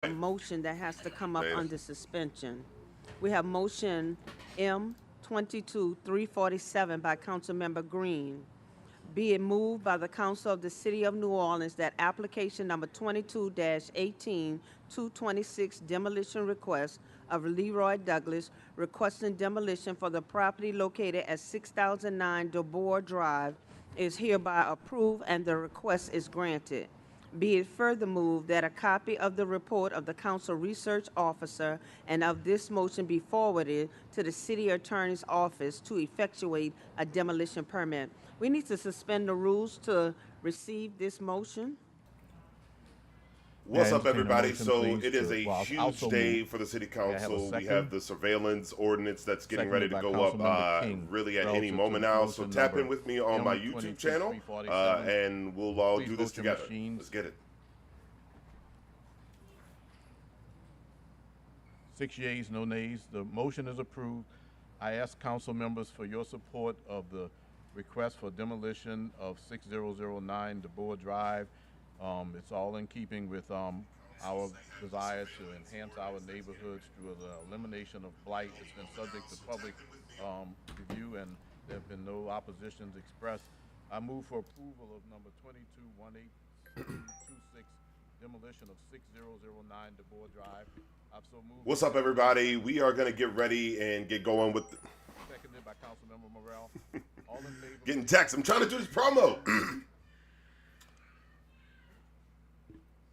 a motion that has to come up Later. under suspension. We have motion M 22-347 by Councilmember Green. Be it moved by the Council of the City of New Orleans that application number 22-18-226 demolition request of Leroy Douglas requesting demolition for the property located at 6009 DeBoer Drive is hereby approved and the request is granted. Be it further moved that a copy of the report of the council research officer and of this motion be forwarded to the city attorney's office to effectuate a demolition permit. We need to suspend the rules to receive this motion. What's May I up, entertain a everybody? motion, So please, it is to- a well, I'll huge so day move. for the city May I have a council. We second? have the surveillance ordinance that's getting ready to Seconded go by up Councilmember King, really at any relative moment to now. So motion tap in number with me on my YouTube channel, M22-347. and we'll all Please do this vote your together. machines. Let's get it. 6 yeas, no nays. The motion is approved. I ask council members for your support of the request for demolition of 6009 DeBoer Drive. It's all in keeping with our desire to enhance our neighborhoods through the elimination of blight. It's been subject to public review, and there have been no oppositions expressed. I move for approval of number 22-18-226, demolition of 6009 DeBoer Drive. I've so moved. What's up, everybody? We are going to get ready and get going with Seconded by Councilmember Morrell. All in favor? getting text. I'm trying to do this promo.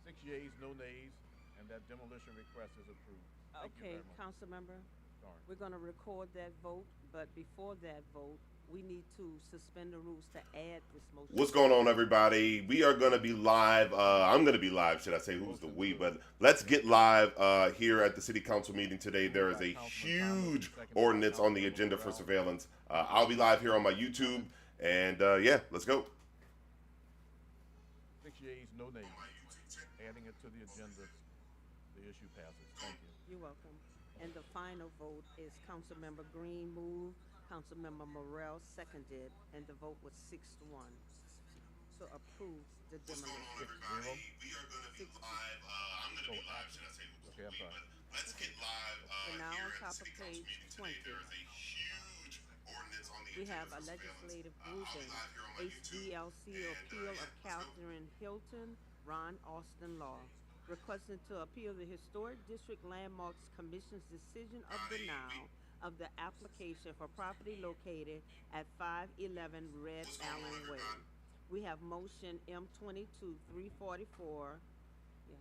6 yeas, no nays, and that demolition request is approved. Thank you Okay, very much. Councilmember, Sorry. we're going to record that vote, but before that vote, we need to suspend the rules to add this motion. What's going on, everybody? We are going to be live. I'm going to be live, should I say? Who's the we? But let's get live here at the city council meeting today. There is a huge ordinance on the agenda for surveillance. I'll be live here on my YouTube. And yeah, let's go. 6 yeas, no nays. Adding it to the agenda, the issue passes. Thank you. You're welcome. And the final vote is Councilmember Green moved, Councilmember Morrell seconded, and the vote was 6-1 to approve the demolition. 6-0. We are going to be live. I'm going to be live, should I say? Okay, I'm sorry. Let's get live So now here on at top the of city council page meeting 20. today. There is a huge ordinance on the We agenda have for a surveillance. legislative I'll be grouping, live here on my YouTube. HDLC appeal of Catherine Hilton, Ron Austin Law, requesting to appeal the Historic District Landmarks Commission's decision of denial of the application for property located at 511 Red Allen Way. We have motion M 22-344. Yes.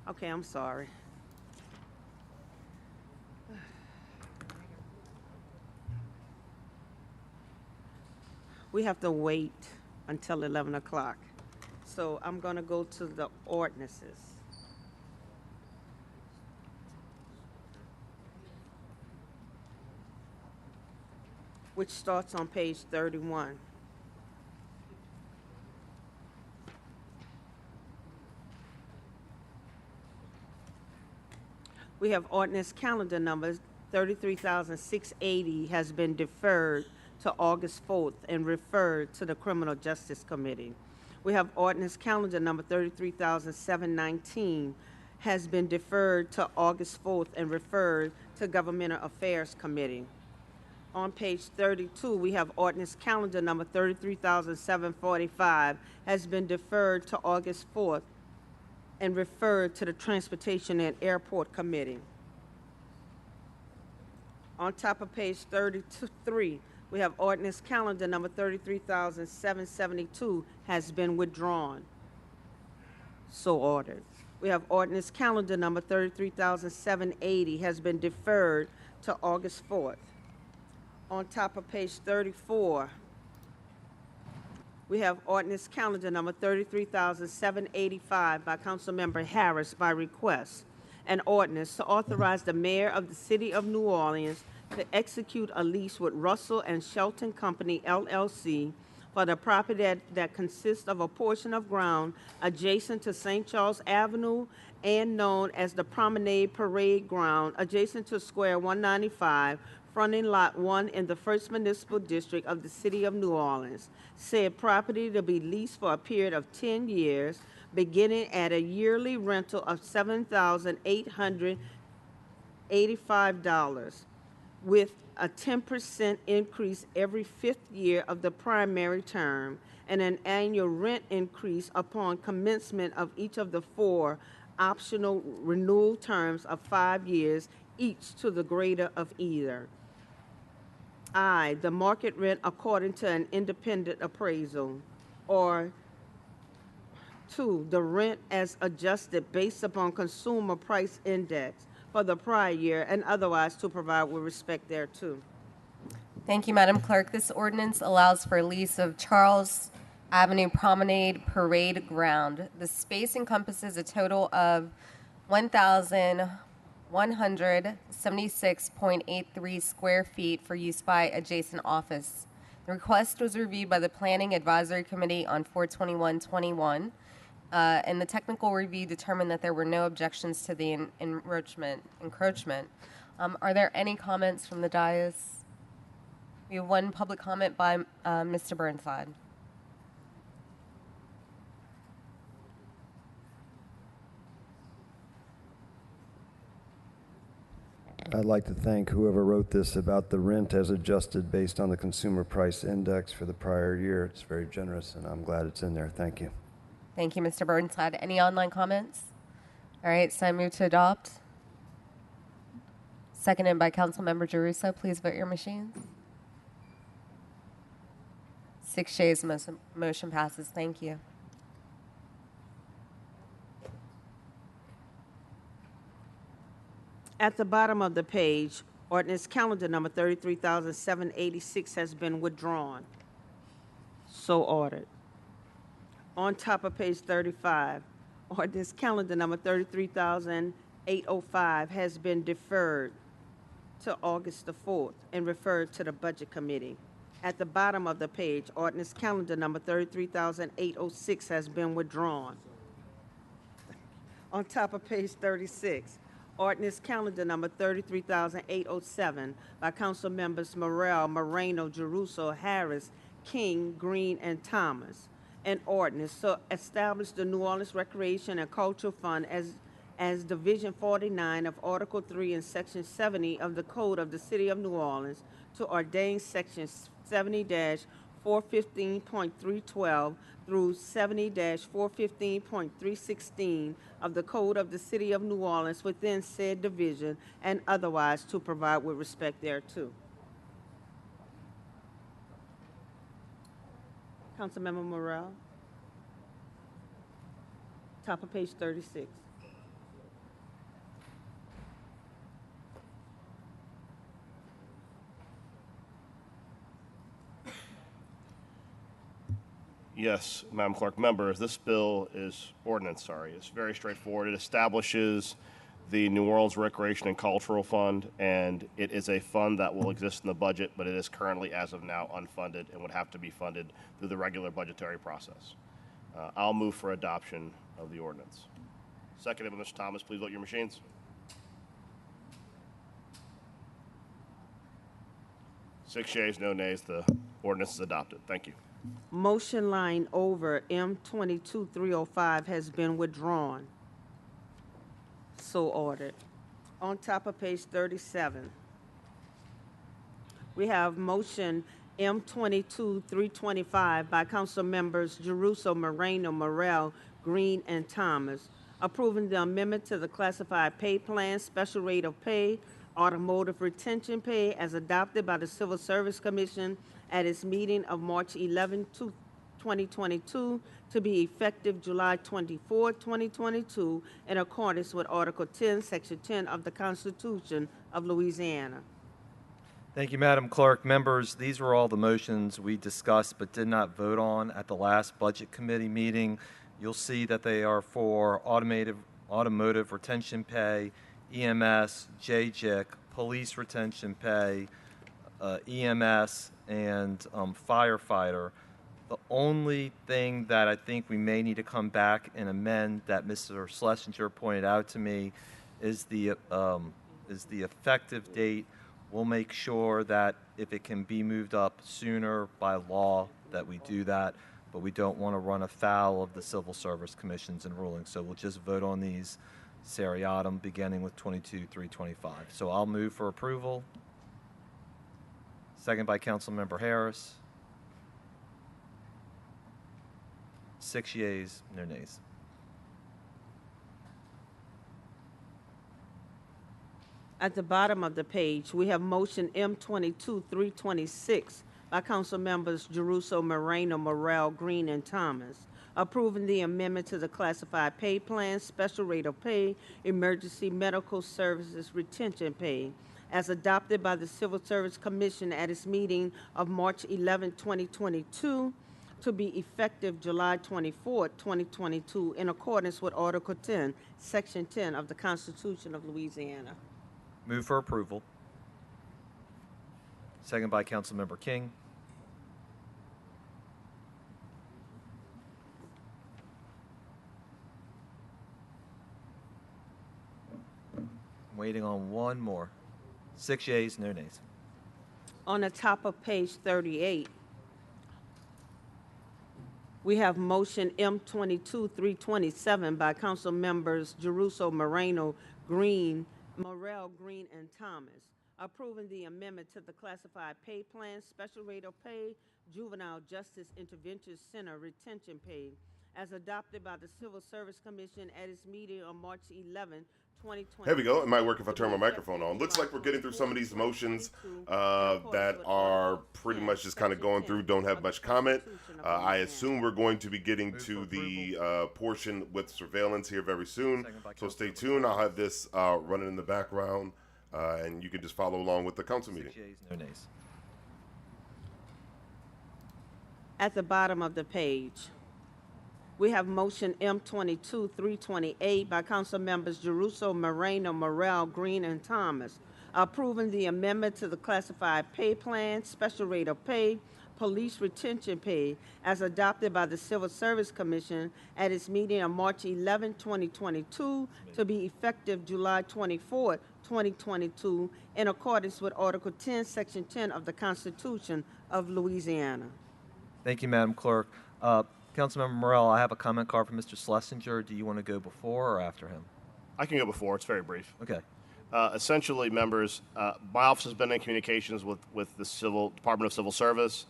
Okay, I'm sorry. We have to wait until 11 o'clock. So I'm going to go to the ordinances. Which starts on page 31. We have ordinance calendar numbers 33,680 has been deferred to August 4th and referred to the Criminal Justice Committee. We have ordinance calendar number 33,719 has been deferred to August 4th and referred to Governmental Affairs Committee. On page 32, we have ordinance calendar number 33,745 has been deferred to August 4th and referred to the Transportation and Airport Committee. On top of page 33, we have ordinance calendar number 33,772 has been withdrawn. So ordered. We have ordinance calendar number 33,780 has been deferred to August 4th. On top of page 34, we have ordinance calendar number 33,785 by Councilmember Harris by request. An ordinance to authorize the mayor of the city of New Orleans to execute a lease with Russell and Shelton Company LLC for the property that consists of a portion of ground adjacent to St. Charles Avenue and known as the Promenade Parade Ground adjacent to Square 195 fronting Lot 1 in the First Municipal District of the City of New Orleans. Said property to be leased for a period of 10 years, beginning at a yearly rental of $7,885, with a 10% increase every fifth year of the primary term, and an annual rent increase upon commencement of each of the 4 optional renewal terms of 5 years, each to the greater of either. I, the market rent according to an independent appraisal. Or 2, the rent as adjusted based upon consumer price index for the prior year and otherwise to provide with respect thereto. Thank you, Madam Clerk. This ordinance allows for lease of Charles Avenue Promenade Parade Ground. The space encompasses a total of 1,176.83 square feet for use by adjacent office. The request was reviewed by the Planning Advisory Committee on 4/21/21, and the technical review determined that there were no objections to the encroachment. Are there any comments from the dais? We have one public comment by Mr. Burnside. I'd like to thank whoever wrote this about the rent as adjusted based on the consumer price index for the prior year. It's very generous, and I'm glad it's in there. Thank you. Thank you, Mr. Burnside. Any online comments? All right, so I move to adopt. Seconded by Councilmember Giarrusso. Please vote your machines. 6 yeas, motion passes. Thank you. At the bottom of the page, ordinance calendar number 33,786 has been withdrawn. So ordered. On top of page 35, ordinance calendar number 33,805 has been deferred to August the 4th and referred to the Budget Committee. At the bottom of the page, ordinance calendar number 33,806 has been withdrawn. On top of page 36, ordinance calendar number 33,807 by Council Members Morrell, Moreno, Giarrusso, Harris, King, Green, and Thomas. An ordinance to establish the New Orleans Recreation and Cultural Fund as Division 49 of Article 3 and Section 70 of the Code of the City of New Orleans, to ordain Section 70-415.312 through 70-415.316 of the Code of the City of New Orleans within said division, and otherwise to provide with respect thereto. Councilmember Morrell. Top of page 36. Yes, Madam Clerk. Members, this bill is it's very straightforward. It establishes the New Orleans Recreation and Cultural Fund, and it is a fund that will exist in the budget, but it is currently, as of now, unfunded and would have to be funded through the regular budgetary process. I'll move for adoption of the ordinance. Seconded by Mr. Thomas. Please vote your machines. Six yeas, no nays. The ordinance is adopted. Thank you. Motion line over M22-305 has been withdrawn. So ordered. On top of page 37, we have motion M22-325 by Council Members Giarrusso, Moreno, Morrell, Green, and Thomas, approving the amendment to the classified pay plan, special rate of pay, automotive retention pay as adopted by the Civil Service Commission at its meeting of March 11, 2022, to be effective July 24, 2022, in accordance with Article 10, Section 10 of the Constitution of Louisiana. Thank you, Madam Clerk. Members, these were all the motions we discussed but did not vote on at the last Budget Committee meeting. You'll see that they are for automotive retention pay, EMS, JJIC, police retention pay, EMS, and firefighter. The only thing that I think we may need to come back and amend that Mr. Schlesinger pointed out to me is the effective date We'll make sure that if it can be moved up sooner by law, that we do that, but we don't want to run afoul of the Civil Service Commissions and rulings. So we'll just vote on these seriatim, beginning with 22-325. So I'll move for approval. Second by Councilmember Harris. 6 yeas, no nays. At the bottom of the page, we have motion M22-326 by Council Members Jeruso, Moreno, Morrell, Green, and Thomas, approving the amendment to the classified pay plan, special rate of pay, emergency medical services retention pay, as adopted by the Civil Service Commission at its meeting of March 11, 2022, to be effective July 24, 2022, in accordance with Article 10, Section 10 of the Constitution of Louisiana. Move for approval. Second by Councilmember King. Waiting on one more. 6 yeas, no nays. On the top of page 38, we have motion M22-327 by Council Members Jeruso, Moreno, Green, Morrell, Green, and Thomas, approving the amendment to the classified pay plan, special rate of pay, juvenile justice intervention center retention pay, as adopted by the Civil Service Commission at its meeting on March 11, 2020. Here we go. It might work if I turn my microphone on. Looks like we're getting through some of these motions that are pretty much just kind of going through, don't have much comment. I assume we're going to be getting to the portion with surveillance here very soon. So stay tuned. I'll have this running in the background, and you can just follow along with the council meeting. 6 yeas, no nays. At the bottom of the page, we have motion M22-328 by Council Members Jeruso, Moreno, Morrell, Green, and Thomas, approving the amendment to the classified pay plan, special rate of pay, police retention pay, as adopted by the Civil Service Commission at its meeting on March 11, 2022, to be effective July 24, 2022, in accordance with Article 10, Section 10 of the Constitution of Louisiana. Thank you, Madam Clerk. Councilmember Morrell, I have a comment card from Mr. Schlesinger. Do you want to go before or after him? I can go before. It's very brief. Okay. Essentially, members, my office has been in communications with the Department of Civil Service.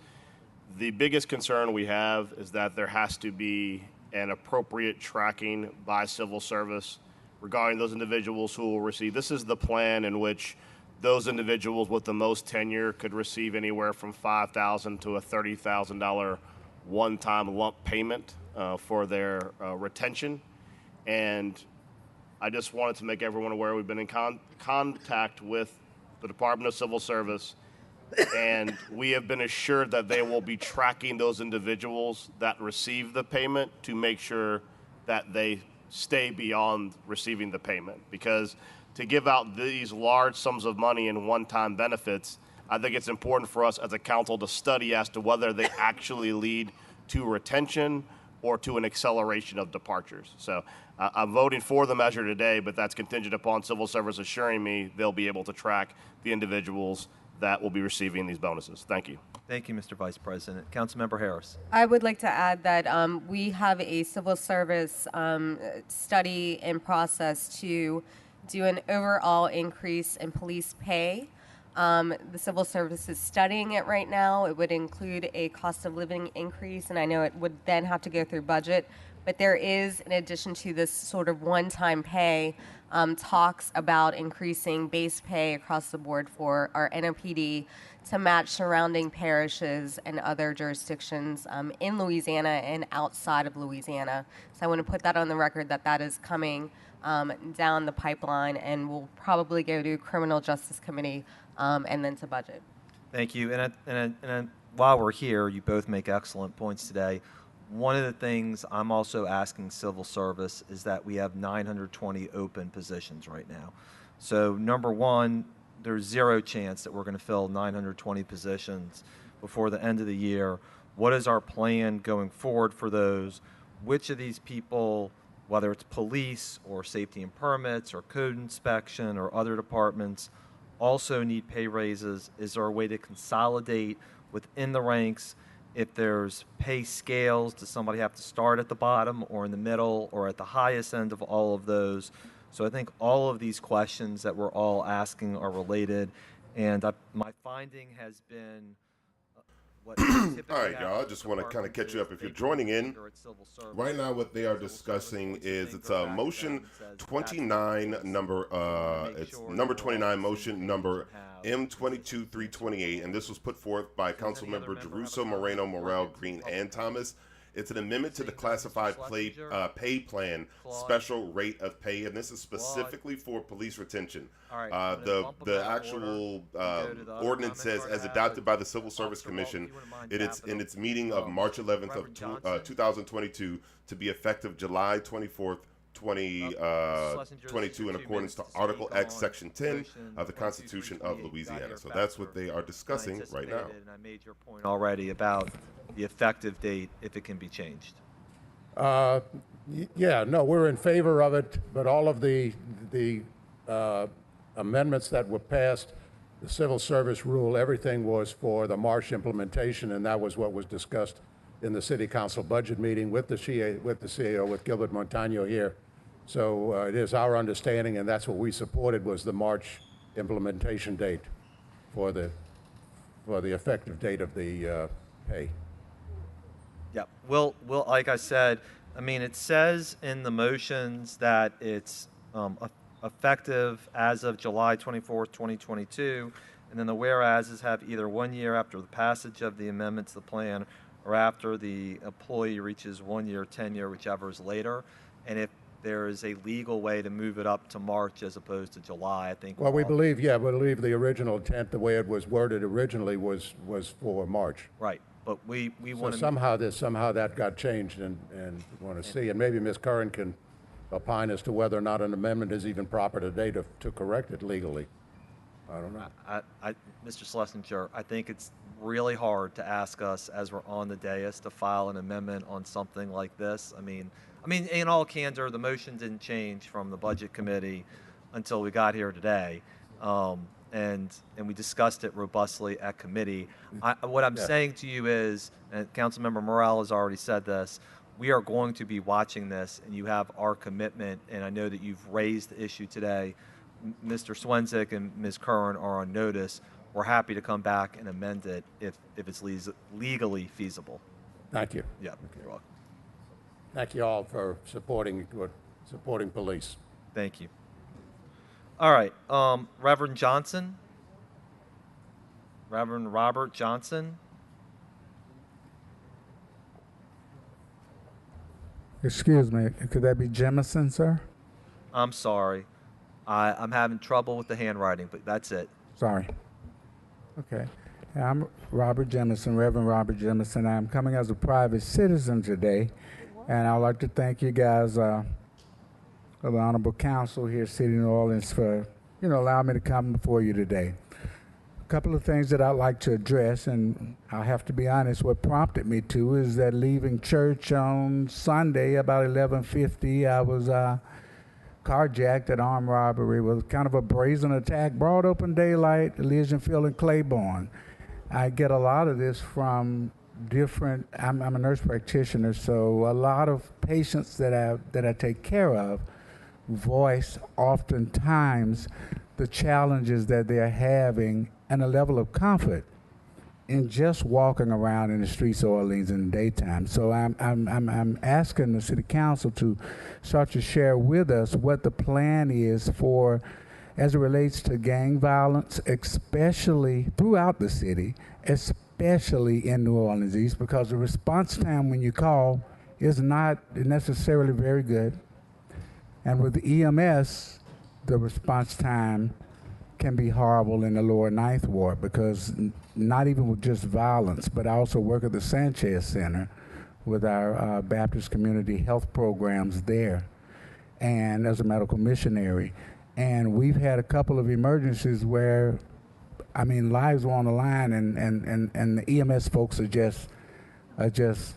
The biggest concern we have is that there has to be an appropriate tracking by civil service regarding those individuals who will receive. This is the plan in which those individuals with the most tenure could receive anywhere from $5,000 to a $30,000 one-time lump payment for their retention. And I just wanted to make everyone aware we've been in contact with the Department of Civil Service, and we have been assured that they will be tracking those individuals that receive the payment to make sure that they stay beyond receiving the payment. Because to give out these large sums of money in one-time benefits, I think it's important for us as a council to study as to whether they actually lead to retention or to an acceleration of departures. So I'm voting for the measure today, but that's contingent upon civil service assuring me they'll be able to track the individuals that will be receiving these bonuses. Thank you. Thank you, Mr. Vice President. Councilmember Harris. I would like to add that we have a civil service study in process to do an overall increase in police pay. The civil service is studying it right now. It would include a cost of living increase, and I know it would then have to go through budget. But there is, in addition to this sort of one-time pay, talks about increasing base pay across the board for our NOPD to match surrounding parishes and other jurisdictions in Louisiana and outside of Louisiana. So I want to put that on the record that that is coming down the pipeline and will probably go to Criminal Justice Committee and then to budget. Thank you. And while we're here, you both make excellent points today. One of the things I'm also asking civil service is that we have 920 open positions right now. So number one, there's zero chance that we're going to fill 920 positions before the end of the year. What is our plan going forward for those? Which of these people, whether it's police or safety and permits or code inspection or other departments, also need pay raises? Is there a way to consolidate within the ranks? If there's pay scales, does somebody have to start at the bottom or in the middle or at the highest end of all of those? So I think all of these questions that we're all asking are related. And my finding has been what typically All right, y'all. I happens just with want to kind of departments catch you is up. If you're they joining in, consider it civil service. right now what they are Civil service, discussing once you is think it's go a back to motion them, it says that's 29 what it is. number Make it's sure number that we're all 29 on the same motion page number and have M22-328, and this was put forth by Council any other Member member have a Jeruso, comment Moreno, before we Morel, get to Green, public and Thomas. It's an amendment to the Seeing none, Mr. classified Schlesinger? pay plan Claude? special rate of pay, and this is specifically for police retention. All right, I'm gonna bump them The out of actual order and go to the other ordinance says, comments as I have. adopted by the Civil Service Officer Walton, Commission, if you wouldn't mind in tapping its meeting of March 11th of Reverend Johnson? 2022 to be effective July 24th, 2022 in accordance to Article X, Section 10 of the Constitution of Louisiana. So that's what they are discussing right now. And I made your point already about the effective date, if it can be changed. Yeah, no, we're in favor of it, but all of the amendments that were passed, the civil service rule, everything was for the March implementation, and that was what was discussed in the city council budget meeting with the CEO, with Gilbert Montano here. So it is our understanding, and that's what we supported, was the March implementation date for the effective date of the pay. Yeah, well, like I said, I mean, it says in the motions that it's effective as of July 24th, 2022, and then the whereases have either 1 year after the passage of the amendment to the plan or after the employee reaches 1 year tenure, whichever is later. And if there is a legal way to move it up to March as opposed to July, I think. Well, we all- believe the original intent, the way it was worded originally, was for March. Right, but we So want to. somehow that got changed, and want to see, and maybe Ms. Curran can opine as to whether or not an amendment is even proper today to correct it legally. I don't know. Mr. Schlesinger, I think it's really hard to ask us as we're on the dais to file an amendment on something like this. I mean, in all candor, the motion didn't change from the budget committee until we got here today, and we discussed it robustly at committee. What I'm saying to you is, and Councilmember Morel has already said this, we are going to be watching this, and you have our commitment. And I know that you've raised the issue today. Mr. Swenzik and Ms. Curran are on notice. We're happy to come back and amend it if it's legally feasible. Thank you. Yeah, you're welcome. Thank you all for supporting police. Thank you. All right, Reverend Johnson, Reverend Robert Johnson. Excuse me, could that be Jemison, sir? I'm sorry, I'm having trouble with the handwriting, but that's it. Sorry. Okay. I'm Robert Jemison, Reverend Robert Jemison. I'm coming as a private citizen today, and I'd like to thank you guys, of the Honorable Council here, City of New Orleans, for, allowing me to come before you today. A couple of things that I'd like to address, and I'll have to be honest, what prompted me to is that leaving church on Sunday about 11:50, I was carjacked at armed robbery with kind of a brazen attack, broad open daylight, Elysian Field in Claiborne. I get a lot of this from different, I'm a nurse practitioner, so a lot of patients that I take care of voice oftentimes the challenges that they're having and a level of comfort in just walking around in the streets of Orleans in the daytime. So I'm asking the City Council to start to share with us what the plan is for, as it relates to gang violence, especially throughout the city, especially in New Orleans East, because the response time when you call is not necessarily very good. And with the EMS, the response time can be horrible in the lower Ninth Ward, because not even with just violence, but I also work at the Sanchez Center with our Baptist community health programs there, and as a medical missionary. And we've had a couple of emergencies where, lives were on the line, and the EMS folks are just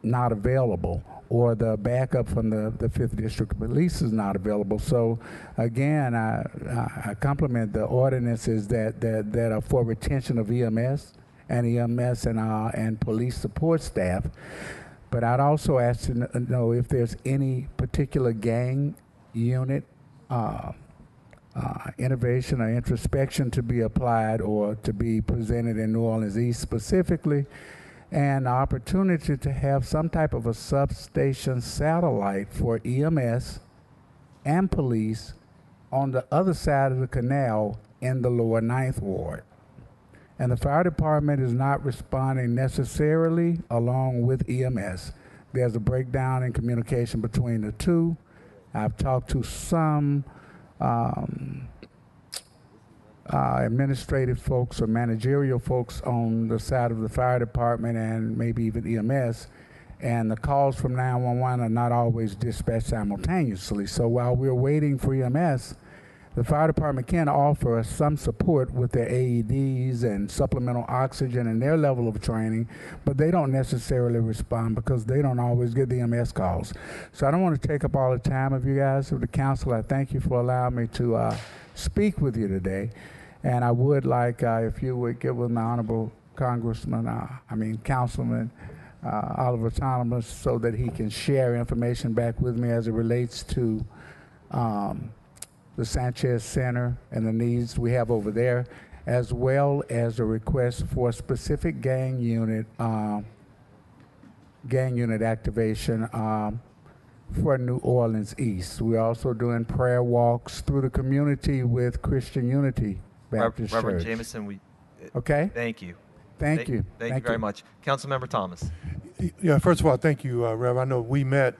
not available, or the backup from the 5th District Police is not available. So again, I compliment the ordinances that are for retention of EMS and police support staff. But I'd also ask to know if there's any particular gang unit innovation or introspection to be applied or to be presented in New Orleans East specifically, and the opportunity to have some type of a substation satellite for EMS and police on the other side of the canal in the lower Ninth Ward. And the fire department is not responding necessarily along with EMS. There's a breakdown in communication between the two. I've talked to some administrative folks or managerial folks on the side of the fire department and maybe even EMS, and the calls from 911 are not always dispatched simultaneously. So while we're waiting for EMS, the fire department can offer us some support with their AEDs and supplemental oxygen and their level of training, but they don't necessarily respond because they don't always get the EMS calls. So I don't want to take up all the time of you guys, of the council. I thank you for allowing me to speak with you today. And I would like, if you would get with my honorable Councilman Oliver Thomas, so that he can share information back with me as it relates to the Sanchez Center and the needs we have over there, as well as a request for a specific gang unit activation for New Orleans East. We're also doing prayer walks through the community with Christian Unity Baptist Reverend Church. Jameson, Okay? thank you. Thank you. Thank you very much. Councilmember Thomas. Yeah, first of all, thank you, Rev. I know we met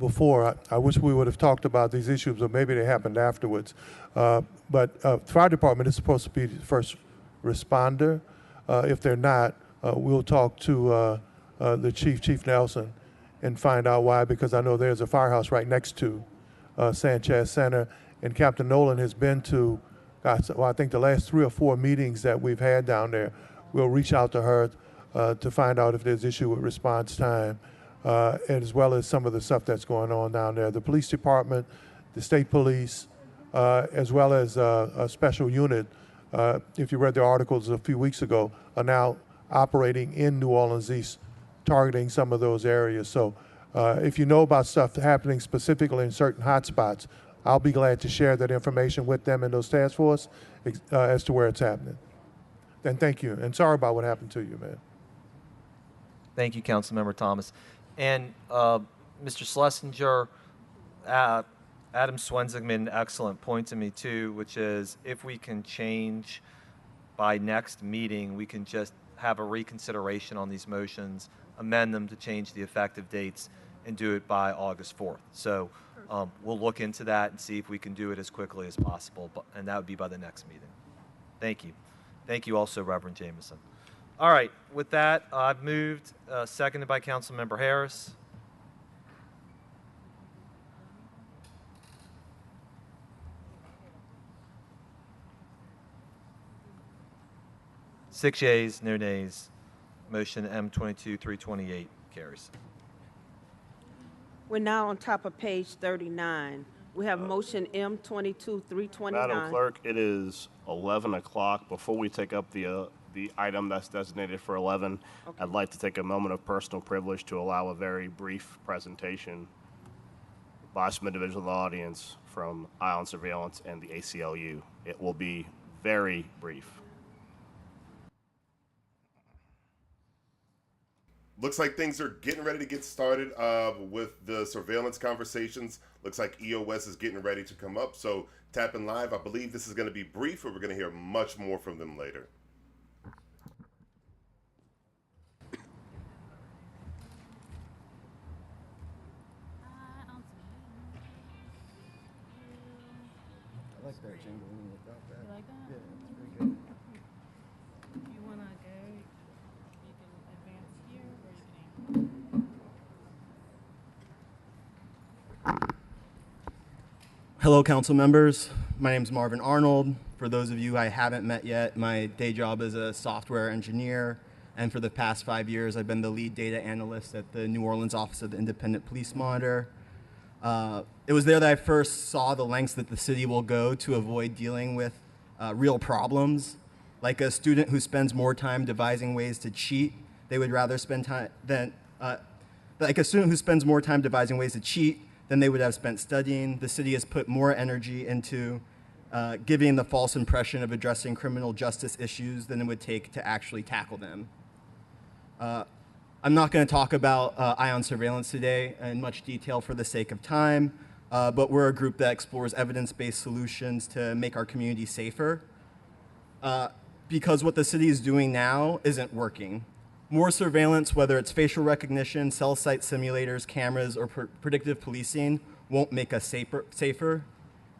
before. I wish we would have talked about these issues, or maybe they happened afterwards. But fire department is supposed to be the first responder. If they're not, we'll talk to the Chief Nelson, and find out why, because I know there's a firehouse right next to Sanchez Center, and Captain Nolan has been to, I think the last 3 or 4 meetings that we've had down there. We'll reach out to her to find out if there's issue with response time, as well as some of the stuff that's going on down there. The police department, the state police, as well as a special unit, if you read the articles a few weeks ago, are now operating in New Orleans East, targeting some of those areas. So if you know about stuff happening specifically in certain hotspots, I'll be glad to share that information with them and those task force as to where it's happening. And thank you. And sorry about what happened to you, man. Thank you, Councilmember Thomas. And Mr. Schlesinger, Adam Swenzig made an excellent point to me too, which is if we can change by next meeting, we can just have a reconsideration on these motions, amend them to change the effective dates, and do it by August 4th. So we'll look into that and see if we can do it as quickly as possible, and that would be by the next meeting. Thank you. Thank you also, Reverend Jameson. All right, with that, I've moved, seconded by Councilmember Harris. Six yeas, no nays. Motion M22-328 carries. We're now on top of page 39. We have motion M22-329. Madam Clerk, it is 11 o'clock. Before we take up the item that's designated for 11, Okay. I'd like to take a moment of personal privilege to allow a very brief presentation by some individual in the audience from Eye on Surveillance and the ACLU. It will be very brief. Looks like things are getting ready to get started with the surveillance conversations. Looks like EOS is getting ready to come up. So tapping live, I believe this is going to be brief, or we're going to hear much more from them later. I like that jingle when you got that. You like that? Yeah, it's pretty good. If you want to go, you can advance here or you can aim. Hello, council members. My name is Marvin Arnold. For those of you I haven't met yet, my day job is a software engineer and for the past 5 years, I've been the lead data analyst at the New Orleans Office of the Independent Police Monitor. It was there that I first saw the lengths that the city will go to avoid dealing with real problems. Like a student who spends more time devising ways to cheat, they would rather spend time than, like a student who spends more time devising ways to cheat than they would have spent studying. The city has put more energy into giving the false impression of addressing criminal justice issues than it would take to actually tackle them. I'm not going to talk about ION surveillance today in much detail for the sake of time, but we're a group that explores evidence-based solutions to make our community safer. Because what the city is doing now isn't working. More surveillance, whether it's facial recognition, cell site simulators, cameras, or predictive policing, won't make us safer.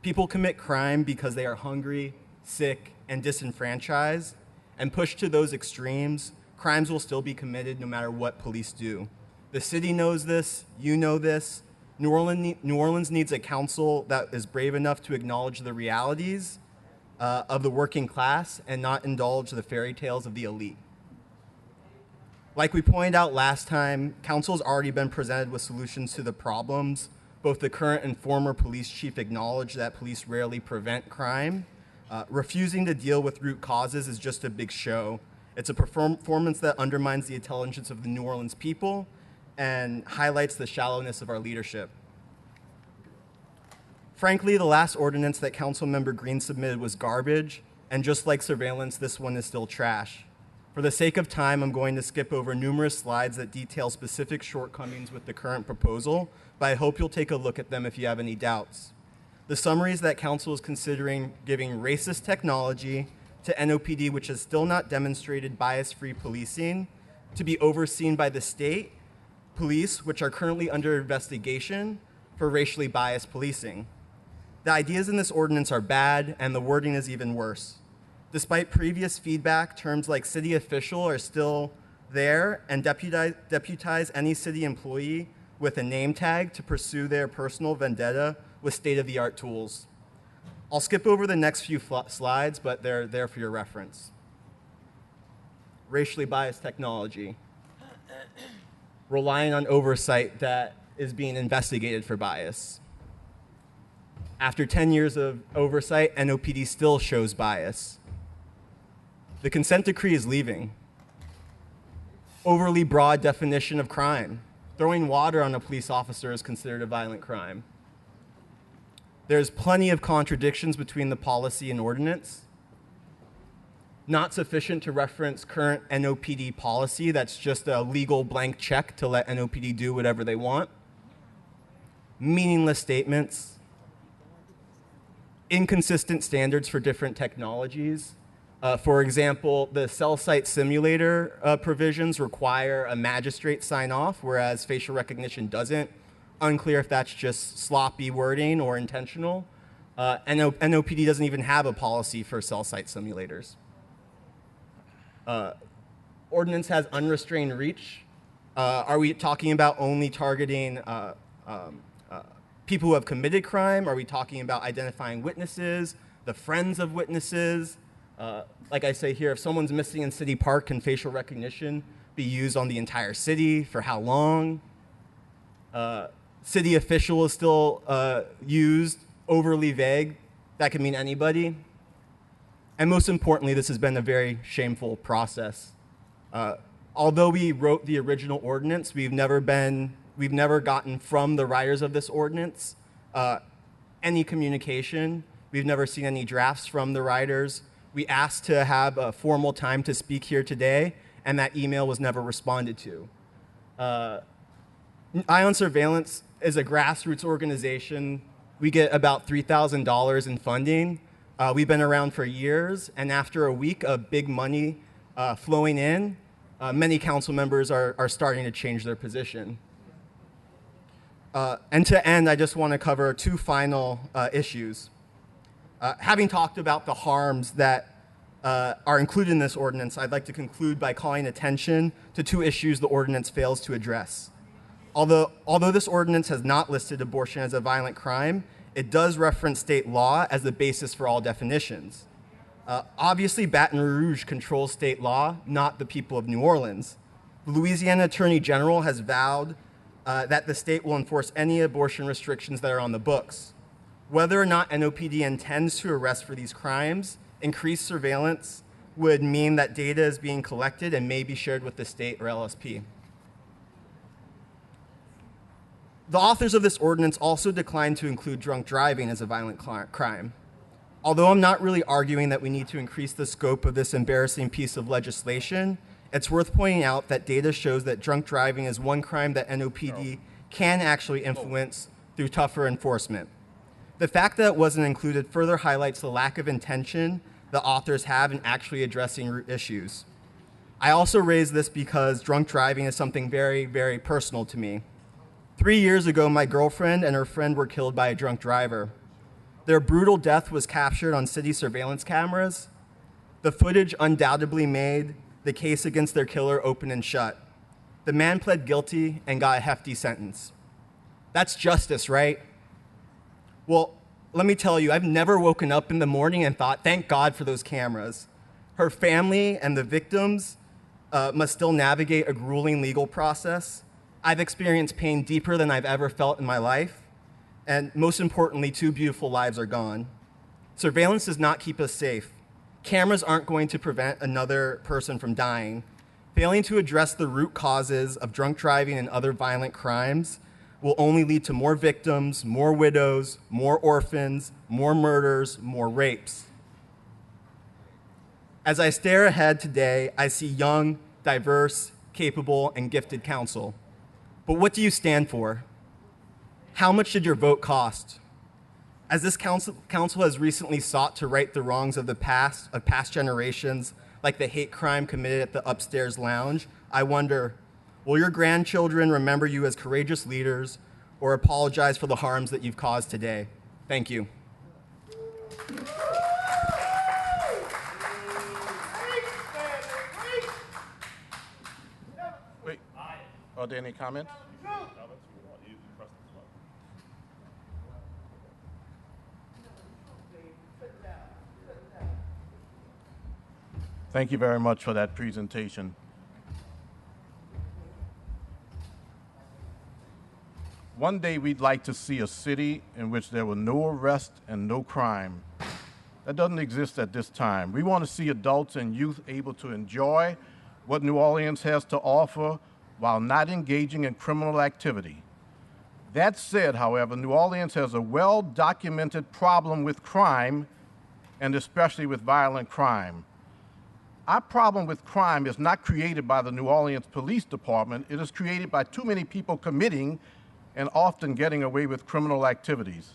People commit crime because they are hungry, sick, and disenfranchised, and pushed to those extremes, crimes will still be committed no matter what police do. The city knows this, you know this. New Orleans needs a council that is brave enough to acknowledge the realities of the working class and not indulge the fairy tales of the elite. Like we pointed out last time, council's already been presented with solutions to the problems. Both the current and former police chief acknowledge that police rarely prevent crime. Refusing to deal with root causes is just a big show. It's a performance that undermines the intelligence of the New Orleans people and highlights the shallowness of our leadership. Frankly, the last ordinance that Councilmember Green submitted was garbage, and just like surveillance, this one is still trash. For the sake of time, I'm going to skip over numerous slides that detail specific shortcomings with the current proposal, but I hope you'll take a look at them if you have any doubts. The summary is that Council is considering giving racist technology to NOPD, which has still not demonstrated bias-free policing, to be overseen by the state police, which are currently under investigation for racially biased policing. The ideas in this ordinance are bad, and the wording is even worse. Despite previous feedback, terms like city official are still there and deputize any city employee with a name tag to pursue their personal vendetta with state-of-the-art tools. I'll skip over the next few slides, but they're there for your reference. Racially biased technology. Relying on oversight that is being investigated for bias. After 10 years of oversight, NOPD still shows bias. The consent decree is leaving. Overly broad definition of crime. Throwing water on a police officer is considered a violent crime. There's plenty of contradictions between the policy and ordinance. Not sufficient to reference current NOPD policy. That's just a legal blank check to let NOPD do whatever they want. Meaningless statements. Inconsistent standards for different technologies. For example, the cell site simulator provisions require a magistrate sign off, whereas facial recognition doesn't. Unclear if that's just sloppy wording or intentional. NOPD doesn't even have a policy for cell site simulators. Ordinance has unrestrained reach. Are we talking about only targeting people who have committed crime? Are we talking about identifying witnesses, the friends of witnesses? Like I say here, if someone's missing in City Park, can facial recognition be used on the entire city? For how long? City official is still used, overly vague. That could mean anybody. And most importantly, this has been a very shameful process. Although we wrote the original ordinance, we've never gotten from the writers of this ordinance any communication. We've never seen any drafts from the writers. We asked to have a formal time to speak here today, and that email was never responded to. ION Surveillance is a grassroots organization. We get about $3,000 in funding. We've been around for years, and after a week of big money flowing in, many council members are starting to change their position. And to end, I just want to cover two final issues. Having talked about the harms that are included in this ordinance, I'd like to conclude by calling attention to two issues the ordinance fails to address. Although this ordinance has not listed abortion as a violent crime, it does reference state law as the basis for all definitions. Obviously, Baton Rouge controls state law, not the people of New Orleans. The Louisiana Attorney General has vowed that the state will enforce any abortion restrictions that are on the books. Whether or not NOPD intends to arrest for these crimes, increased surveillance would mean that data is being collected and may be shared with the state or LSP. The authors of this ordinance also declined to include drunk driving as a violent crime. Although I'm not really arguing that we need to increase the scope of this embarrassing piece of legislation, it's worth pointing out that data shows that drunk driving is one crime that NOPD can actually influence through tougher enforcement. The fact that it wasn't included further highlights the lack of intention the authors have in actually addressing root issues. I also raise this because drunk driving is something very, very personal to me. 3 years ago, my girlfriend and her friend were killed by a drunk driver. Their brutal death was captured on city surveillance cameras. The footage undoubtedly made the case against their killer open and shut. The man pled guilty and got a hefty sentence. That's justice, right? Well, let me tell you, I've never woken up in the morning and thought, thank God for those cameras. Her family and the victims must still navigate a grueling legal process. I've experienced pain deeper than I've ever felt in my life. And most importantly, 2 beautiful lives are gone. Surveillance does not keep us safe. Cameras aren't going to prevent another person from dying. Failing to address the root causes of drunk driving and other violent crimes will only lead to more victims, more widows, more orphans, more murders, more rapes. As I stare ahead today, I see young, diverse, capable, and gifted council. But what do you stand for? How much did your vote cost? As this council has recently sought to right the wrongs of past generations, like the hate crime committed at the upstairs lounge, I wonder, will your grandchildren remember you as courageous leaders or apologize for the harms that you've caused today? Thank you. Wait, are there any comments? Thank you very much for that presentation. One day we'd like to see a city in which there were no arrest and no crime. That doesn't exist at this time. We want to see adults and youth able to enjoy what New Orleans has to offer while not engaging in criminal activity. That said, however, New Orleans has a well-documented problem with crime, and especially with violent crime. Our problem with crime is not created by the New Orleans Police Department. It is created by too many people committing and often getting away with criminal activities.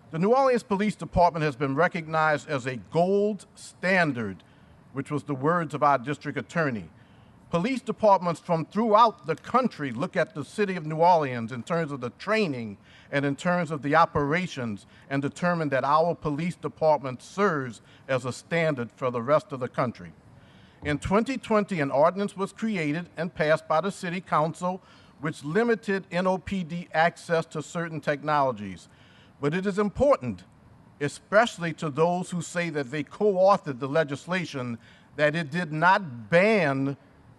The New Orleans Police Department has been recognized as a gold standard, which was the words of our district attorney. Police departments from throughout the country look at the city of New Orleans in terms of the training and in terms of the operations and determine that our police department serves as a standard for the rest of the country. In 2020, an ordinance was created and passed by the City Council which limited NOPD access to certain technologies. But it is important, especially to those who say that they co-authored the legislation, that it did not ban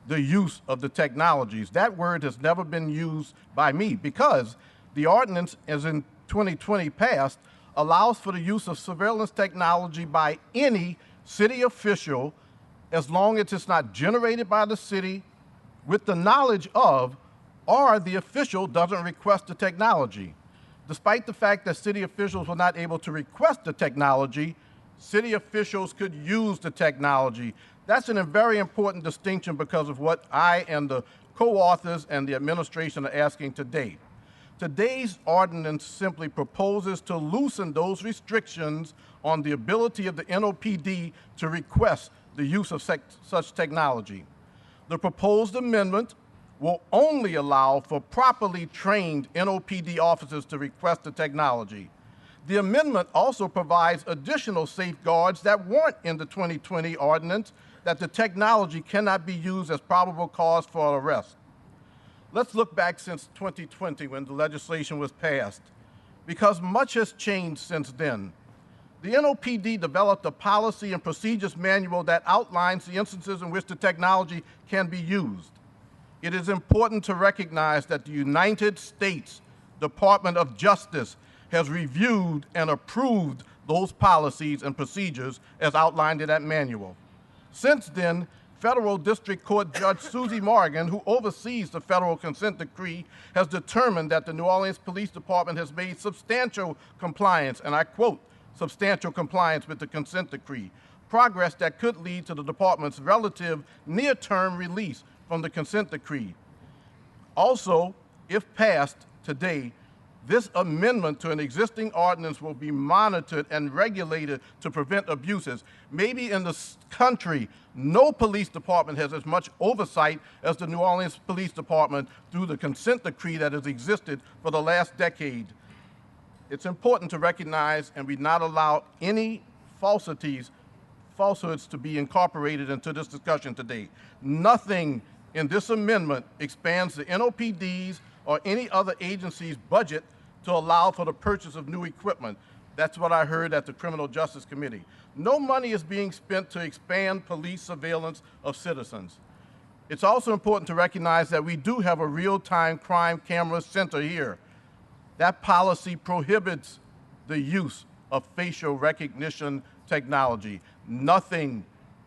the use of the technologies. That word has never been used by me because the ordinance, as in 2020 passed, allows for the use of surveillance technology by any city official as long as it's not generated by the city with the knowledge of, or the official doesn't request the technology. Despite the fact that city officials were not able to request the technology, city officials could use the technology. That's a very important distinction because of what I and the co-authors and the administration are asking today. Today's ordinance simply proposes to loosen those restrictions on the ability of the NOPD to request the use of such technology. The proposed amendment will only allow for properly trained NOPD officers to request the technology. The amendment also provides additional safeguards that weren't in the 2020 ordinance, that the technology cannot be used as probable cause for arrest. Let's look back since 2020 when the legislation was passed, because much has changed since then. The NOPD developed a policy and procedures manual that outlines the instances in which the technology can be used. It is important to recognize that the United States Department of Justice has reviewed and approved those policies and procedures as outlined in that manual. Since then, Federal District Court Judge Susie Morgan, who oversees the federal consent decree, has determined that the New Orleans Police Department has made substantial compliance, and I quote, substantial compliance with the consent decree, progress that could lead to the department's relative near-term release from the consent decree. Also, if passed today, this amendment to an existing ordinance will be monitored and regulated to prevent abuses. Maybe in the country, no police department has as much oversight as the New Orleans Police Department through the consent decree that has existed for the last decade. It's important to recognize and we not allow any falsehoods to be incorporated into this discussion today. Nothing in this amendment expands the NOPD's or any other agency's budget to allow for the purchase of new equipment. That's what I heard at the Criminal Justice Committee. No money is being spent to expand police surveillance of citizens. It's also important to recognize that we do have a real-time crime camera center here. That policy prohibits the use of facial recognition technology. Nothing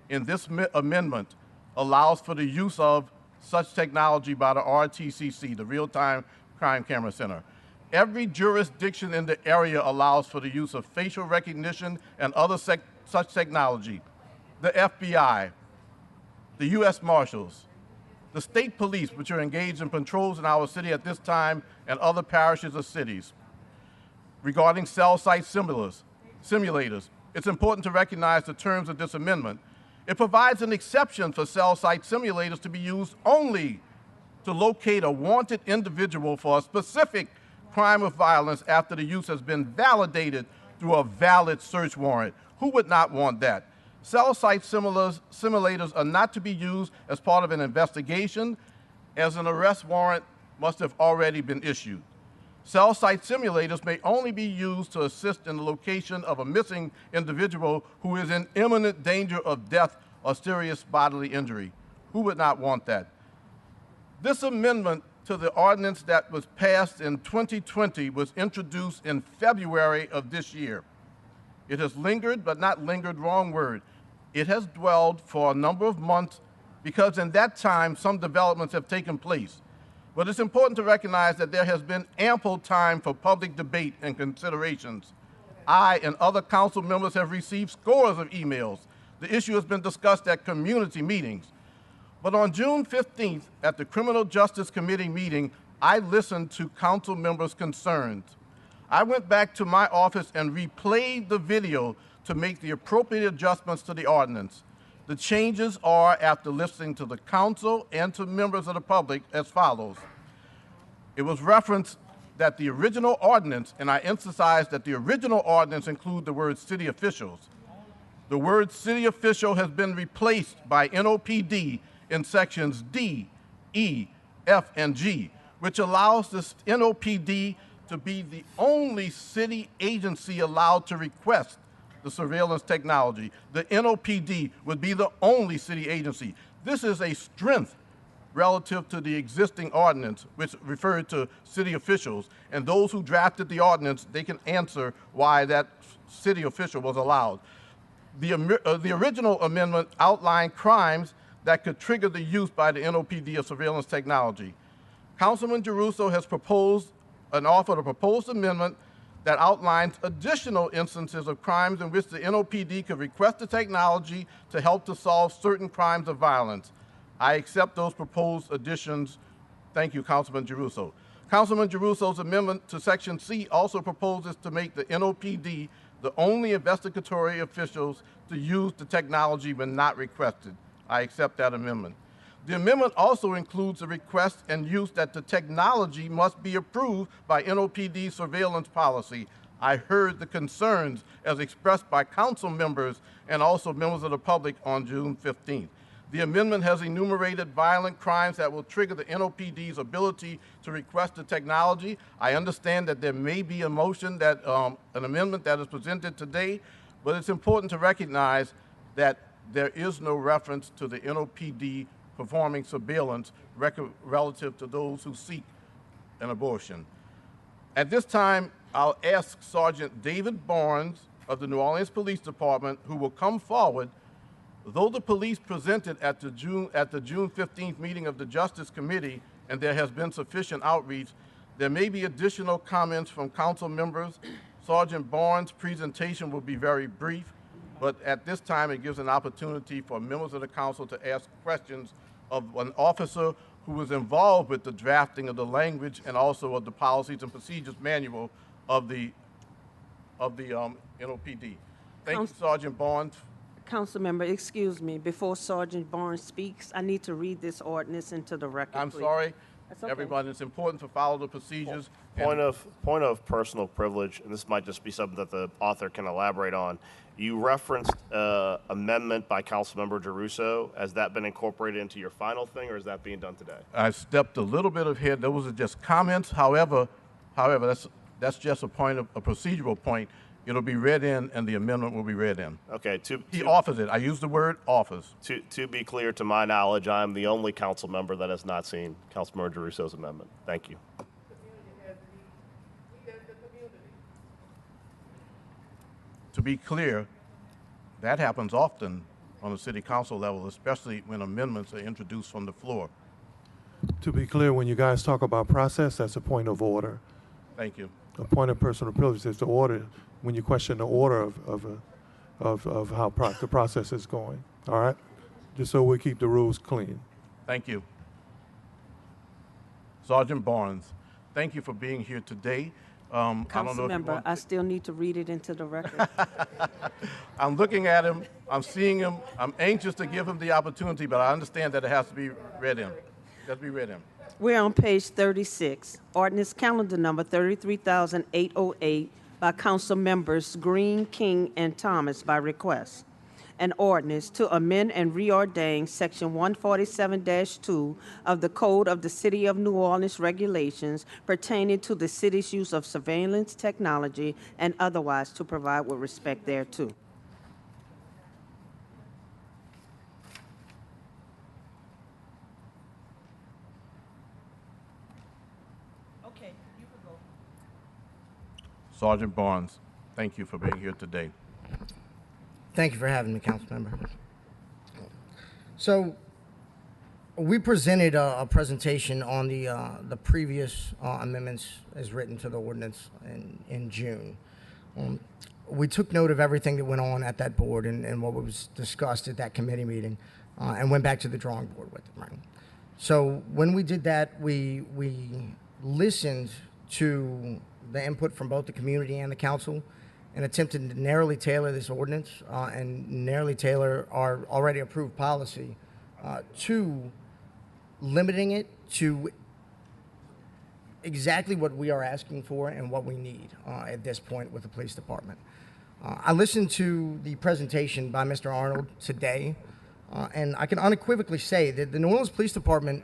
in this amendment allows for the use of such technology by the RTCC, the Real-Time Crime Camera Center. Every jurisdiction in the area allows for the use of facial recognition and other such technology. The FBI, the U.S. Marshals, the state police, which are engaged in patrols in our city at this time, and other parishes or cities. Regarding cell site simulators, it's important to recognize the terms of this amendment. It provides an exception for cell site simulators to be used only to locate a wanted individual for a specific crime of violence after the use has been validated through a valid search warrant. Who would not want that? Cell site simulators are not to be used as part of an investigation, as an arrest warrant must have already been issued. Cell site simulators may only be used to assist in the location of a missing individual who is in imminent danger of death or serious bodily injury. Who would not want that? This amendment to the ordinance that was passed in 2020 was introduced in February of this year. It has lingered, but not lingered, wrong word. It has dwelled for a number of months because in that time some developments have taken place. But it's important to recognize that there has been ample time for public debate and considerations. I and other council members have received scores of emails. The issue has been discussed at community meetings. But on June 15th, at the Criminal Justice Committee meeting, I listened to council members' concerns. I went back to my office and replayed the video to make the appropriate adjustments to the ordinance. The changes are, after listening to the council and to members of the public, as follows. It was referenced that the original ordinance, and I emphasize that the original ordinance includes the word city officials. The word city official has been replaced by NOPD in sections D, E, F, and G, which allows this NOPD to be the only city agency allowed to request the surveillance technology. The NOPD would be the only city agency. This is a strength relative to the existing ordinance, which referred to city officials, and those who drafted the ordinance, they can answer why that city official was allowed. The original amendment outlined crimes that could trigger the use by the NOPD of surveillance technology. Councilman Giarrusso has offered a proposed amendment that outlines additional instances of crimes in which the NOPD could request the technology to help to solve certain crimes of violence. I accept those proposed additions. Thank you, Councilman Giarrusso. Councilman Giarrusso's amendment to Section C also proposes to make the NOPD the only investigatory officials to use the technology when not requested. I accept that amendment. The amendment also includes a request and use that the technology must be approved by NOPD surveillance policy. I heard the concerns as expressed by council members and also members of the public on June 15th. The amendment has enumerated violent crimes that will trigger the NOPD's ability to request the technology. I understand that there may be a motion that an amendment that is presented today but it's important to recognize that there is no reference to the NOPD performing surveillance relative to those who seek an abortion. At this time, I'll ask Sergeant David Barnes of the New Orleans Police Department, who will come forward. Though the police presented at the June 15th meeting of the Justice Committee, and there has been sufficient outreach, there may be additional comments from council members. Sergeant Barnes' presentation will be very brief, but at this time it gives an opportunity for members of the council to ask questions of an officer who was involved with the drafting of the language and also of the policies and procedures manual of the NOPD. Thank you, Sergeant Barnes. Councilmember, excuse me, before Sergeant Barnes speaks, I need to read this ordinance into the record, I'm please. sorry, That's okay. everybody. It's important to follow the procedures. Point of personal privilege, and this might just be something that the author can elaborate on. You referenced amendment by Councilmember Jeruso. Has that been incorporated into your final thing, or is that being done today? I stepped a little bit ahead. Those are just comments. However, that's just a procedural point. It'll be read in, and the amendment will be read in. Okay. He offers it. I use the word offers. To be clear, to my knowledge, I'm the only council member that has not seen Councilmember Jeruso's amendment. Thank you. To be clear, that happens often on the city council level, especially when amendments are introduced from the floor. To be clear, when you guys talk about process, that's a point of order. Thank you. A point of personal privilege is the order, when you question the order of how the process is going, all right? Just so we keep the rules clean. Thank you. Sergeant Barnes, thank you for being here today. I don't know if you Councilmember, want- I still need to read it into the record. I'm looking at him, I'm seeing him, I'm anxious to give him the opportunity, but I understand that it has to be read in. It has to be read in. We're on page 36, ordinance calendar number 33,808 by council members Green, King, and Thomas by request. An ordinance to amend and reordain section 147-2 of the Code of the City of New Orleans regulations pertaining to the city's use of surveillance technology and otherwise to provide with respect thereto. Okay, you can go. Sergeant Barnes, thank you for being here today. Thank you for having me, Councilmember. So, we presented a presentation on the previous amendments as written to the ordinance in June. We took note of everything that went on at that board and what was discussed at that committee meeting, and went back to the drawing board with it. Right? So when we did that, we listened to the input from both the community and the council, and attempted to narrowly tailor this ordinance and narrowly tailor our already approved policy to limiting it to exactly what we are asking for and what we need at this point with the police department. I listened to the presentation by Mr. Arnold today, and I can unequivocally say that the New Orleans Police Department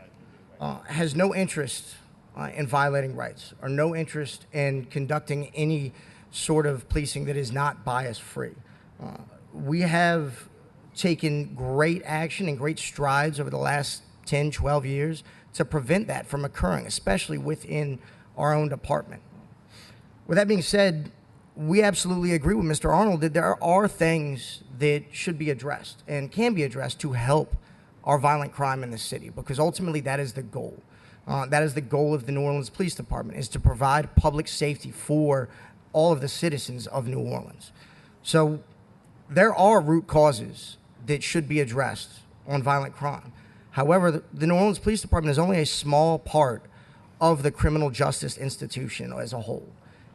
has no interest in violating rights or no interest in conducting any sort of policing that is not bias-free. We have taken great action and great strides over the last 10, 12 years to prevent that from occurring, especially within our own department. With that being said, we absolutely agree with Mr. Arnold that there are things that should be addressed and can be addressed to help our violent crime in the city, because ultimately that is the goal. That is the goal of the New Orleans Police Department, is to provide public safety for all of the citizens of New Orleans. So there are root causes that should be addressed on violent crime. However, the New Orleans Police Department is only a small part of the criminal justice institution as a whole.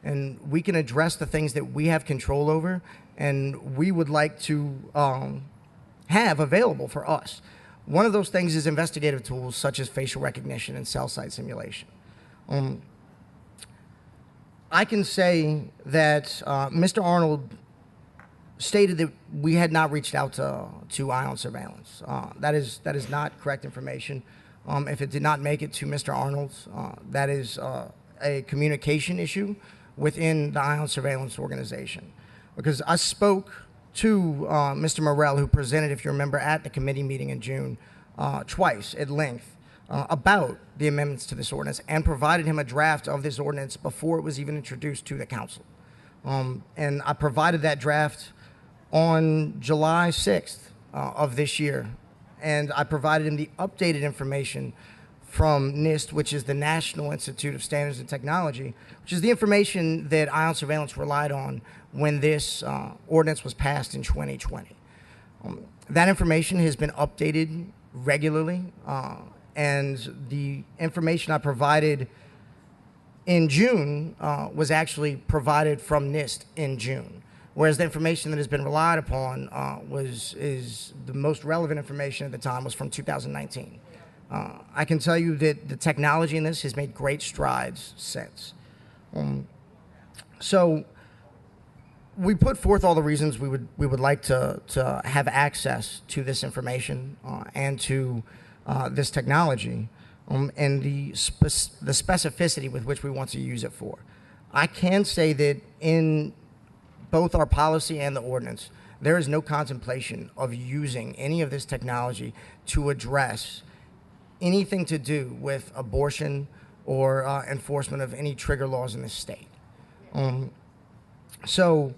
And we can address the things that we have control over and we would like to have available for us. One of those things is investigative tools such as facial recognition and cell site simulation. I can say that Mr. Arnold stated that we had not reached out to Ion Surveillance. That is not correct information. If it did not make it to Mr. Arnold's, that is a communication issue within the Ion Surveillance organization. Because I spoke to Mr. Morrell, who presented, if you remember, at the committee meeting in June, twice at length about the amendments to this ordinance, and provided him a draft of this ordinance before it was even introduced to the council. And I provided that draft on July 6th of this year, and I provided him the updated information from NIST, which is the National Institute of Standards and Technology, which is the information that Ion Surveillance relied on when this ordinance was passed in 2020. That information has been updated regularly, and the information I provided in June was actually provided from NIST in June, whereas the information that has been relied upon is the most relevant information at the time was from 2019. I can tell you that the technology in this has made great strides since. So we put forth all the reasons we would like to have access to this information and to this technology, and the specificity with which we want to use it for. I can say that in both our policy and the ordinance, there is no contemplation of using any of this technology to address anything to do with abortion or enforcement of any trigger laws in this state. So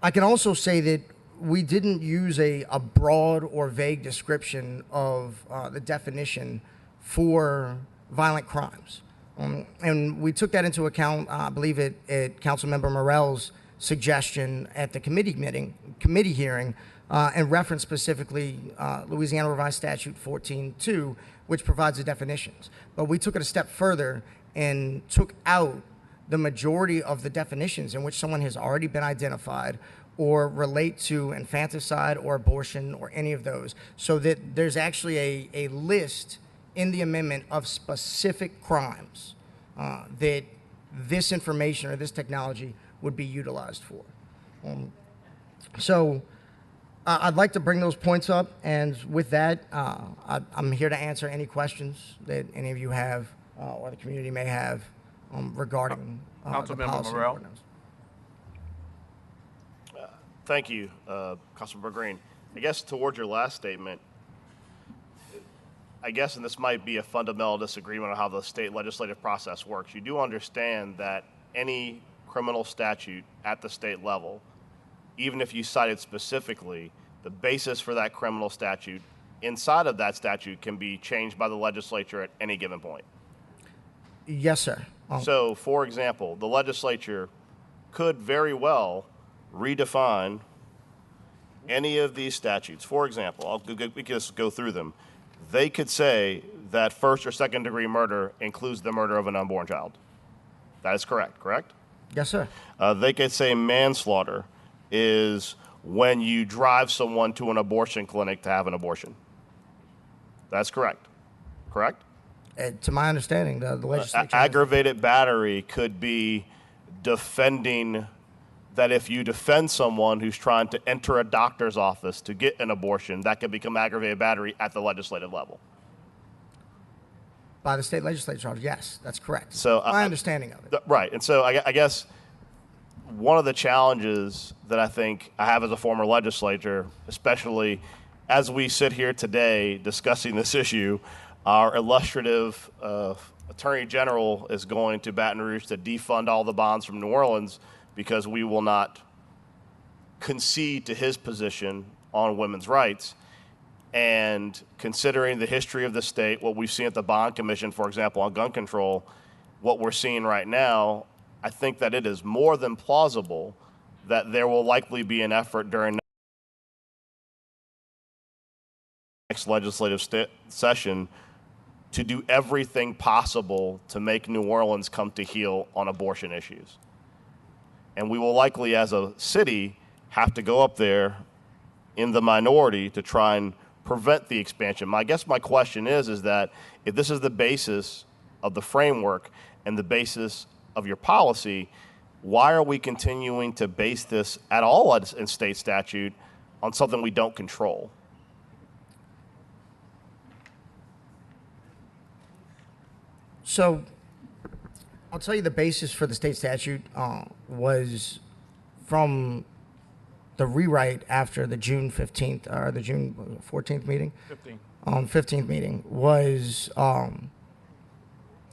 I can also say that we didn't use a broad or vague description of the definition for violent crimes. And we took that into account, I believe, at Councilmember Morell's suggestion at the committee hearing, and referenced specifically Louisiana Revised Statute 14.2, which provides the definitions. But we took it a step further and took out the majority of the definitions in which someone has already been identified or relate to infanticide or abortion or any of those, so that there's actually a list in the amendment of specific crimes that this information or this technology would be utilized for. So I'd like to bring those points up, and with that, I'm here to answer any questions that any of you have or the community may have regarding the Councilmember policy Morrell. ordinance. Thank you, Councilmember Green. I guess towards your last statement, I guess, and this might be a fundamental disagreement on how the state legislative process works, you do understand that any criminal statute at the state level, even if you cited specifically, the basis for that criminal statute inside of that statute can be changed by the legislature at any given point. Yes, sir. So, for example, the legislature could very well redefine any of these statutes. For example, we can just go through them. They could say that first or second degree murder includes the murder of an unborn child. That is correct, correct? Yes, sir. They could say manslaughter is when you drive someone to an abortion clinic to have an abortion. That's correct, correct? To my understanding, the legislature... Aggravated battery could be defending that if you defend someone who's trying to enter a doctor's office to get an abortion, that could become aggravated battery at the legislative level. By the state legislature, yes, that's correct. So my understanding of it. Right, and so I guess one of the challenges that I think I have as a former legislator, especially as we sit here today discussing this issue, our illustrative Attorney General is going to Baton Rouge to defund all the bonds from New Orleans because we will not concede to his position on women's rights. And considering the history of the state, what we've seen at the Bond Commission, for example, on gun control, what we're seeing right now, I think that it is more than plausible that there will likely be an effort during next legislative session to do everything possible to make New Orleans come to heel on abortion issues. And we will likely, as a city, have to go up there in the minority to try and prevent the expansion. I guess my question is that if this is the basis of the framework and the basis of your policy, why are we continuing to base this at all in state statute on something we don't control? So I'll tell you the basis for the state statute was from the rewrite after the June 15th or the June 14th meeting, 15th meeting was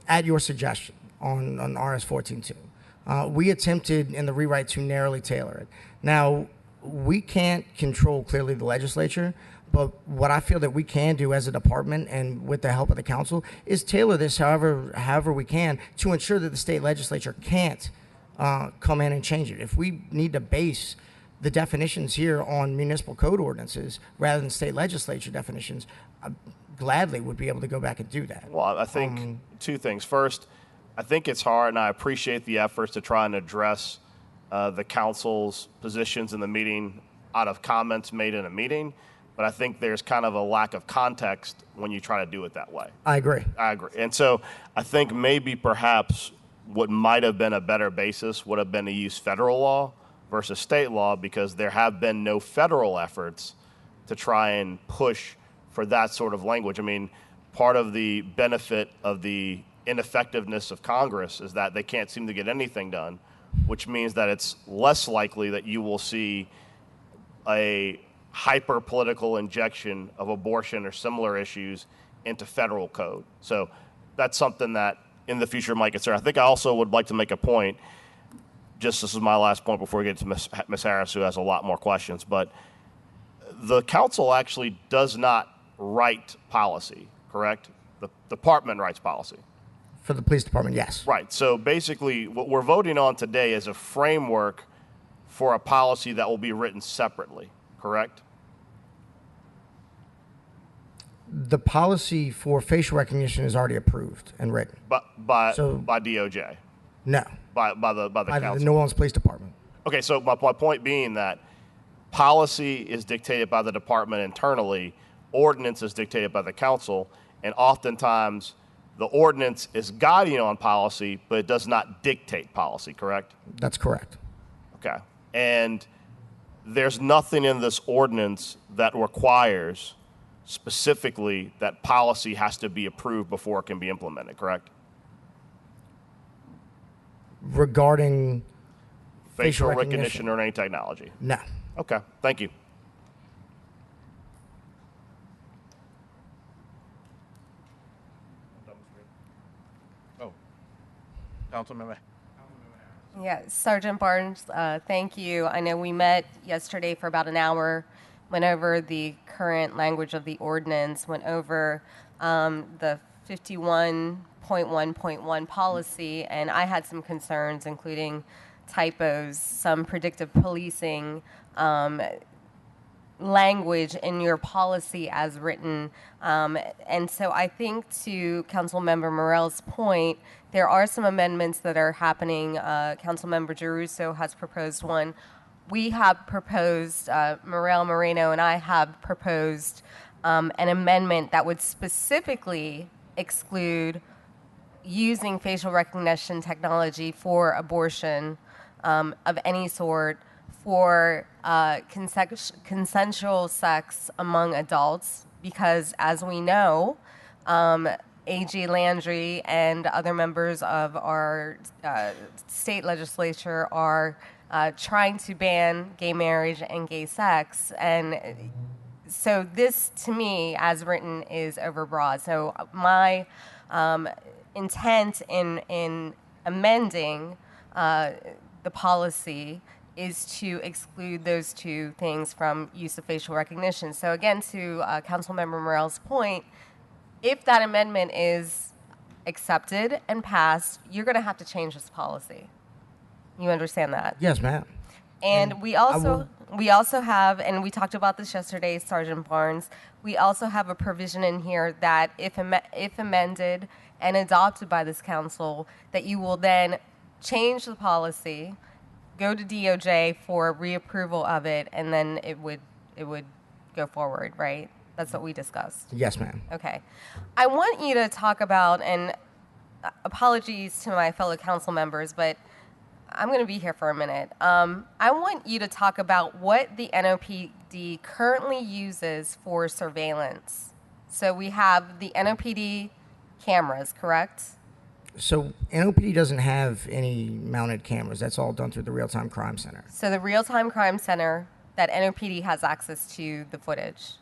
at your suggestion on RS 14.2. We attempted in the rewrite to narrowly tailor it. Now, we can't control clearly the legislature, but what I feel that we can do as a department and with the help of the council is tailor this however we can to ensure that the state legislature can't come in and change it. If we need to base the definitions here on municipal code ordinances rather than state legislature definitions, I gladly would be able to go back and do that. Well, I think two things. First, I think it's hard, and I appreciate the efforts to try and address the council's positions in the meeting out of comments made in a meeting, but I think there's kind of a lack of context when you try to do it that way. I agree. And so I think maybe perhaps what might have been a better basis would have been to use federal law versus state law, because there have been no federal efforts to try and push for that sort of language. I mean, part of the benefit of the ineffectiveness of Congress is that they can't seem to get anything done, which means that it's less likely that you will see a hyper-political injection of abortion or similar issues into federal code. So that's something that in the future might consider. I think I also would like to make a point, just this is my last point before we get to Ms. Harris, who has a lot more questions, but the council actually does not write policy, correct? The department writes policy. For the police department, yes. Right. So basically, what we're voting on today is a framework for a policy that will be written separately, correct? The policy for facial recognition is already approved and written. By DOJ? No. By the council? The New Orleans Police Department. Okay, so my point being that policy is dictated by the department internally, ordinance is dictated by the council, and oftentimes the ordinance is guiding on policy, but it does not dictate policy, correct? That's correct. Okay. And there's nothing in this ordinance that requires specifically that policy has to be approved before it can be implemented, correct? Regarding facial recognition or any technology? No. Okay, thank you. Oh, Councilmember. Yeah, Sergeant Barnes, thank you. I know we met yesterday for about an hour, went over the current language of the ordinance, went over the 51.1.1 policy, and I had some concerns, including typos, some predictive policing language in your policy as written. And so I think to Councilmember Morell's point, there are some amendments that are happening. Councilmember Giarrusso has proposed one. We have proposed, Morell Moreno and I have proposed an amendment that would specifically exclude using facial recognition technology for abortion of any sort for consensual sex among adults, because as we know, A.G. Landry and other members of our state legislature are trying to ban gay marriage and gay sex. And so this, to me, as written, is overbroad. So my intent in amending the policy is to exclude those two things from use of facial recognition. So again, to Councilmember Morell's point, if that amendment is accepted and passed, you're going to have to change this policy. You understand that? Yes, ma'am. And we also have, and we talked about this yesterday, Sergeant Barnes, we also have a provision in here that if amended and adopted by this council, that you will then change the policy, go to DOJ for reapproval of it, and then it would go forward, right? That's what we discussed. Yes, ma'am. Okay. I want you to talk about, and apologies to my fellow council members, but I'm going to be here for a minute. I want you to talk about what the NOPD currently uses for surveillance. So we have the NOPD cameras, correct? So NOPD doesn't have any mounted cameras. That's all done through the Real-Time Crime Center. So the Real-Time Crime Center that NOPD has access to the footage.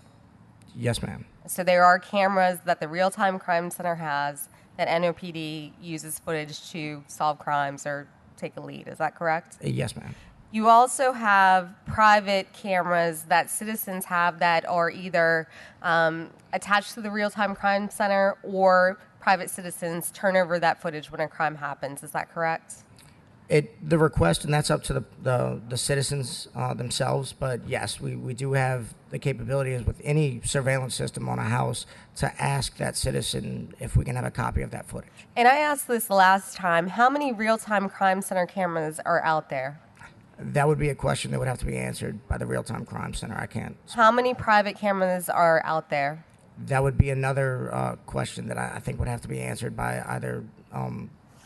Yes, ma'am. So there are cameras that the Real-Time Crime Center has that NOPD uses footage to solve crimes or take a lead. Is that correct? Yes, ma'am. You also have private cameras that citizens have that are either attached to the Real-Time Crime Center or private citizens turn over that footage when a crime happens. Is that correct? The request, and that's up to the citizens themselves, but yes, we do have the capabilities with any surveillance system on a house to ask that citizen if we can have a copy of that footage. And I asked this last time, how many Real-Time Crime Center cameras are out there? That would be a question that would have to be answered by the Real-Time Crime Center. I can't. How many private cameras are out there? That would be another question that I think would have to be answered by either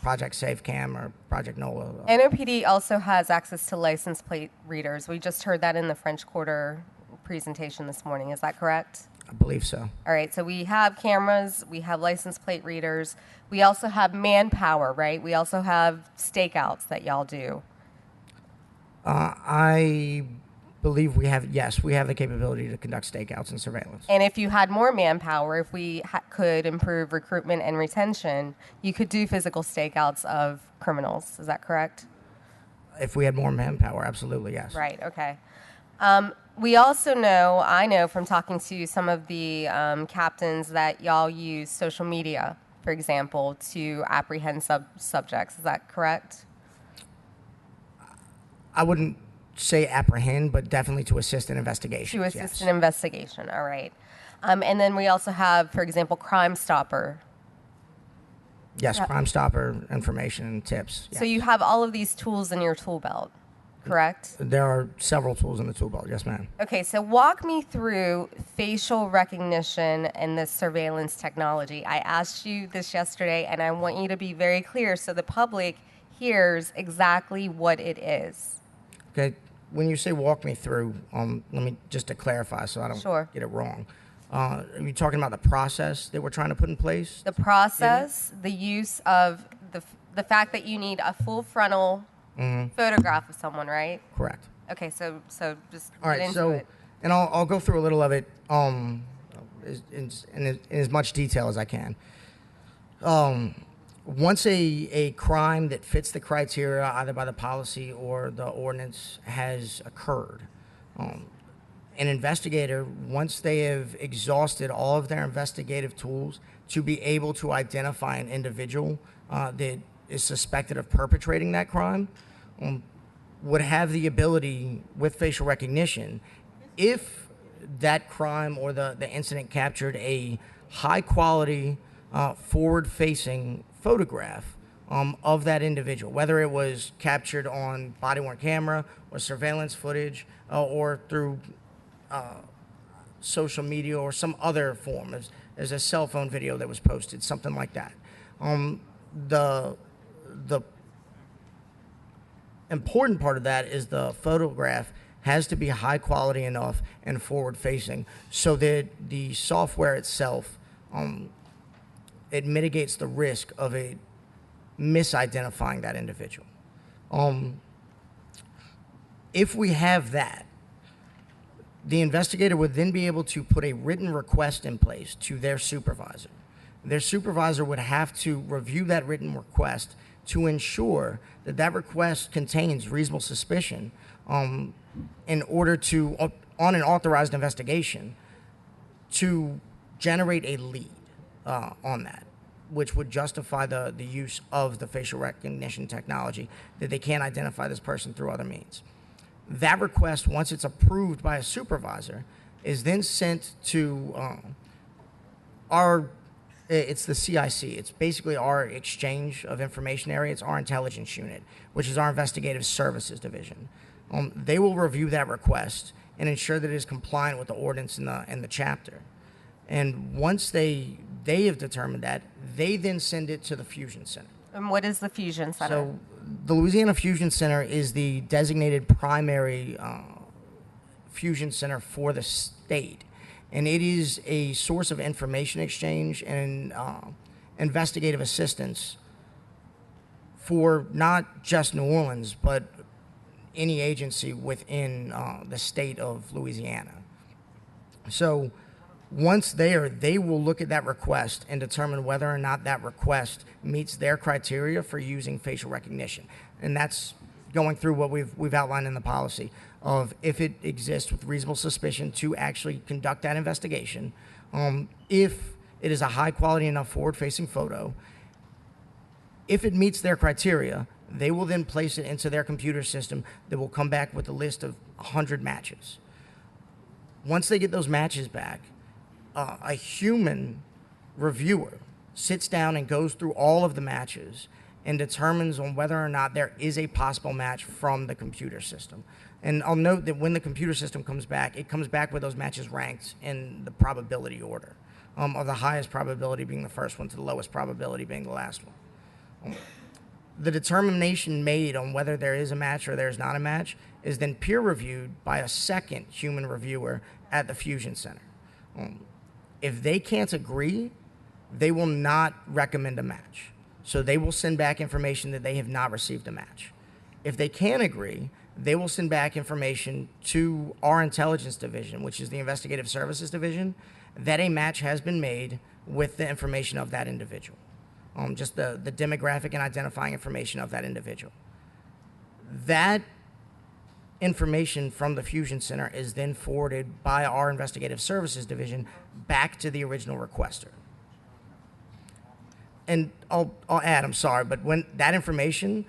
Project SafeCam or Project NOLA. NOPD also has access to license plate readers. We just heard that in the French Quarter presentation this morning. Is that correct? I believe so. All right, so we have cameras, we have license plate readers, we also have manpower, right? We also have stakeouts that y'all do. I believe we have the capability to conduct stakeouts and surveillance. And if you had more manpower, if we could improve recruitment and retention, you could do physical stakeouts of criminals. Is that correct? If we had more manpower, absolutely, yes. Right, okay. We also know, I know from talking to some of the captains that y'all use social media, for example, to apprehend subjects. Is that correct? I wouldn't say apprehend, but definitely to assist in investigation. To assist in investigation, all right. And then we also have, for example, Crime Stopper. Yes, Crime Stopper information and tips. So you have all of these tools in your tool belt, correct? There are several tools in the tool belt, yes, ma'am. Okay, so walk me through facial recognition and the surveillance technology. I asked you this yesterday, and I want you to be very clear so the public hears exactly what it is. Okay, when you say walk me through, let me just to clarify so I don't get it wrong. Are you talking about the process that we're trying to put in place? The process, the use of the fact that you need a full frontal photograph of someone, right? Correct. Okay, so just all right. get into So, it. and I'll go through a little of it in as much detail as I can. Once a crime that fits the criteria, either by the policy or the ordinance, has occurred, an investigator, once they have exhausted all of their investigative tools to be able to identify an individual that is suspected of perpetrating that crime, would have the ability with facial recognition, if that crime or the incident captured a high quality, forward-facing photograph of that individual, whether it was captured on body-worn camera or surveillance footage or through social media or some other form, as a cell phone video that was posted, something like that. The important part of that is the photograph has to be high quality enough and forward-facing so that the software itself it mitigates the risk of a misidentifying that individual. If we have that, the investigator would then be able to put a written request in place to their supervisor. Their supervisor would have to review that written request to ensure that that request contains reasonable suspicion in order to, on an authorized investigation, to generate a lead on that, which would justify the use of the facial recognition technology, that they can't identify this person through other means. That request, once it's approved by a supervisor, is then sent to it's the CIC. It's basically our exchange of information area. It's our intelligence unit, which is our investigative services division. They will review that request and ensure that it is compliant with the ordinance in the chapter. And once they have determined that, they then send it to the Fusion Center. And what is the Fusion Center? So the Louisiana Fusion Center is the designated primary fusion center for the state. And it is a source of information exchange and investigative assistance for not just New Orleans, but any agency within the state of Louisiana. So once there, they will look at that request and determine whether or not that request meets their criteria for using facial recognition. And that's going through what we've outlined in the policy of if it exists with reasonable suspicion to actually conduct that investigation, if it is a high quality enough forward-facing photo, if it meets their criteria, they will then place it into their computer system that will come back with a list of 100 matches. Once they get those matches back, a human reviewer sits down and goes through all of the matches and determines on whether or not there is a possible match from the computer system. And I'll note that when the computer system comes back, it comes back with those matches ranked in the probability order, of the highest probability being the first one to the lowest probability being the last one. The determination made on whether there is a match or there's not a match is then peer reviewed by a second human reviewer at the Fusion Center. If they can't agree, they will not recommend a match. So they will send back information that they have not received a match. If they can agree, they will send back information to our intelligence division, which is the investigative services division, that a match has been made with the information of that individual. Just the demographic and identifying information of that individual. That information from the Fusion Center is then forwarded by our investigative services division back to the original requester. And I'll add, I'm sorry, but when that information,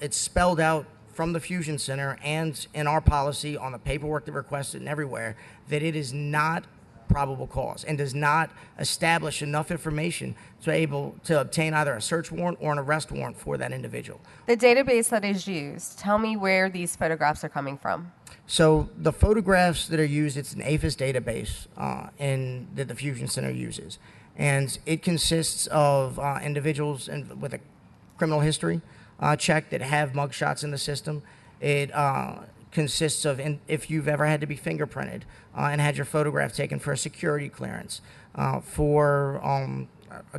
it's spelled out from the Fusion Center and in our policy on the paperwork that requested and everywhere, that it is not probable cause and does not establish enough information to able to obtain either a search warrant or an arrest warrant for that individual. The database that is used, tell me where these photographs are coming from. So the photographs that are used, it's an APHIS database that the Fusion Center uses. And it consists of individuals with a criminal history check that have mugshots in the system. It consists of if you've ever had to be fingerprinted and had your photograph taken for a security clearance. I'll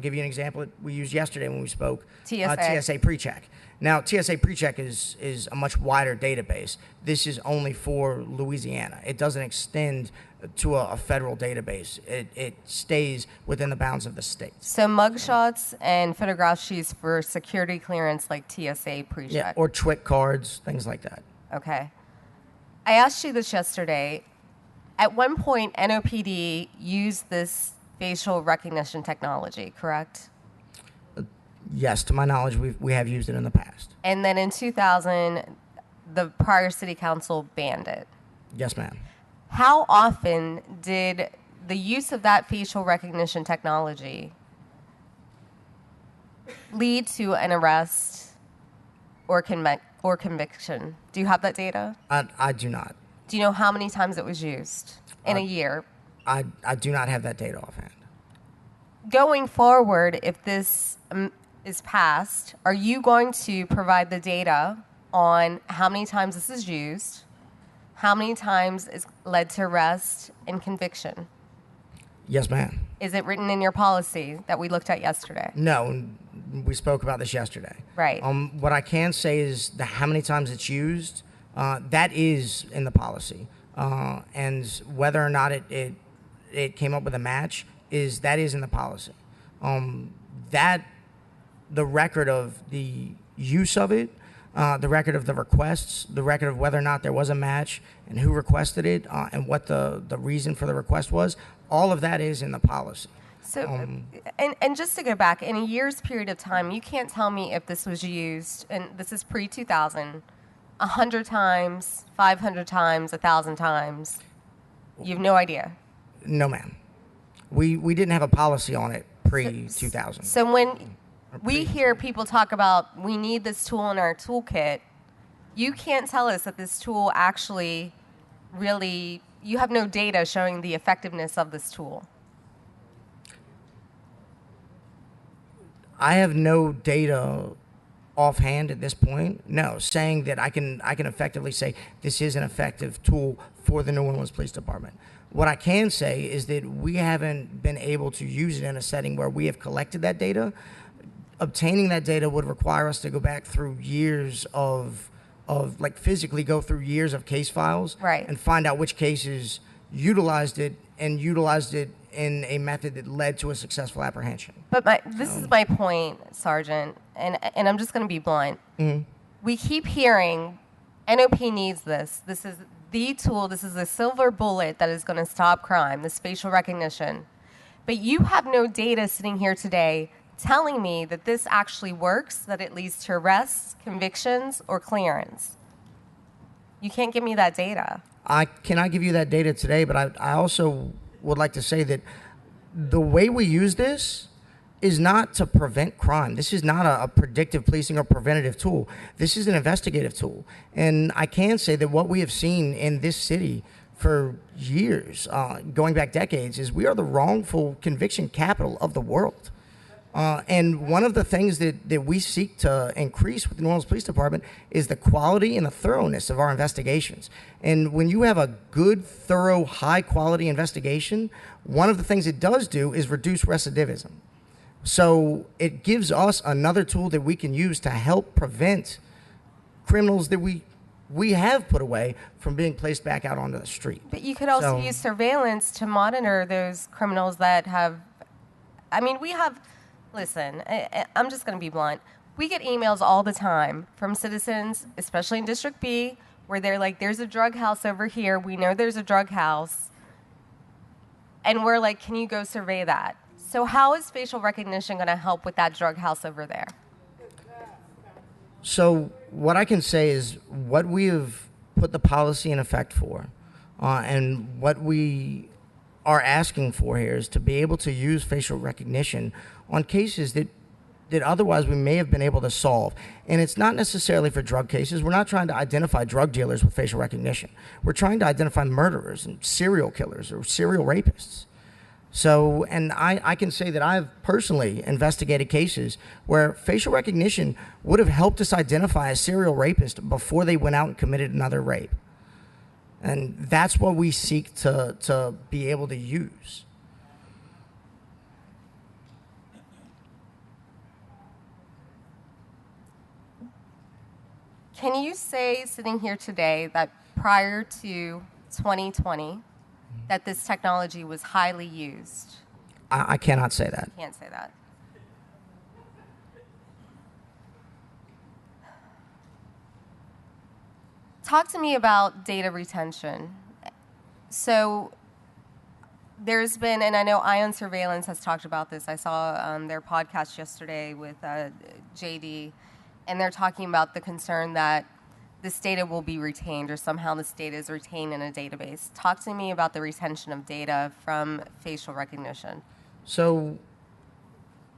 give you an example that we used yesterday when we spoke. TSA PreCheck. Now, TSA PreCheck is a much wider database. This is only for Louisiana. It doesn't extend to a federal database. It stays within the bounds of the state. So mugshots and photographs used for security clearance like TSA PreCheck. Yeah, or TWIC cards, things like that. Okay. I asked you this yesterday. At one point, NOPD used this facial recognition technology, correct? Yes, to my knowledge, we have used it in the past. And then in 2000, the prior city council banned it. Yes, ma'am. How often did the use of that facial recognition technology lead to an arrest or conviction? Do you have that data? I do not. Do you know how many times it was used in a year? I do not have that data offhand. Going forward, if this is passed, are you going to provide the data on how many times this is used, how many times it's led to arrest and conviction? Yes, ma'am. Is it written in your policy that we looked at yesterday? No, we spoke about this yesterday. Right. What I can say is how many times it's used, that is in the policy. And whether or not it came up with a match that is in the policy. The record of the use of it, the record of the requests, the record of whether or not there was a match and who requested it, and what the reason for the request was, all of that is in the policy. So, and just to go back, in a year's period of time, you can't tell me if this was used, and this is pre-2000, 100 times, 500 times, 1,000 times. You have no idea? No, ma'am. We didn't have a policy on it pre-2000. So when we hear people talk about we need this tool in our toolkit, you can't tell us that this tool actually really, you have no data showing the effectiveness of this tool. I have no data offhand at this point. No, saying that I can effectively say this is an effective tool for the New Orleans Police Department. What I can say is that we haven't been able to use it in a setting where we have collected that data. Obtaining that data would require us to go back through years of of like physically go through years of case files Right. and find out which cases utilized it in a method that led to a successful apprehension. But this is my point, Sergeant, and I'm just going to be blunt. We keep hearing NOP needs this. This is the tool. This is the silver bullet that is going to stop crime, this facial recognition. But you have no data sitting here today telling me that this actually works, that it leads to arrests, convictions, or clearance. You can't give me that data. I cannot give you that data today, but I also would like to say that the way we use this is not to prevent crime. This is not a predictive policing or preventative tool. This is an investigative tool. And I can say that what we have seen in this city for years, going back decades, is we are the wrongful conviction capital of the world. And one of the things that we seek to increase with the New Orleans Police Department is the quality and the thoroughness of our investigations. And when you have a good, thorough, high-quality investigation, one of the things it does do is reduce recidivism. So it gives us another tool that we can use to help prevent criminals that we have put away from being placed back out onto the street. But you could also use surveillance to monitor those criminals that have, listen, I'm just going to be blunt. We get emails all the time from citizens, especially in District B, where they're like, there's a drug house over here. We know there's a drug house. And we're like, can you go survey that? So how is facial recognition going to help with that drug house over there? So what I can say is what we have put the policy in effect for, and what we are asking for here is to be able to use facial recognition on cases that otherwise we may have been able to solve. And it's not necessarily for drug cases. We're not trying to identify drug dealers with facial recognition. We're trying to identify murderers and serial killers or serial rapists. So, and I can say that I've personally investigated cases where facial recognition would have helped us identify a serial rapist before they went out and committed another rape. And that's what we seek to be able to use. Can you say, sitting here today, that prior to 2020, that this technology was highly used? I cannot say that. Can't say that. Talk to me about data retention. So there's been, and I know Ion Surveillance has talked about this. I saw their podcast yesterday with JD, and they're talking about the concern that this data will be retained, or somehow this data is retained in a database. Talk to me about the retention of data from facial recognition. So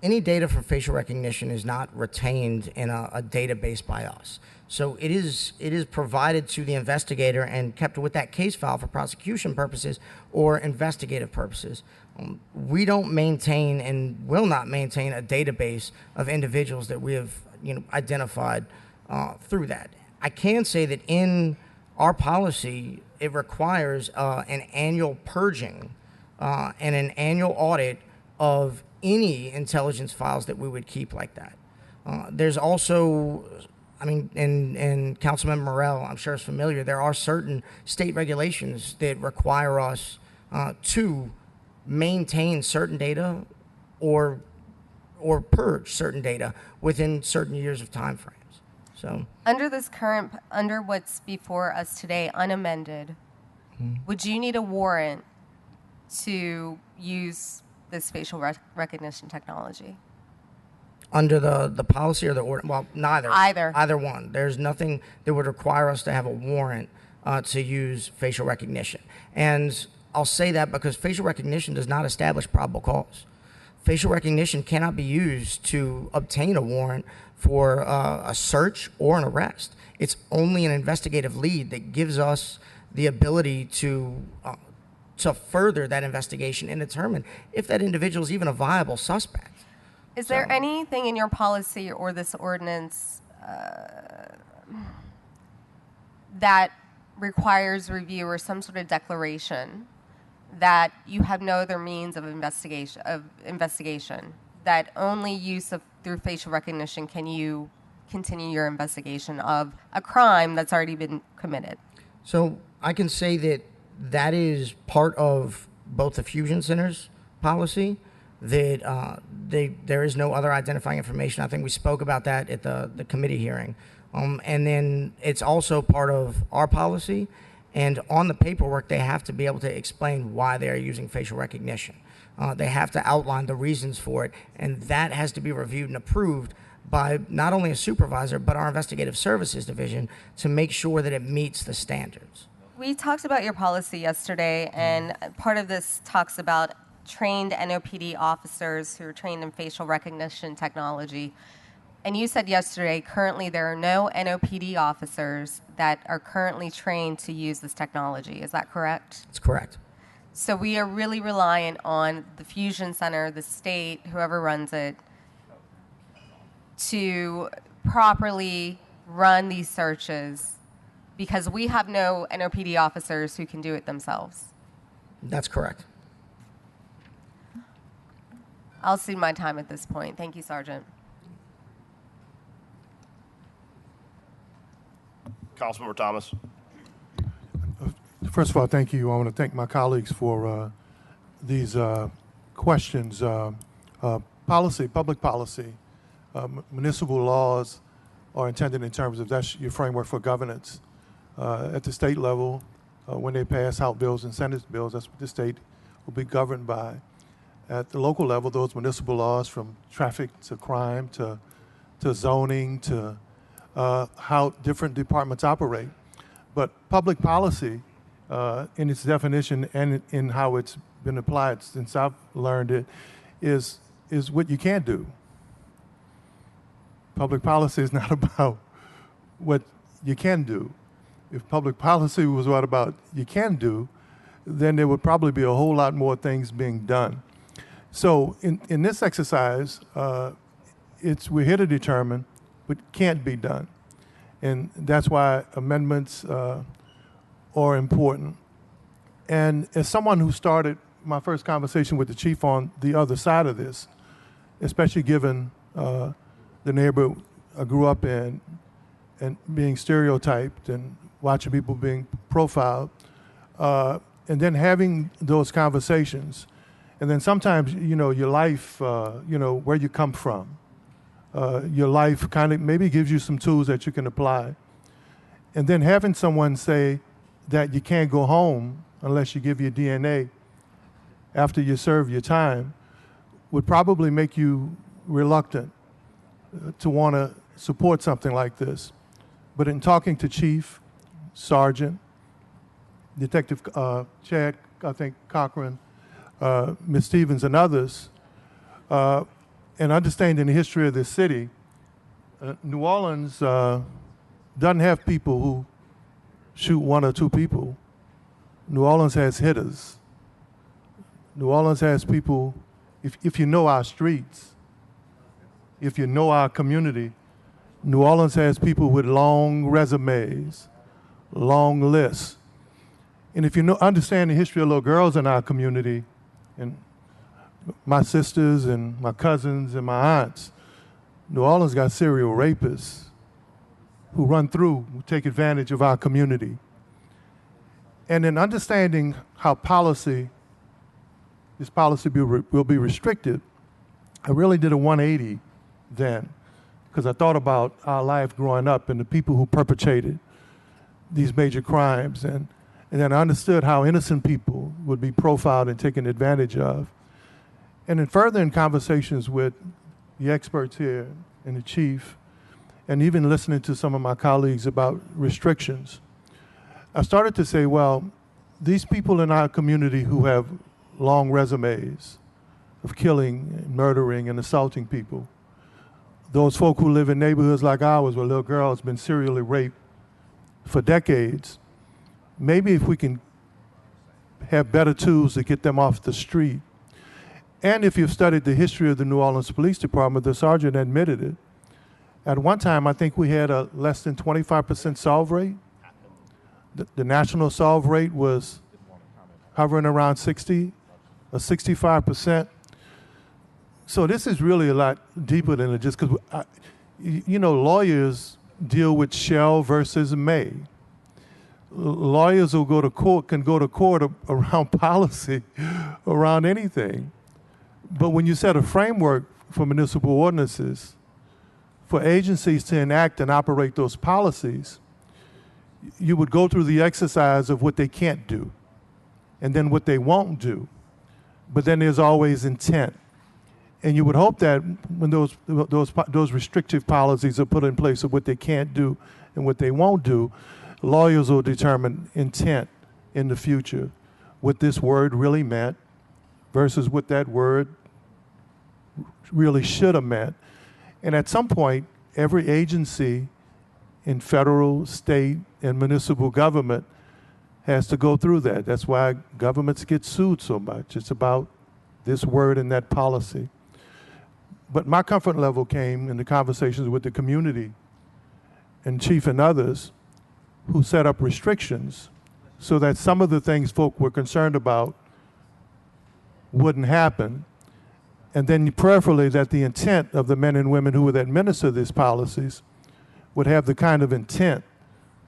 any data from facial recognition is not retained in a database by us. So it is provided to the investigator and kept with that case file for prosecution purposes or investigative purposes. We don't maintain and will not maintain a database of individuals that we have identified through that. I can say that in our policy, it requires an annual purging and an annual audit of any intelligence files that we would keep like that. There's also, and Councilmember Morrell, I'm sure is familiar, there are certain state regulations that require us to maintain certain data or purge certain data within certain years of time frames. So under what's before us today, unamended, would you need a warrant to use this facial recognition technology? Under the policy or the order? Well, neither. Either one. There's nothing that would require us to have a warrant to use facial recognition. And I'll say that because facial recognition does not establish probable cause. Facial recognition cannot be used to obtain a warrant for a search or an arrest. It's only an investigative lead that gives us the ability to further that investigation and determine if that individual is even a viable suspect. Is there anything in your policy or this ordinance that requires review or some sort of declaration that you have no other means of investigation, that only use of through facial recognition can you continue your investigation of a crime that's already been committed? So I can say that that is part of both the fusion center's policy, that there is no other identifying information. I think we spoke about that at the committee hearing. And then it's also part of our policy. And on the paperwork, they have to be able to explain why they are using facial recognition. They have to outline the reasons for it. And that has to be reviewed and approved by not only a supervisor, but our investigative services division to make sure that it meets the standards. We talked about your policy yesterday, and part of this talks about trained NOPD officers who are trained in facial recognition technology. And you said yesterday, currently there are no NOPD officers that are currently trained to use this technology. Is that correct? That's correct. So we are really reliant on the Fusion Center, the state, whoever runs it, to properly run these searches because we have no NOPD officers who can do it themselves. That's correct. I'll cede my time at this point. Thank you, Sergeant. Councilmember Thomas. First of all, thank you. I want to thank my colleagues for these questions. Policy, public policy, municipal laws are intended in terms of that's your framework for governance. At the state level, when they pass House bills and Senate bills, that's what the state will be governed by. At the local level, those municipal laws from traffic to crime to zoning to how different departments operate. But public policy, in its definition and in how it's been applied since I've learned it, is what you can't do. Public policy is not about what you can do. If public policy was what about you can do, then there would probably be a whole lot more things being done. So in this exercise, we're here to determine what can't be done. And that's why amendments are important. And as someone who started my first conversation with the chief on the other side of this, especially given the neighborhood I grew up in and being stereotyped and watching people being profiled, and then having those conversations, and then sometimes, your life, where you come from, your life kind of maybe gives you some tools that you can apply. And then having someone say that you can't go home unless you give your DNA after you serve your time would probably make you reluctant to want to support something like this. But in talking to Chief, Sergeant, Detective Chad, I think Cochran, Ms. Stevens, and others, and understanding the history of this city, New Orleans doesn't have people who shoot one or two people. New Orleans has hitters. New Orleans has people, if you know our streets, if you know our community, New Orleans has people with long resumes, long lists. And if you understand the history of little girls in our community, and my sisters and my cousins and my aunts, New Orleans got serial rapists who run through, who take advantage of our community. And in understanding how this policy will be restricted, I really did a 180 then, because I thought about our life growing up and the people who perpetrated these major crimes, and then I understood how innocent people would be profiled and taken advantage of. And then further in conversations with the experts here and the chief, and even listening to some of my colleagues about restrictions, I started to say, well, these people in our community who have long resumes of killing and murdering and assaulting people, those folk who live in neighborhoods like ours where little girls have been serially raped for decades, maybe if we can have better tools to get them off the street. And if you've studied the history of the New Orleans Police Department, the sergeant admitted it. At one time, I think we had a less than 25% solve rate. The national solve rate was hovering around 60 or 65%. So this is really a lot deeper than it just because, you know, lawyers deal with shall versus may. Lawyers will go to court, can go to court around policy, around anything. But when you set a framework for municipal ordinances, for agencies to enact and operate those policies, you would go through the exercise of what they can't do and then what they won't do. But then there's always intent. And you would hope that when those restrictive policies are put in place of what they can't do and what they won't do, lawyers will determine intent in the future, what this word really meant versus what that word really should have meant. And at some point, every agency in federal, state, and municipal government has to go through that. That's why governments get sued so much. It's about this word and that policy. But my comfort level came in the conversations with the community and Chief and others who set up restrictions so that some of the things folk were concerned about wouldn't happen. And then prayerfully that the intent of the men and women who would administer these policies would have the kind of intent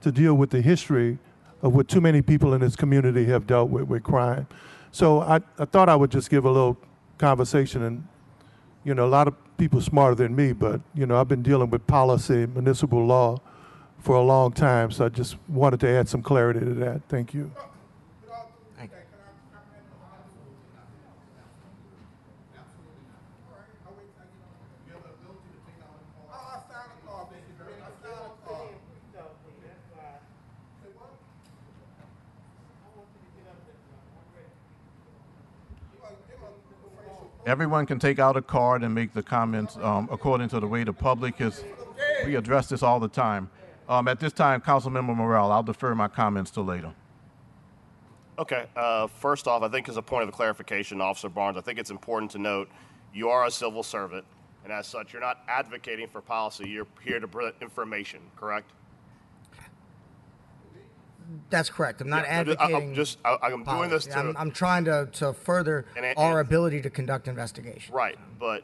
to deal with the history of what too many people in this community have dealt with crime. So I thought I would just give a little conversation, and you know, a lot of people smarter than me, but you know, I've been dealing with policy, municipal law for a long time, so I just wanted to add some clarity to that. Thank you. Everyone can take out a card and make the comments according to the way the public is. We address this all the time. At this time, Councilmember Morrell, I'll defer my comments till later. Okay. First off, I think as a point of clarification, Officer Barnes, I think it's important to note you are a civil servant, and as such, you're not advocating for policy. You're here to present information, correct? That's correct. I'm not Yeah, advocating. I'm doing this to. I'm trying to further our ability to conduct investigation. Right, but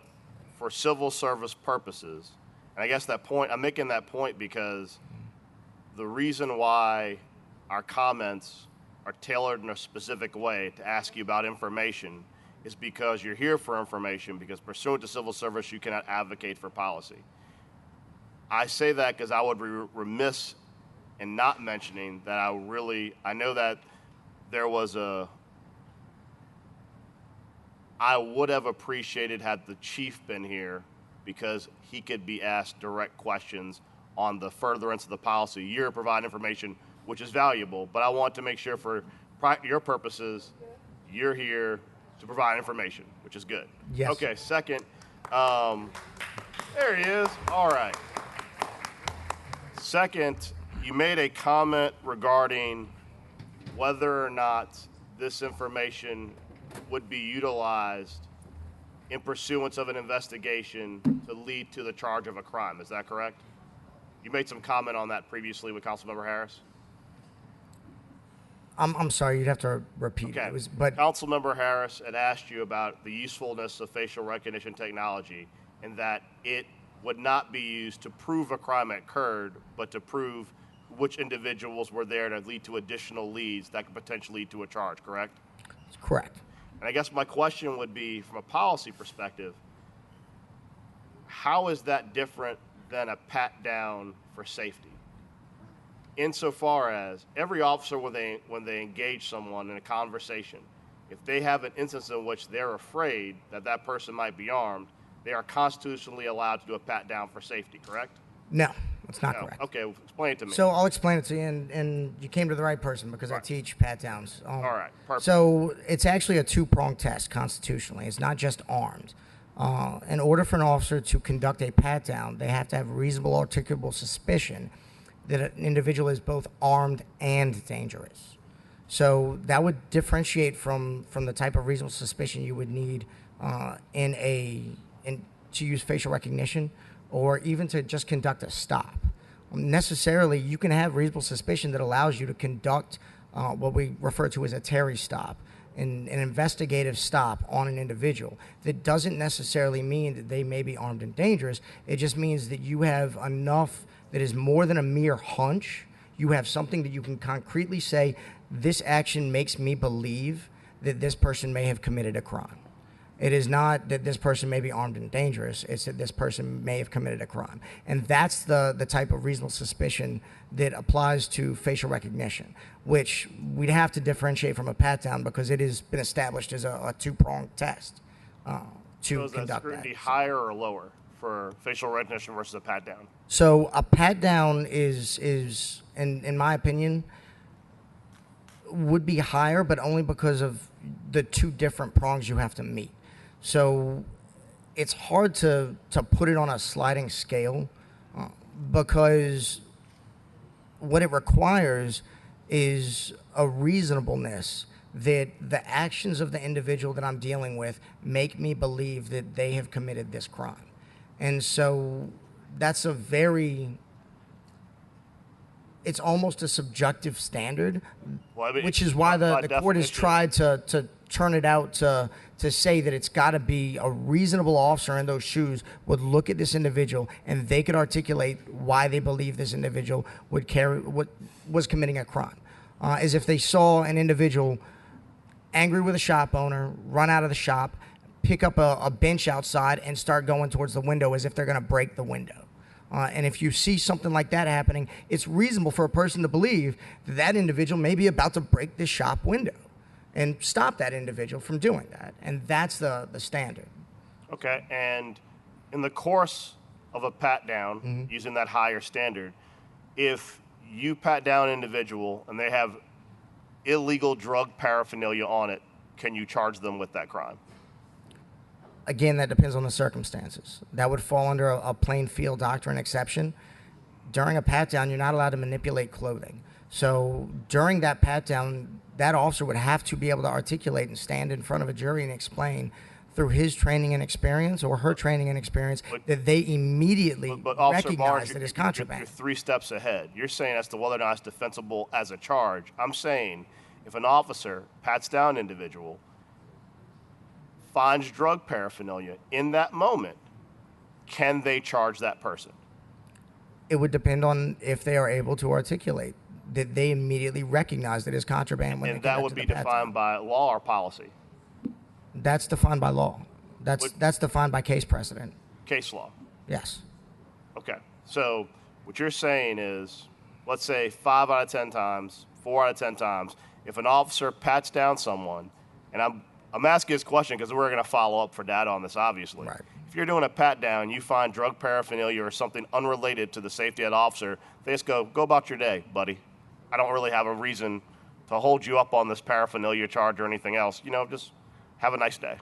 for civil service purposes, and I guess that point, I'm making that point because the reason why our comments are tailored in a specific way to ask you about information is because you're here for information, because pursuant to civil service, you cannot advocate for policy. I say that because I would be remiss in not mentioning that I know that there was I would have appreciated had the chief been here, because he could be asked direct questions on the furtherance of the policy. You're providing information, which is valuable, but I want to make sure for your purposes, you're here to provide information, which is good. Yes. Okay, second, there he is. All right. Second, you made a comment regarding whether or not this information would be utilized in pursuance of an investigation to lead to the charge of a crime. Is that correct? You made some comment on that previously with Councilmember Harris. I'm sorry, you'd have to repeat. Okay. It was, but Councilmember Harris had asked you about the usefulness of facial recognition technology, and that it would not be used to prove a crime occurred, but to prove which individuals were there to lead to additional leads that could potentially lead to a charge, correct? correct. And I guess my question would be, from a policy perspective, how is that different than a pat down for safety? Insofar as every officer, when they engage someone in a conversation, if they have an instance in which they're afraid that that person might be armed, they are constitutionally allowed to do a pat down for safety, correct? No, that's not No. correct. Okay, well, explain it to me. So I'll explain it to you, and you came to the right person because I teach pat downs. All right, perfect. So it's actually a two-pronged test constitutionally. It's not just armed. In order for an officer to conduct a pat down, they have to have reasonable articulable suspicion that an individual is both armed and dangerous. So that would differentiate from the type of reasonable suspicion you would need to use facial recognition, or even to just conduct a stop. Necessarily, you can have reasonable suspicion that allows you to conduct what we refer to as a Terry stop. an investigative stop on an individual, that doesn't necessarily mean that they may be armed and dangerous. It just means that you have enough that is more than a mere hunch. You have something that you can concretely say, this action makes me believe that this person may have committed a crime. It is not that this person may be armed and dangerous. It's that this person may have committed a crime. And that's the type of reasonable suspicion that applies to facial recognition, which we'd have to differentiate from a pat-down because it has been established as a two-pronged test to So is that conduct scrutiny that. higher or lower for facial recognition versus a pat down? So a pat-down is in my opinion, would be higher, but only because of the two different prongs you have to meet. So it's hard to put it on a sliding scale because what it requires is a reasonableness that the actions of the individual that I'm dealing with make me believe that they have committed this crime. And so that's a very, it's almost a subjective standard, Well, I mean, which is why by the court has definition- tried to turn it out to say that it's got to be a reasonable officer in those shoes would look at this individual and they could articulate why they believe this individual was committing a crime. As if they saw an individual angry with a shop owner, run out of the shop, pick up a bench outside and start going towards the window as if they're going to break the window. And if you see something like that happening, it's reasonable for a person to believe that that individual may be about to break the shop window and stop that individual from doing that. And that's the standard. Okay, and in the course of a pat down, Mm-hmm. using that higher standard, if you pat down an individual and they have illegal drug paraphernalia on it, can you charge them with that crime? Again, that depends on the circumstances. That would fall under a plain field doctrine exception. During a pat down, you're not allowed to manipulate clothing. So during that pat down, that officer would have to be able to articulate and stand in front of a jury and explain through his training and experience or her training and experience that they immediately But Officer recognize Barnes, that it's you're contraband. 3 steps ahead. You're saying as to whether or not it's defensible as a charge. I'm saying if an officer pats down an individual, finds drug paraphernalia in that moment, can they charge that person? It would depend on if they are able to articulate that they immediately recognize that it's contraband when And they that conduct would be the pat down. defined by law or policy? That's defined by law. That's defined by case precedent. Case law. Yes. Okay. So what you're saying is, let's say 5 out of 10 times, 4 out of 10 times, if an officer pats down someone, and I'm asking this question because we're going to follow up for data on this, obviously. Right. If you're doing a pat down, you find drug paraphernalia or something unrelated to the safety of the officer, they just go about your day, buddy. I don't really have a reason to hold you up on this paraphernalia charge or anything else. Just have a nice day.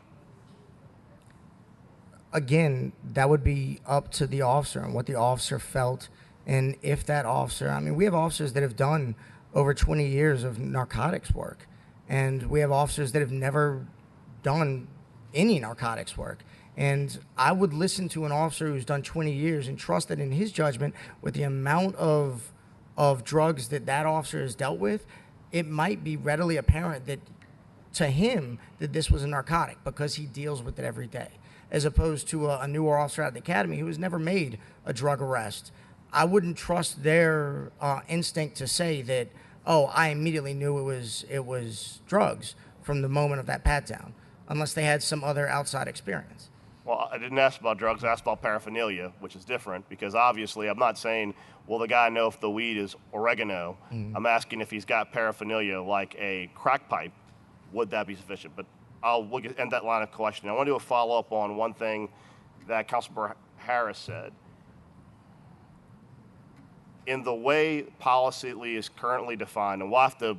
Again, that would be up to the officer and what the officer felt. And if that officer, we have officers that have done over 20 years of narcotics work. And we have officers that have never done any narcotics work. And I would listen to an officer who's done 20 years and trust that in his judgment, with the amount of drugs that officer has dealt with, it might be readily apparent that to him that this was a narcotic because he deals with it every day, as opposed to a newer officer at the academy who has never made a drug arrest. I wouldn't trust their instinct to say that, oh, I immediately knew it was drugs from the moment of that pat down, unless they had some other outside experience. Well, I didn't ask about drugs. I asked about paraphernalia, which is different because obviously I'm not saying, will the guy know if the weed is oregano? I'm asking if he's got paraphernalia like a crack pipe. Would that be sufficient? But we'll end that line of questioning. I want to do a follow-up on one thing that Councilmember Harris said. In the way policy is currently defined, and we'll have to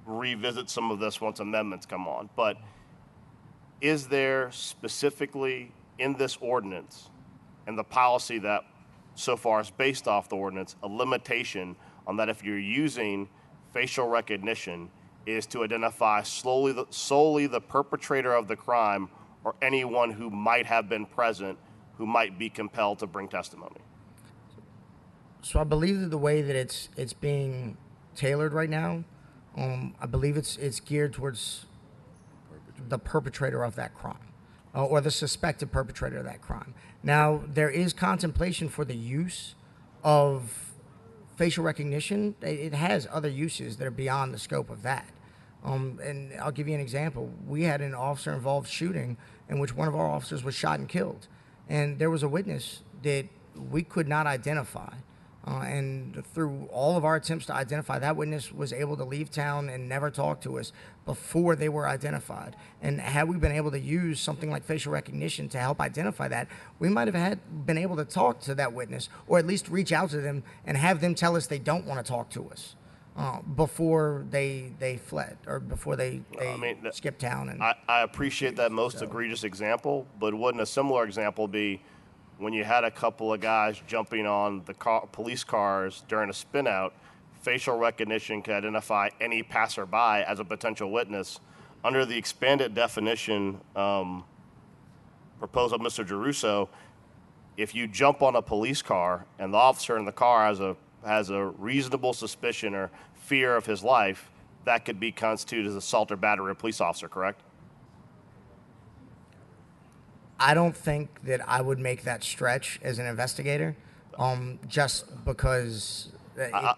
revisit some of this once amendments come on, but is there specifically in this ordinance and the policy that so far is based off the ordinance a limitation on that if you're using facial recognition is to identify solely the perpetrator of the crime or anyone who might have been present who might be compelled to bring testimony? So I believe that the way that it's being tailored right now, I believe it's geared towards the perpetrator of that crime or the suspected perpetrator of that crime. Now, there is contemplation for the use of facial recognition. It has other uses that are beyond the scope of that. And I'll give you an example. We had an officer-involved shooting in which one of our officers was shot and killed. And there was a witness that we could not identify. And through all of our attempts to identify, that witness was able to leave town and never talk to us before they were identified. And had we been able to use something like facial recognition to help identify that, we might have been able to talk to that witness, or at least reach out to them and have them tell us they don't want to talk to us before they fled or before they skipped town. And I appreciate that most egregious example, but wouldn't a similar example be when you had a couple of guys jumping on the police cars during a spin out? Facial recognition can identify any passerby as a potential witness. Under the expanded definition proposed by Mr. Geruso, if you jump on a police car and the officer in the car has a reasonable suspicion or fear of his life, that could be constituted as assault or battery of a police officer, correct? I don't think that I would make that stretch as an investigator, just because I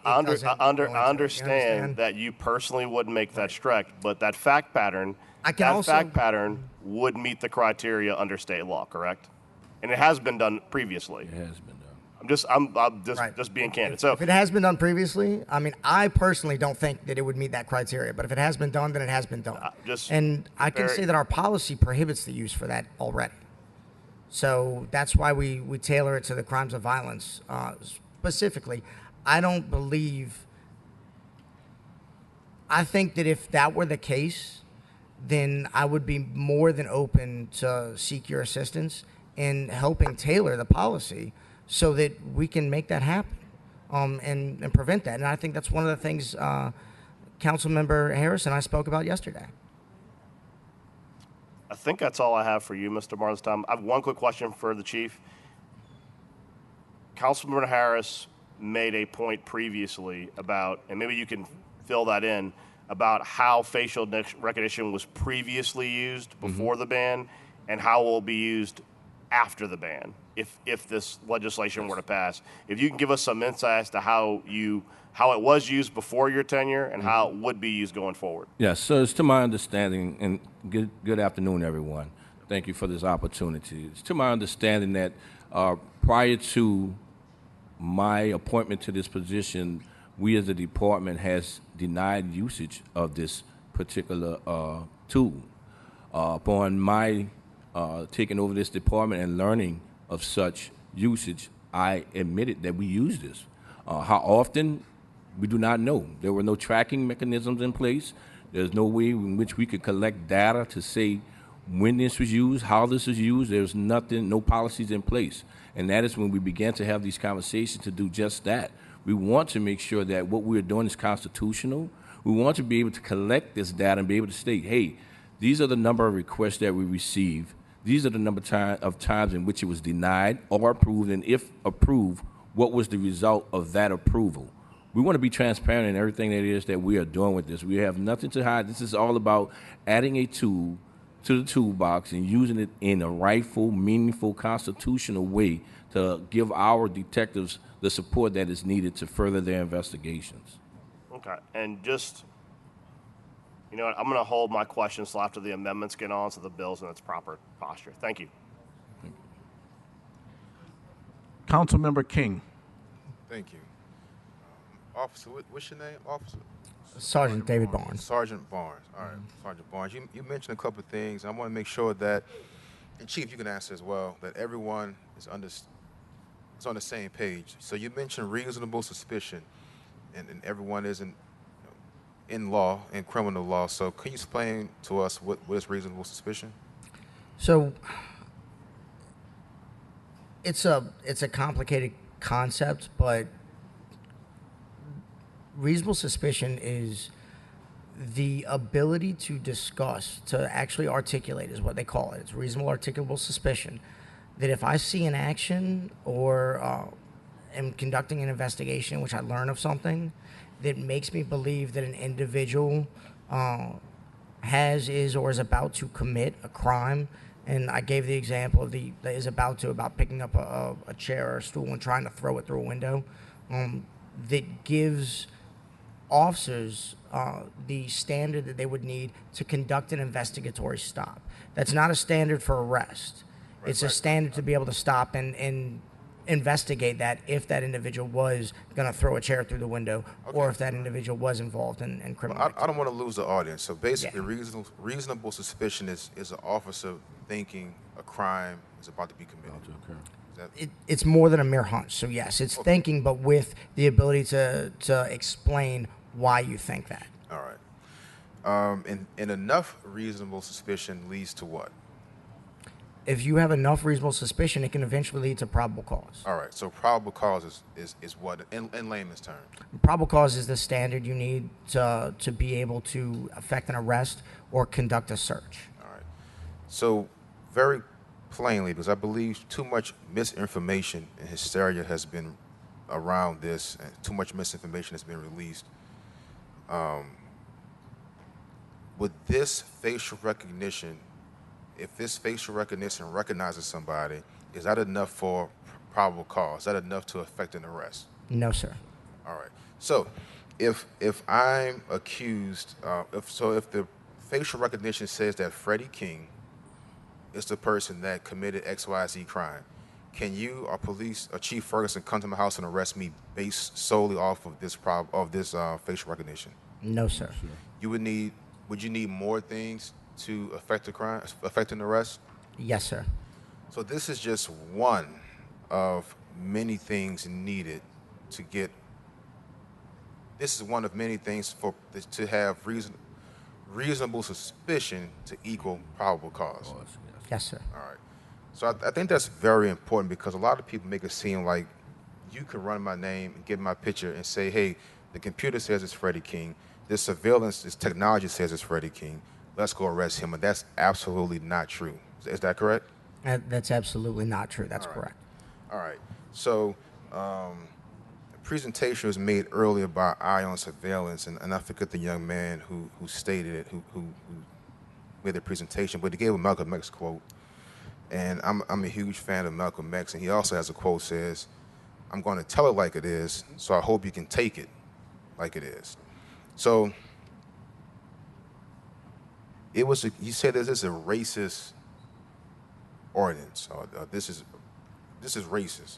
understand that you personally wouldn't make that stretch, but that fact pattern, pattern would meet the criteria under state law, correct? And it has been done previously. It has been done. I'm just being candid. So if it has been done previously, I mean, I personally don't think that it would meet that criteria. But if it has been done, then it has been done. And I can say that our policy prohibits the use for that already. So that's why we tailor it to the crimes of violence specifically. I think that if that were the case, then I would be more than open to seek your assistance in helping tailor the policy so that we can make that happen and prevent that. And I think that's one of the things Councilmember Harris and I spoke about yesterday. I think that's all I have for you, Mr. Marlinstein. I have one quick question for the chief. Councilmember Harris made a point previously about, and maybe you can fill that in, about how facial recognition was previously used before the ban and how it will be used after the ban if this legislation were to pass. If you can give us some insight as to how it was used before your tenure and how it would be used going forward. Yes, so it's to my understanding, and good afternoon, everyone. Thank you for this opportunity. It's to my understanding that prior to my appointment to this position, we as a department has denied usage of this particular tool. Upon my taking over this department and learning of such usage, I admitted that we use this. How often, we do not know. There were no tracking mechanisms in place. There's no way in which we could collect data to say when this was used, how this was used. There's nothing, no policies in place. And that is when we began to have these conversations to do just that. We want to make sure that what we're doing is constitutional. We want to be able to collect this data and be able to state, hey, these are the number of requests that we receive. These are the number of times in which it was denied or approved, and if approved, what was the result of that approval? We want to be transparent in everything that it is that we are doing with this. We have nothing to hide. This is all about adding a tool to the toolbox and using it in a rightful, meaningful, constitutional way to give our detectives the support that is needed to further their investigations. Okay, and just, you know what, I'm going to hold my questions till after the amendments get on, so the bill's in its proper posture. Thank you. Councilmember King. Thank you. Officer, what's your name, officer? Sergeant David Barnes. Sergeant Barnes. All right, Sergeant Barnes. You mentioned a couple of things. I want to make sure that, and Chief, you can answer as well, that everyone is on the same page. So you mentioned reasonable suspicion, and everyone isn't in law, in criminal law. So can you explain to us what is reasonable suspicion? So it's a complicated concept, but reasonable suspicion is the ability to discuss, to actually articulate is what they call it. It's reasonable articulable suspicion that if I see an action or am conducting an investigation in which I learn of something that makes me believe that an individual has, is, or is about to commit a crime, and I gave the example of that is about picking up a chair or a stool and trying to throw it through a window, that gives officers the standard that they would need to conduct an investigatory stop. That's not a standard for arrest. It's a standard to be able to stop and investigate that if that individual was going to throw a chair through the window, or if that individual was involved in criminal activity. I don't want to lose the audience. So basically, reasonable suspicion is an officer thinking a crime is about to be committed. It's more than a mere hunch. So yes, it's thinking, but with the ability to explain why you think that. All right. And enough reasonable suspicion leads to what? If you have enough reasonable suspicion, it can eventually lead to probable cause. All right. So probable cause is what in layman's terms? Probable cause is the standard you need to be able to effect an arrest or conduct a search. All right. So very plainly, because I believe too much misinformation and hysteria has been around this, and too much misinformation has been released. With this facial recognition, if this facial recognition recognizes somebody, is that enough for probable cause? Is that enough to effect an arrest? No, sir. All right. So, if I'm accused, if the facial recognition says that Freddie King is the person that committed XYZ crime, can you or police or Chief Ferguson come to my house and arrest me based solely off of this facial recognition? No, sir. Would you need more things to affect an arrest? Yes, sir. So this is just one of many things needed to get. This is one of many things to have reasonable suspicion to equal probable cause. Yes, sir. All right. So I think that's very important, because a lot of people make it seem like you can run my name and get my picture and say, hey, the computer says it's Freddie King. This surveillance, this technology says it's Freddie King. Let's go arrest him. And that's absolutely not true. Is that correct? That's absolutely not true. That's correct. All right. So a presentation was made earlier by Eye on Surveillance, and I forget the young man who stated it, who made the presentation, but he gave a Malcolm X quote. And I'm a huge fan of Malcolm X, and he also has a quote that says, I'm going to tell it like it is, so I hope you can take it like it is. So you said this is a racist ordinance, or this is racist.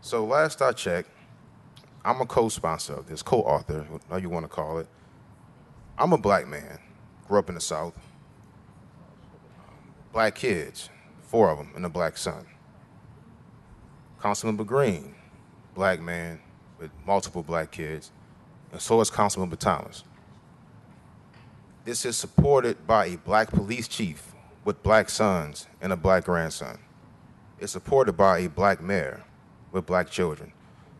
So last I checked, I'm a co-sponsor of this, co-author, how you want to call it. I'm a black man, grew up in the South. Black kids, 4 of them, and a black son. Councilmember Green, black man with multiple black kids, and so is Councilmember Thomas. This is supported by a black police chief with black sons and a black grandson. It's supported by a black mayor with black children.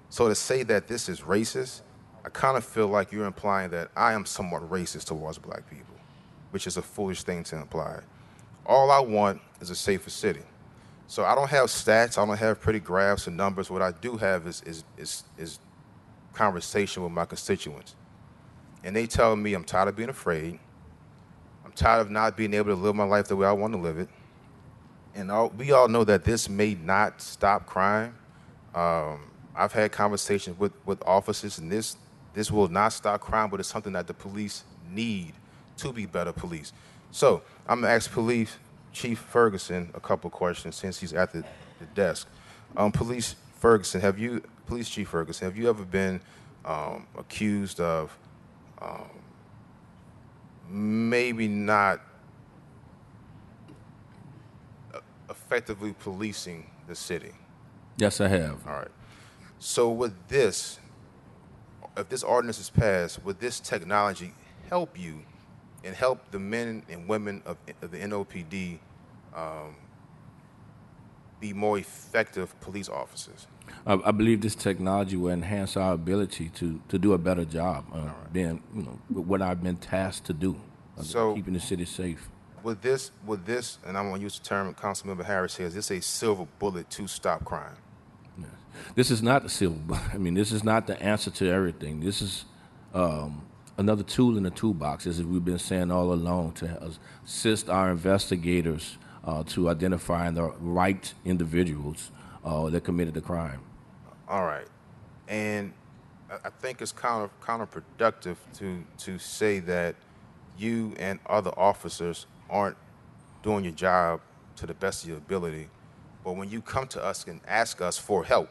So to say that this is racist, I kind of feel like you're implying that I am somewhat racist towards black people, which is a foolish thing to imply. All I want is a safer city. So I don't have stats, I don't have pretty graphs and numbers. What I do have is conversation with my constituents. And they tell me I'm tired of being afraid. I'm tired of not being able to live my life the way I want to live it. And we all know that this may not stop crime. I've had conversations with officers, and this will not stop crime, but it's something that the police need to be better police. So I'm going to ask Police Chief Ferguson a couple questions since he's at the desk. Police Chief Ferguson, have you ever been accused of maybe not effectively policing the city? Yes, I have. All right. So with this, if this ordinance is passed, would this technology help you and help the men and women of the NOPD be more effective police officers? I believe this technology will enhance our ability to do a better job being, what I've been tasked to do, keeping the city safe. With this, and I'm going to use the term Councilmember Harris says, this is a silver bullet to stop crime. This is not the silver bullet. I mean, this is not the answer to everything. This is another tool in the toolbox, as we've been saying all along, to assist our investigators to identifying the right individuals that committed the crime. All right. And I think it's counterproductive to say that you and other officers aren't doing your job to the best of your ability. But when you come to us and ask us for help,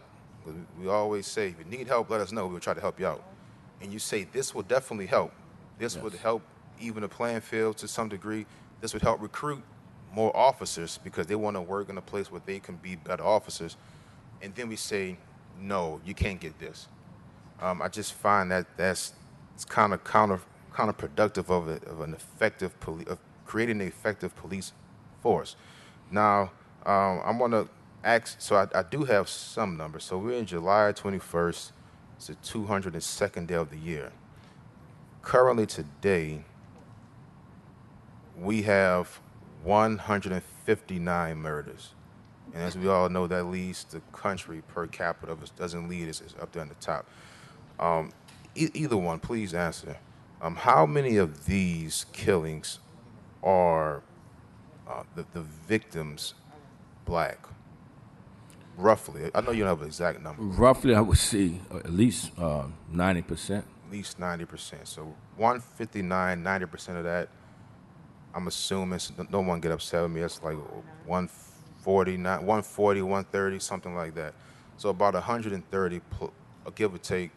we always say, if you need help, let us know. We'll try to help you out. And you say, this will definitely help. This would help even the playing field to some degree. This would help recruit more officers because they want to work in a place where they can be better officers. And then we say, no, you can't get this. I just find that it's kind of counterproductive of an effective of creating an effective police force. Now, I'm going to ask, so I do have some numbers. So we're in July 21st. It's the 202nd day of the year. Currently today, we have 159 murders. And as we all know, that leads the country per capita, if it doesn't lead, it's up there on the top. Either one, please answer. How many of these killings are the victims black? Roughly. I know you don't have an exact number. Roughly, I would say at least 90%. At least 90%. So 159, 90% of that, I'm assuming, no one get upset with me, that's like 140, 130, something like that. So about 130, give or take,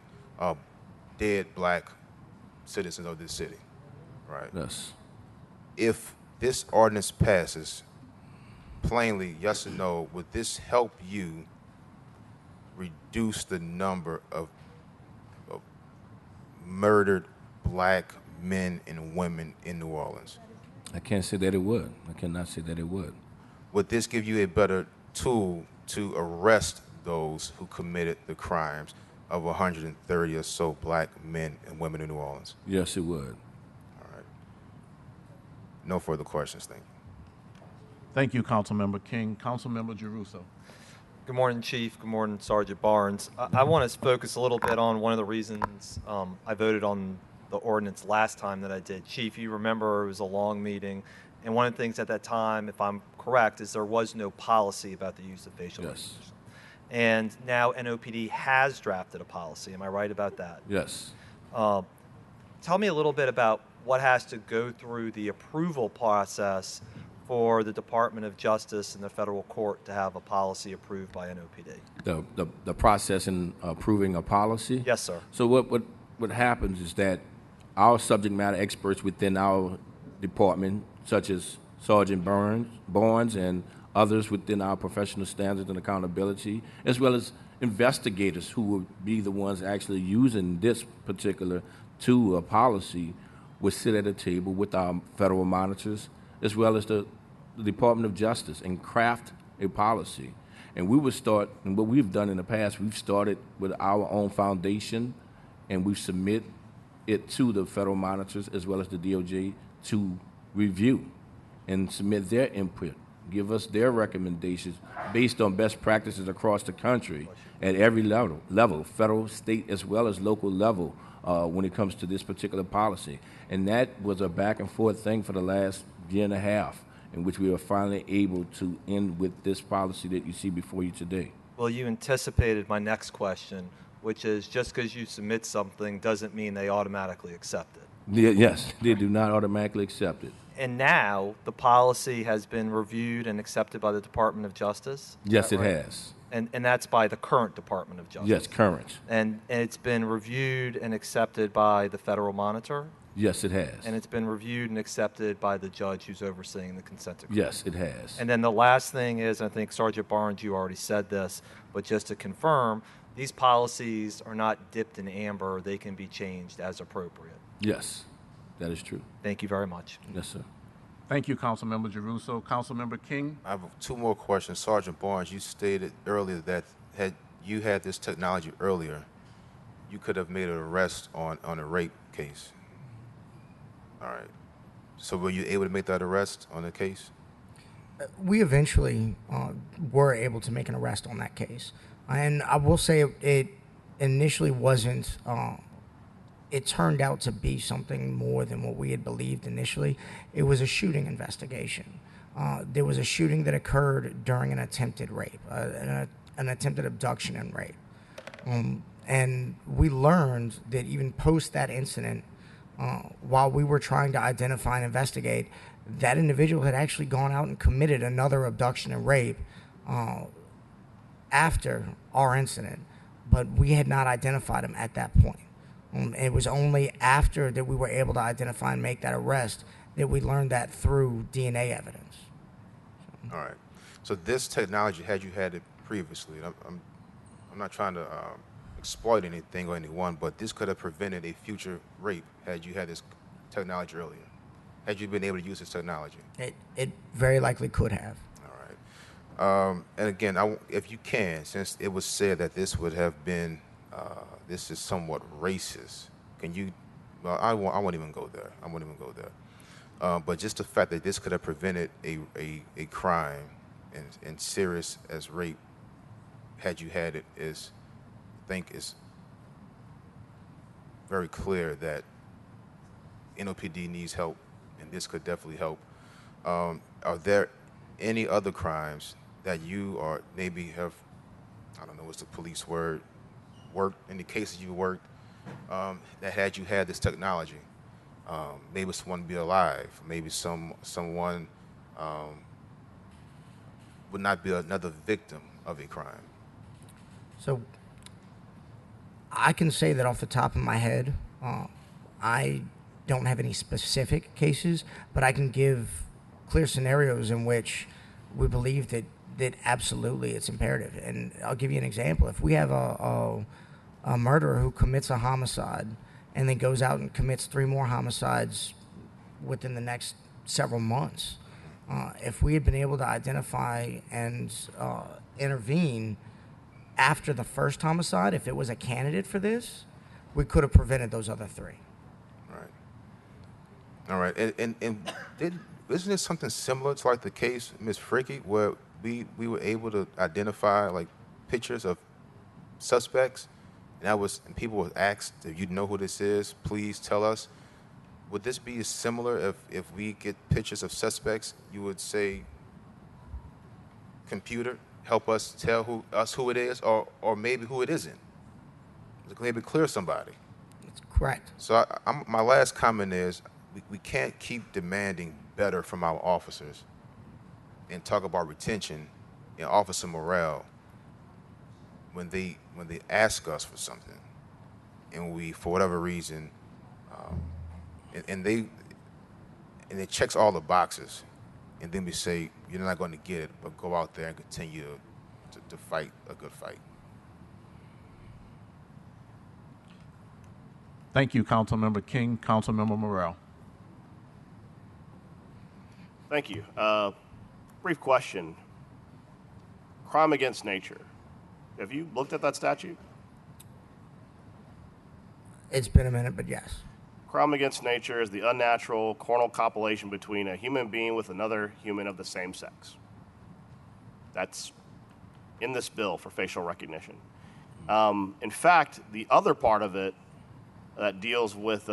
dead black citizens of this city, right? Yes. If this ordinance passes, plainly, yes or no, would this help you reduce the number of murdered black men and women in New Orleans? I can't say that it would. I cannot say that it would. Would this give you a better tool to arrest those who committed the crimes of 130 or so black men and women in New Orleans? Yes, it would. All right. No further questions, thank you. Thank you, Councilmember King. Councilmember Jeruso. Good morning, Chief. Good morning, Sergeant Barnes. I want to focus a little bit on one of the reasons I voted on the ordinance last time that I did. Chief, you remember it was a long meeting, and one of the things at that time, if I'm correct, is there was no policy about the use of facial recognition. And now NOPD has drafted a policy. Am I right about that? Yes. Tell me a little bit about what has to go through the approval process for the Department of Justice and the federal court to have a policy approved by NOPD. The process in approving a policy? Yes, sir. So what happens is that our subject matter experts within our department, such as Sergeant Barnes and others within our professional standards and accountability, as well as investigators who will be the ones actually using this particular tool or policy, would sit at a table with our federal monitors, as well as the Department of Justice, and craft a policy. And we would start, and what we've done in the past, we've started with our own foundation, and we submit it to the federal monitors as well as the DOJ to review and submit their input, give us their recommendations based on best practices across the country at every level, federal, state, as well as local level, when it comes to this particular policy. And that was a back and forth thing for the last year and a half, in which we were finally able to end with this policy that you see before you today. Well, you anticipated my next question, which is just because you submit something doesn't mean they automatically accept it. Yes, they do not automatically accept it. And now the policy has been reviewed and accepted by the Department of Justice? Yes, it has. And that's by the current Department of Justice? Yes, current. And it's been reviewed and accepted by the federal monitor? Yes, it has. And it's been reviewed and accepted by the judge who's overseeing the consent decree? Yes, it has. And then the last thing is, I think Sergeant Barnes, you already said this, but just to confirm, these policies are not dipped in amber. They can be changed as appropriate. Yes, that is true. Thank you very much. Yes, sir. Thank you, Councilmember Jeruso. Councilmember King. I have two more questions. Sergeant Barnes, you stated earlier that had you had this technology earlier, you could have made an arrest on a rape case. All right. So were you able to make that arrest on the case? We eventually were able to make an arrest on that case. And I will say it initially wasn't it turned out to be something more than what we had believed initially. It was a shooting investigation. There was a shooting that occurred during an attempted rape, an attempted abduction and rape. And we learned that even post that incident, while we were trying to identify and investigate, that individual had actually gone out and committed another abduction and rape after our incident, but we had not identified him at that point. It was only after that we were able to identify and make that arrest that we learned that through DNA evidence. All right. So this technology, had you had it previously, I'm not trying to exploit anything or anyone, but this could have prevented a future rape had you had this technology earlier. Had you been able to use this technology? It very likely could have. All right. And again, if you can, since it was said that this would have been, this is somewhat racist, can you, well, I won't even go there. I won't even go there. But just the fact that this could have prevented a crime and serious as rape, had you had it, I think is very clear that NOPD needs help, and this could definitely help. Are there any other crimes that you or maybe have, I don't know what's the police word, worked, in the cases you worked, that had you had this technology, maybe someone be alive, maybe someone would not be another victim of a crime? So I can say that off the top of my head, I don't have any specific cases, but I can give clear scenarios in which we believe that absolutely it's imperative. And I'll give you an example. If we have a murderer who commits a homicide and then goes out and commits 3 more homicides within the next several months, if we had been able to identify and intervene after the first homicide, if it was a candidate for this, we could have prevented those other 3. All right. And isn't this something similar to like the case, Ms. Fricky, where we were able to identify like pictures of suspects, and people were asked, if you know who this is, please tell us. Would this be similar if we get pictures of suspects, you would say, computer, help us tell who it is, or maybe who it isn't? Maybe clear somebody. That's correct. So my last comment is, we can't keep demanding better from our officers and talk about retention and officer morale when they ask us for something and we, for whatever reason, and it checks all the boxes, and then we say, you're not going to get it, but go out there and continue to fight a good fight. Thank you, Councilmember King. Councilmember Morrell. Thank you. Brief question. Crime against nature. Have you looked at that statute? It's been a minute, but yes. Crime against nature is the unnatural carnal copulation between a human being with another human of the same sex. That's in this bill for facial recognition. In fact, the other part of it that deals with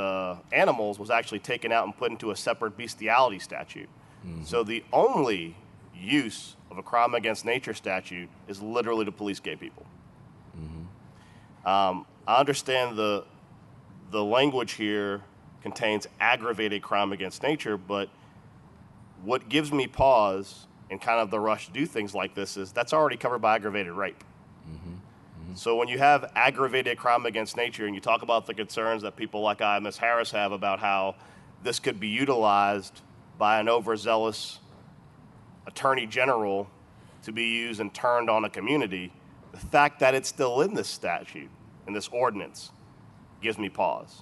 animals was actually taken out and put into a separate bestiality statute. So the only use of a crime against nature statute is literally to police gay people. I understand the language here contains aggravated crime against nature, but what gives me pause in kind of the rush to do things like this is that's already covered by aggravated rape. So when you have aggravated crime against nature and you talk about the concerns that people like Ms. Harris have about how this could be utilized by an overzealous attorney general to be used and turned on a community, the fact that it's still in this statute, in this ordinance, gives me pause.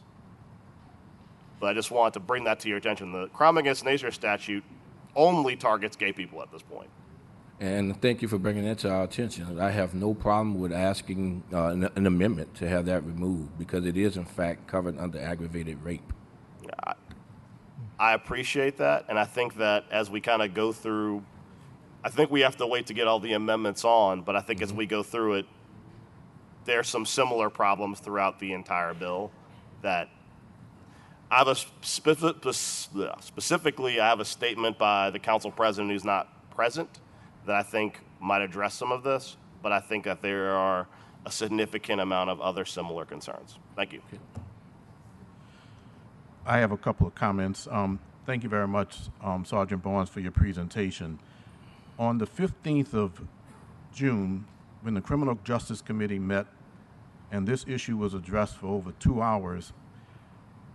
But I just wanted to bring that to your attention. The crime against nature statute only targets gay people at this point. And thank you for bringing that to our attention. I have no problem with asking an amendment to have that removed because it is, in fact, covered under aggravated rape. I appreciate that, and I think that as we kind of go through, I think we have to wait to get all the amendments on, but I think as we go through it, there's some similar problems throughout the entire bill that I have a specifically, I have a statement by the council president who's not present that I think might address some of this, but I think that there are a significant amount of other similar concerns. Thank you. I have a couple of comments. Thank you very much, Sergeant Barnes, for your presentation. On the 15th of June, when the Criminal Justice Committee met and this issue was addressed for over 2 hours,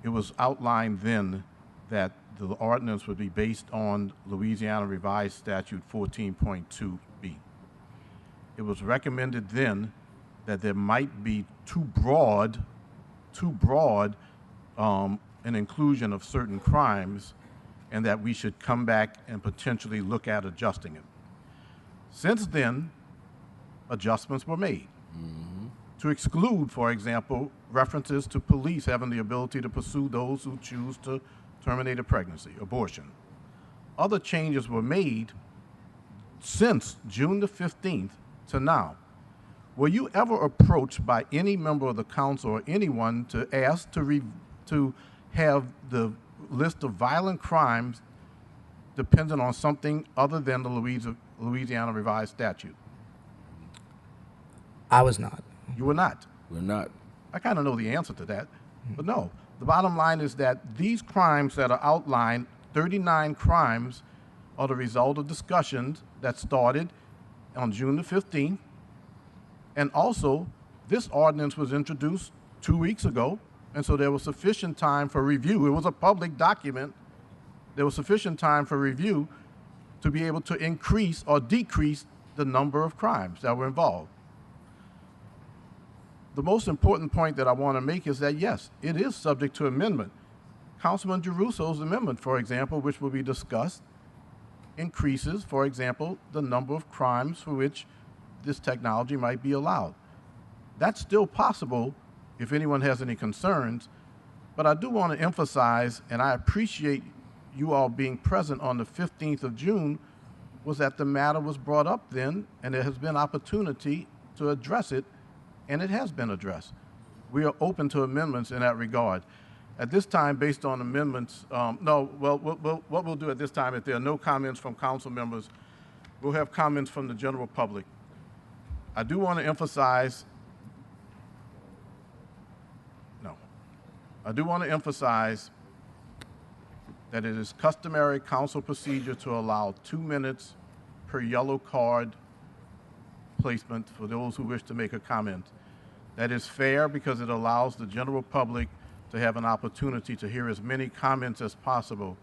it was outlined then that the ordinance would be based on Louisiana Revised Statute 14.2b. It was recommended then that there might be too broad an inclusion of certain crimes, and that we should come back and potentially look at adjusting it. Since then, adjustments were made to exclude, for example, references to police having the ability to pursue those who choose to terminate a pregnancy, abortion. Other changes were made since June the 15th to now. Were you ever approached by any member of the council or anyone to ask to have the list of violent crimes dependent on something other than the Louisiana Revised Statute? I was not. You were not. We're not. I kind of know the answer to that, but no. The bottom line is that these crimes that are outlined, 39 crimes, are the result of discussions that started on June the 15th. And also, this ordinance was introduced 2 weeks ago, and so there was sufficient time for review. It was a public document. There was sufficient time for review to be able to increase or decrease the number of crimes that were involved. The most important point that I want to make is that, yes, it is subject to amendment. Councilman Giarruso's amendment, for example, which will be discussed, increases, for example, the number of crimes for which this technology might be allowed. That's still possible if anyone has any concerns, but I do want to emphasize, and I appreciate you all being present on the 15th of June, was that the matter was brought up then, and there has been opportunity to address it, and it has been addressed. We are open to amendments in that regard. At this time, based on amendments, what we'll do at this time, if there are no comments from council members, we'll have comments from the general public. I do want to emphasize that it is customary council procedure to allow 2 minutes per yellow card placement for those who wish to make a comment. That is fair because it allows the general public to have an opportunity to hear as many comments as possible.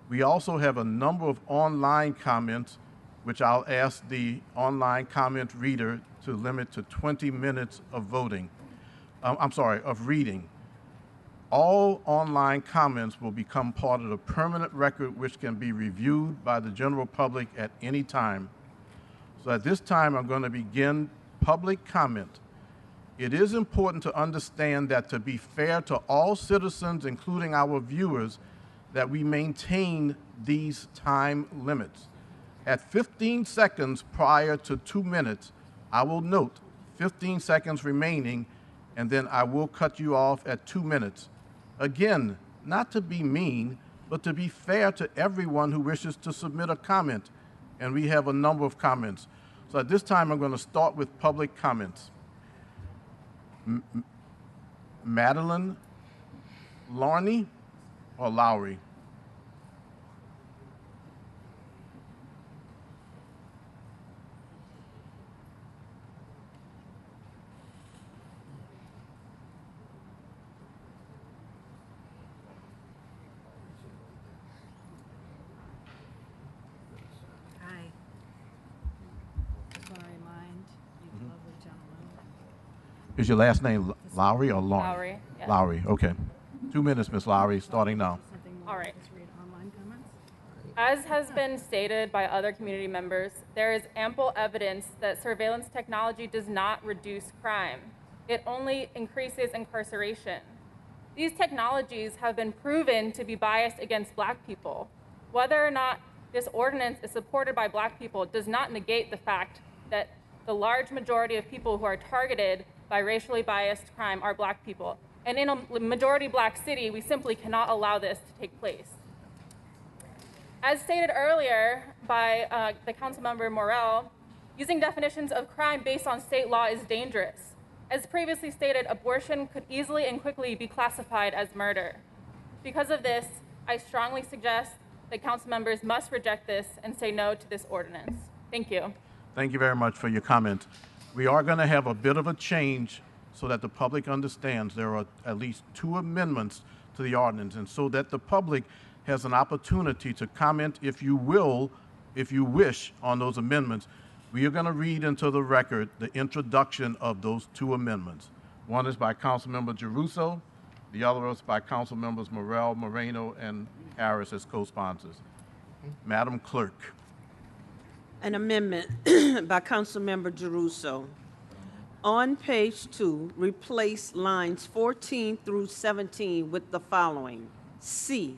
We also have a number of online comments, which I'll ask the online comment reader to limit to 20 minutes of voting. Of reading. All online comments will become part of the permanent record, which can be reviewed by the general public at any time. So at this time, I'm going to begin public comment. It is important to understand that to be fair to all citizens, including our viewers, that we maintain these time limits. At 15 seconds prior to 2 minutes, I will note 15 seconds remaining, and then I will cut you off at 2 minutes. Again, not to be mean, but to be fair to everyone who wishes to submit a comment, and we have a number of comments. So at this time, I'm going to start with public comments. Madeline Larney or Lowry? Hi. Just want to remind you lovely gentlemen. Is your last name Lowry or Larney? Lowry, yeah. Lowry, okay. 2 minutes, Ms. Lowry, starting now. All right. Just read online comments. As has been stated by other community members, there is ample evidence that surveillance technology does not reduce crime. It only increases incarceration. These technologies have been proven to be biased against Black people. Whether or not this ordinance is supported by Black people does not negate the fact that the large majority of people who are targeted by racially biased crime are Black people. And in a majority black city, we simply cannot allow this to take place. As stated earlier by the Councilmember Morel, using definitions of crime based on state law is dangerous. As previously stated, abortion could easily and quickly be classified as murder. Because of this, I strongly suggest that council members must reject this and say no to this ordinance. Thank you. Thank you very much for your comment. We are going to have a bit of a change so that the public understands there are at least 2 amendments to the ordinance, and so that the public has an opportunity to comment, if you wish, on those amendments. We are going to read into the record the introduction of those 2 amendments. One is by Councilmember Giarrusso, the other is by Councilmembers Morel, Moreno, and Harris as co-sponsors. Madam Clerk. An amendment by Councilmember Giarrusso. On page 2, replace lines 14 through 17 with the following. C,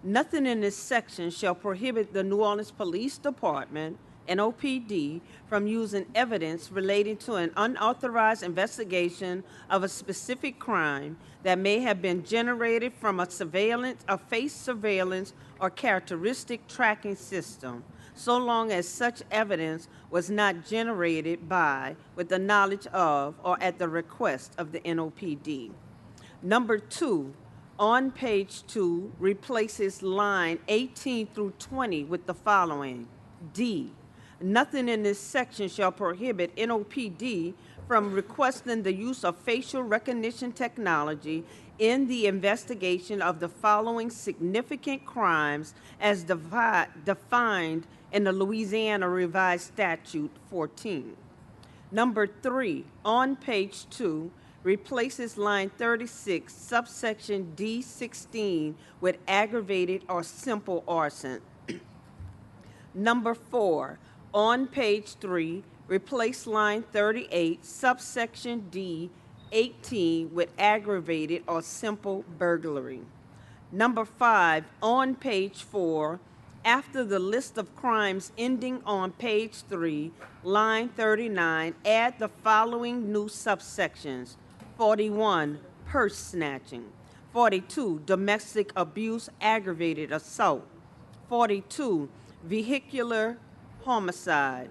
nothing in this section shall prohibit the New Orleans Police Department, NOPD, from using evidence relating to an unauthorized investigation of a specific crime that may have been generated from a face surveillance or characteristic tracking system, so long as such evidence was not generated by, with the knowledge of, or at the request of the NOPD. Number 2, on page 2, replaces line 18 through 20 with the following. D, nothing in this section shall prohibit NOPD from requesting the use of facial recognition technology in the investigation of the following significant crimes as defined in the Louisiana Revised Statute 14. Number 3, on page 2, replaces line 36, subsection D16 with aggravated or simple arson. Number 4, on page 3, replace line 38, subsection D18 with aggravated or simple burglary. Number 5, on page 4, after the list of crimes ending on page 3, line 39, add the following new subsections. 41, purse snatching. 42, domestic abuse, aggravated assault. 42, vehicular homicide.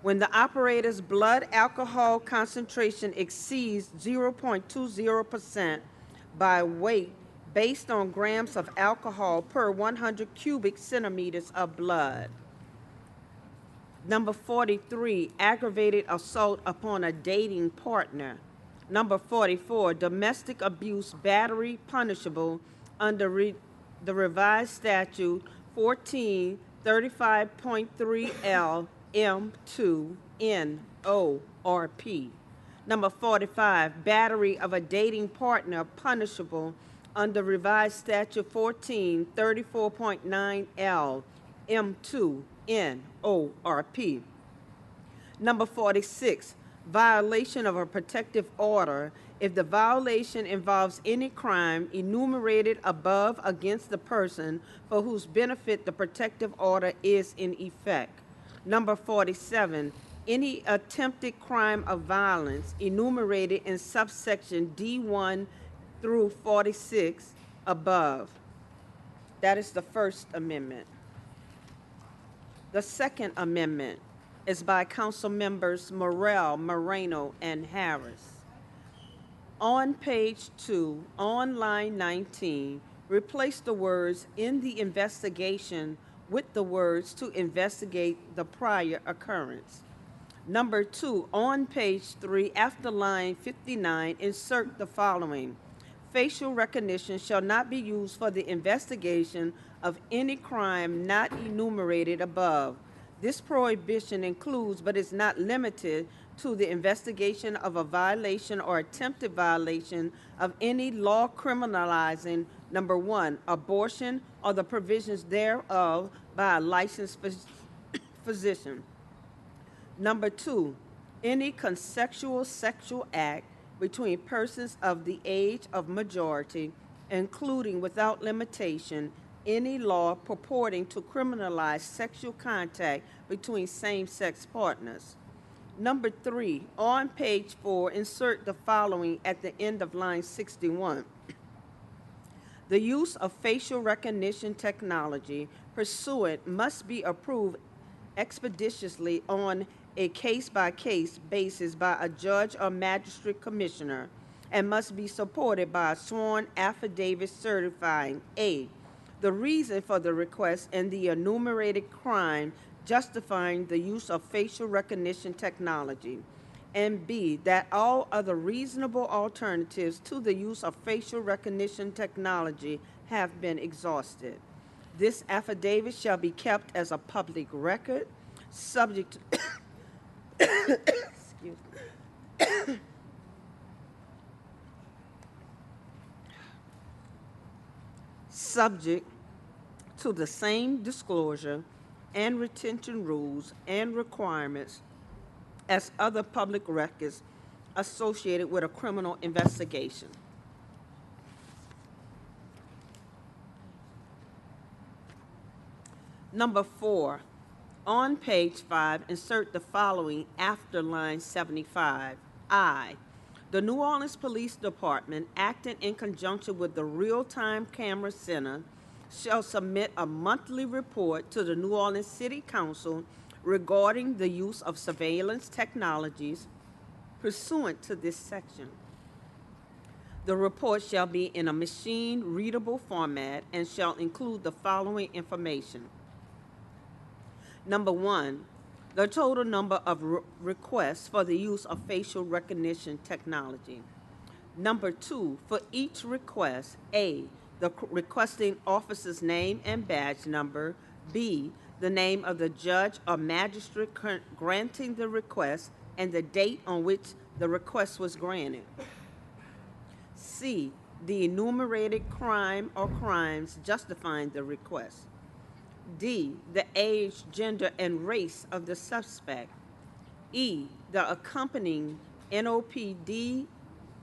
When the operator's blood alcohol concentration exceeds 0.20% by weight based on grams of alcohol per 100 cubic centimeters of blood. Number 43, aggravated assault upon a dating partner. Number 44, domestic abuse battery punishable under the revised statute 1435.3L M2 NORP. Number 45, battery of a dating partner punishable under revised statute 1434.9L M2 NORP. Number 46, violation of a protective order if the violation involves any crime enumerated above against the person for whose benefit the protective order is in effect. Number 47, any attempted crime of violence enumerated in subsection D1 through 46 above. That is the First Amendment. The Second Amendment is by Council Members Morel, Moreno, and Harris. On page 2, on line 19, replace the words "in the investigation" with the words "to investigate the prior occurrence." Number 2, on page 3, after line 59, insert the following. Facial recognition shall not be used for the investigation of any crime not enumerated above. This prohibition includes, but is not limited to, the investigation of a violation or attempted violation of any law criminalizing, number 1, abortion or the provisions thereof by a licensed physician. Number 2, any consensual sexual act between persons of the age of majority, including without limitation any law purporting to criminalize sexual contact between same-sex partners. Number 3, on page 4, insert the following at the end of line 61. The use of facial recognition technology pursuant must be approved expeditiously on a case-by-case basis by a judge or magistrate commissioner and must be supported by a sworn affidavit certifying A, the reason for the request and the enumerated crime justifying the use of facial recognition technology, and B, that all other reasonable alternatives to the use of facial recognition technology have been exhausted. This affidavit shall be kept as a public record, subject to excuse me. Subject to the same disclosure and retention rules and requirements as other public records associated with a criminal investigation. Number 4, on page 5, insert the following after line 75. I, the New Orleans Police Department, acting in conjunction with the Real-Time Camera Center, shall submit a monthly report to the New Orleans City Council regarding the use of surveillance technologies pursuant to this section. The report shall be in a machine-readable format and shall include the following information. Number 1, the total number of requests for the use of facial recognition technology. Number 2, for each request, A, the requesting officer's name and badge number, B, the name of the judge or magistrate granting the request and the date on which the request was granted. C, the enumerated crime or crimes justifying the request. D, the age, gender, and race of the suspect. E, the accompanying NOPD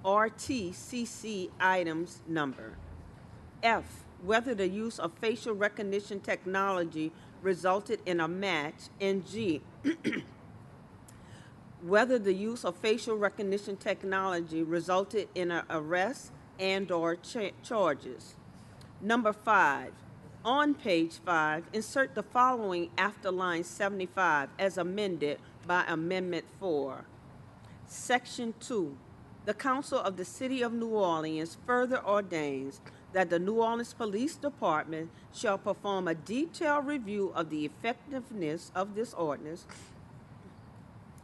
RTCC items number. F, whether the use of facial recognition technology resulted in a match. And G, whether the use of facial recognition technology resulted in an arrest and/or charges. Number 5, on page 5, insert the following after line 75 as amended by Amendment 4. Section 2, the Council of the City of New Orleans further ordains that the New Orleans Police Department shall perform a detailed review of the effectiveness of this ordinance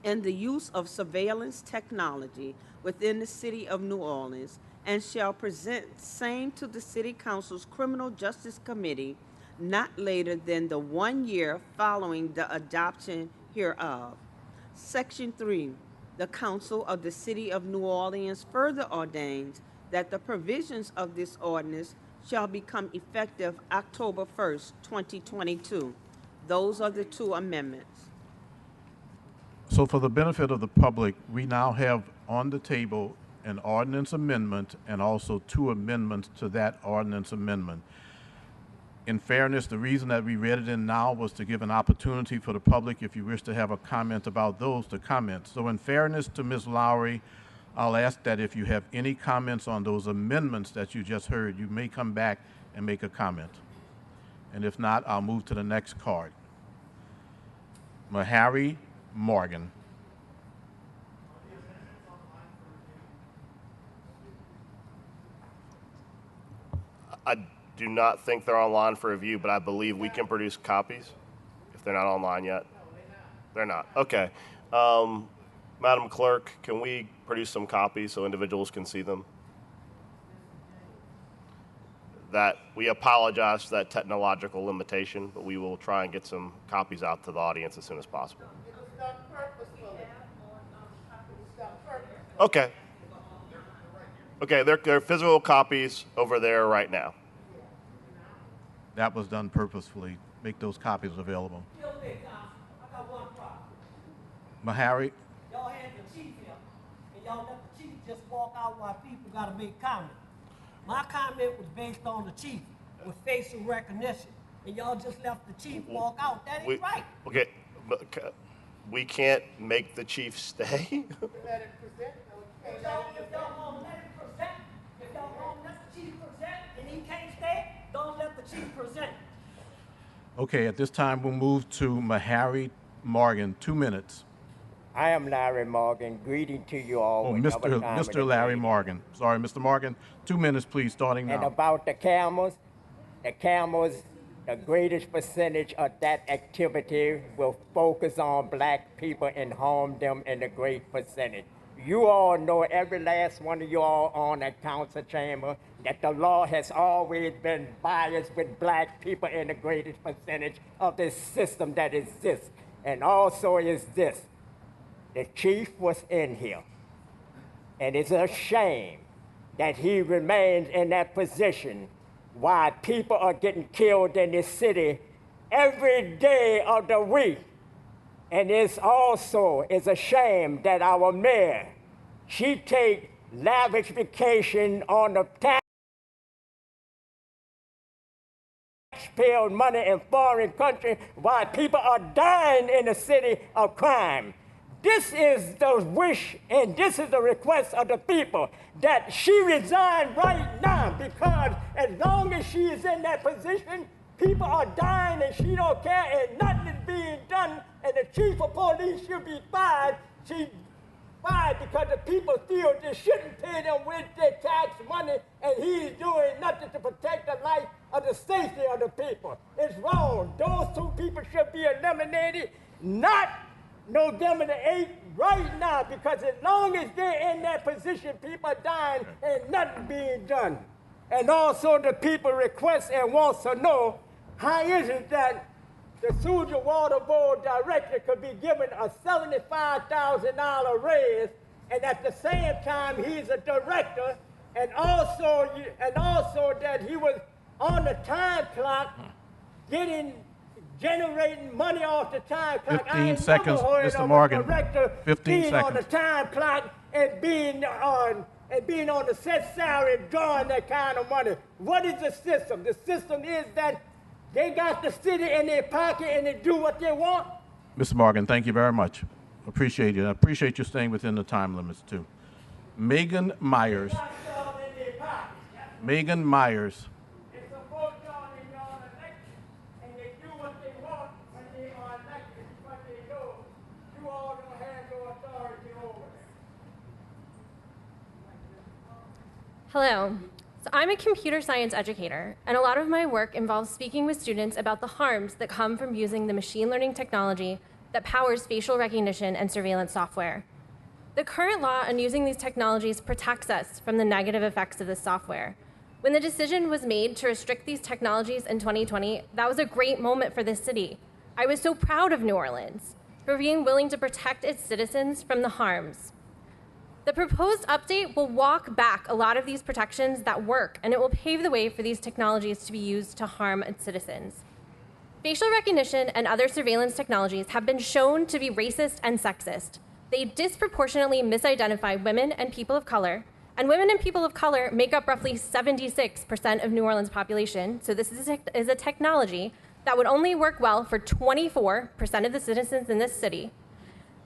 and the use of surveillance technology within the City of New Orleans, and shall present same to the City Council's Criminal Justice Committee not later than the 1 year following the adoption hereof. Section 3, the Council of the City of New Orleans further ordains that the provisions of this ordinance shall become effective October 1st, 2022. Those are the 2 amendments. So for the benefit of the public, we now have on the table an ordinance amendment and also 2 amendments to that ordinance amendment. In fairness, the reason that we read it in now was to give an opportunity for the public, if you wish to have a comment about those, to comment. So in fairness to Ms. Lowry, I'll ask that if you have any comments on those amendments that you just heard, you may come back and make a comment. And if not, I'll move to the next card. Mahari Morgan. I do not think they're online for review, but I believe we can produce copies if they're not online yet. They're not. Okay. Madam Clerk, can we produce some copies so individuals can see them? That we apologize for that technological limitation, but we will try and get some copies out to the audience as soon as possible. Okay. Okay, they're physical copies over there right now. That was done purposefully. Make those copies available. Mahari? Y'all had the chief here, and y'all let the chief just walk out while people got to make comments. My comment was based on the chief with facial recognition, and y'all just left the chief walk out. That ain't right. Okay, we can't make the chief stay. If y'all won't let it present, if y'all won't let the chief present and he can't stay, don't let the chief present. Okay, at this time, we'll move to Mahari Morgan, 2 minutes. I am Larry Morgan. Greeting to you all. Oh, whenever time of the Mr. Larry day. Morgan. Sorry, Mr. Morgan, 2 minutes, please, starting And now. about the camels, the greatest percentage of that activity will focus on black people and harm them in a great percentage. You all know, every last one of you all on that council chamber, that the law has always been biased with black people in the greatest percentage of this system that exists. And also is this. The chief was in here, and it's a shame that he remains in that position while people are getting killed in this city every day of the week. And it's a shame that our mayor, she take lavish vacation on the taxpayer money in foreign countries while people are dying in the city of crime. This is the wish and this is the request of the people, that she resign right now, because as long as she is in that position, people are dying and she don't care and nothing is being done, and the chief of police should be fired. She's fired because the people feel they shouldn't pay them with their tax money, and he's doing nothing to protect the life of the safety of the people. It's wrong. Those two people should be eliminated, not November the 8th, right now, because as long as they're in that position, people are dying and nothing being done. And also the people request and wants to know, how is it that the Suja Water Board director could be given a $75,000 raise, and at the same time he's a director, and also that he was on the time clock generating money off the time clock. 15 seconds, Mr. Morgan. 15 being on the seconds. time clock and being on the set salary, drawing that kind of money. What is the system? The system is that they got the city in their pocket and they do what they want. Mr. Morgan, thank you very much. Appreciate it. I appreciate you staying within the time limits, too. Megan Myers. Megan Myers. Hello. So I'm a computer science educator, and a lot of my work involves speaking with students about the harms that come from using the machine learning technology that powers facial recognition and surveillance software. The current law on using these technologies protects us from the negative effects of this software. When the decision was made to restrict these technologies in 2020, that was a great moment for this city. I was so proud of New Orleans for being willing to protect its citizens from the harms. The proposed update will walk back a lot of these protections that work, and it will pave the way for these technologies to be used to harm its citizens. Facial recognition and other surveillance technologies have been shown to be racist and sexist. They disproportionately misidentify women and people of color, and women and people of color make up roughly 76% of New Orleans' population, so this is a technology that would only work well for 24% of the citizens in this city.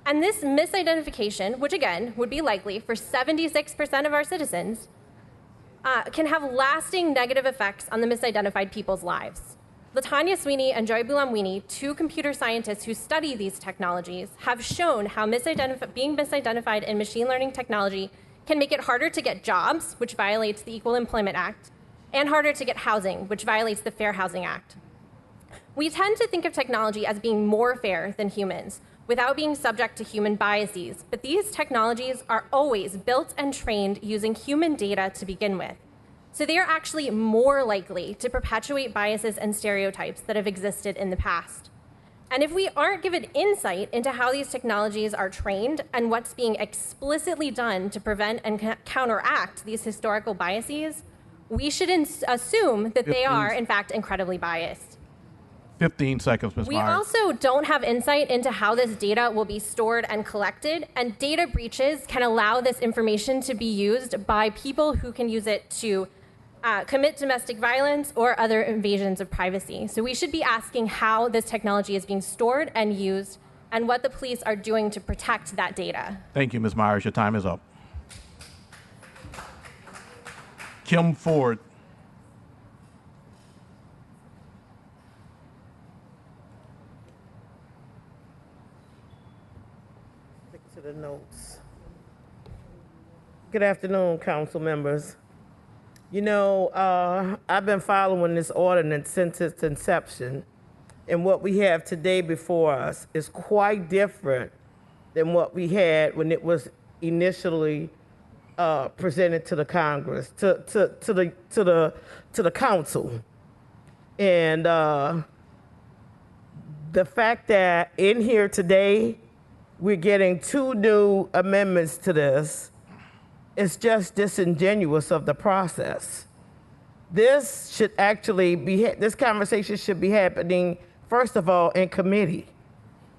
And this misidentification, which again would be likely for 76% of our citizens, can have lasting negative effects on the misidentified people's lives. Latanya Sweeney and Joy Bulamwini, two computer scientists who study these technologies, have shown how being misidentified in machine learning technology can make it harder to get jobs, which violates the Equal Employment Act, and harder to get housing, which violates the Fair Housing Act. We tend to think of technology as being more fair than humans, without being subject to human biases, but these technologies are always built and trained using human data to begin with. So they are actually more likely to perpetuate biases and stereotypes that have existed in the past. And if we aren't given insight into how these technologies are trained and what's being explicitly done to prevent and counteract these historical biases, we should assume that they are, in fact, incredibly biased. 15 seconds, Ms. We Myers. also don't have insight into how this data will be stored and collected, and data breaches can allow this information to be used by people who can use it to commit domestic violence or other invasions of privacy. So we should be asking how this technology is being stored and used and what the police are doing to protect that data. Thank you, Ms. Myers. Your time is up. Kim Ford. Stick to the notes. Good afternoon, council members. You know, I've been following this ordinance since its inception, and what we have today before us is quite different than what we had when it was initially presented to the Congress, to the council. And the fact that in here today we're getting 2 new amendments to this is just disingenuous of the process. This should actually be, this conversation should be happening, first of all, in committee,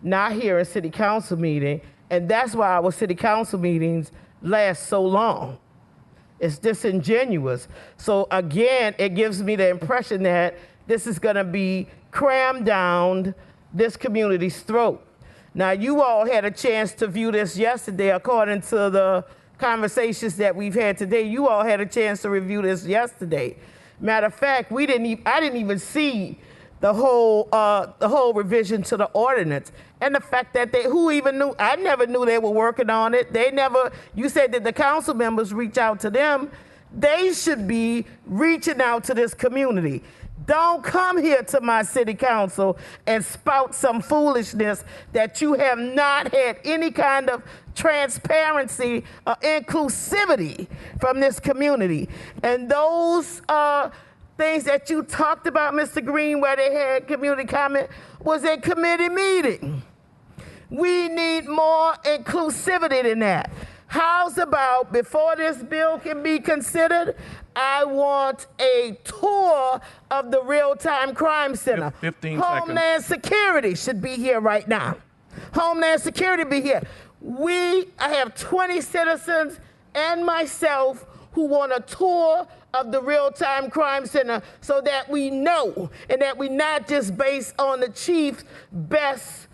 not here in city council meeting. And that's why our city council meetings last so long. It's disingenuous. So again, it gives me the impression that this is gonna be crammed down this community's throat. Now, you all had a chance to view this yesterday according to the conversations that we've had today. You all had a chance to review this yesterday. Matter of fact, I didn't even see the whole revision to the ordinance. And the fact that who even knew, I never knew they were working on it. You said that the council members reach out to them. They should be reaching out to this community. Don't come here to my city council and spout some foolishness that you have not had any kind of transparency or inclusivity from this community. And those things that you talked about, Mr. Green, where they had community comment, was a committee meeting. We need more inclusivity than that. How's about, before this bill can be considered, I want a tour of the real-time crime center. 15 Homeland Security should be here right now. Homeland Security be here. I have 20 citizens and myself who want a tour of the real-time crime center so that we know and that we not just based on the chief's best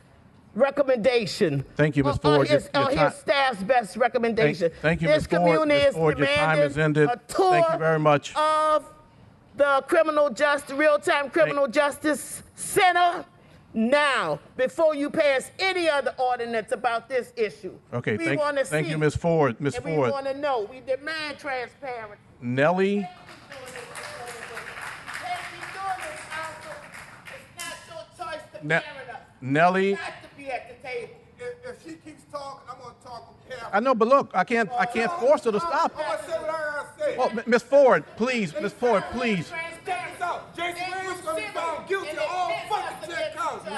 recommendation. Thank you, Ms. Ford. His staff's best recommendation. Thank you, This Ms. Ford. community Ms. is Ford, your time has demanding ended. a tour Thank you very much. of the real-time criminal justice center now, before you pass any other ordinance about this issue. Okay, we want to see. thank you, Ms. Ford. Ms. And Ford. we want to know. We demand transparency. Nellie. Nellie. Got to be at the table. If she keeps talking, I'm gonna talk on behalf. I know, but look, I can't force her to stop. I'm gonna say what I gotta say. Well, Ms. Ford, please, Ms. Ford, please. Check this out. Jason Williams gonna be found guilty of all fucking 10 counts.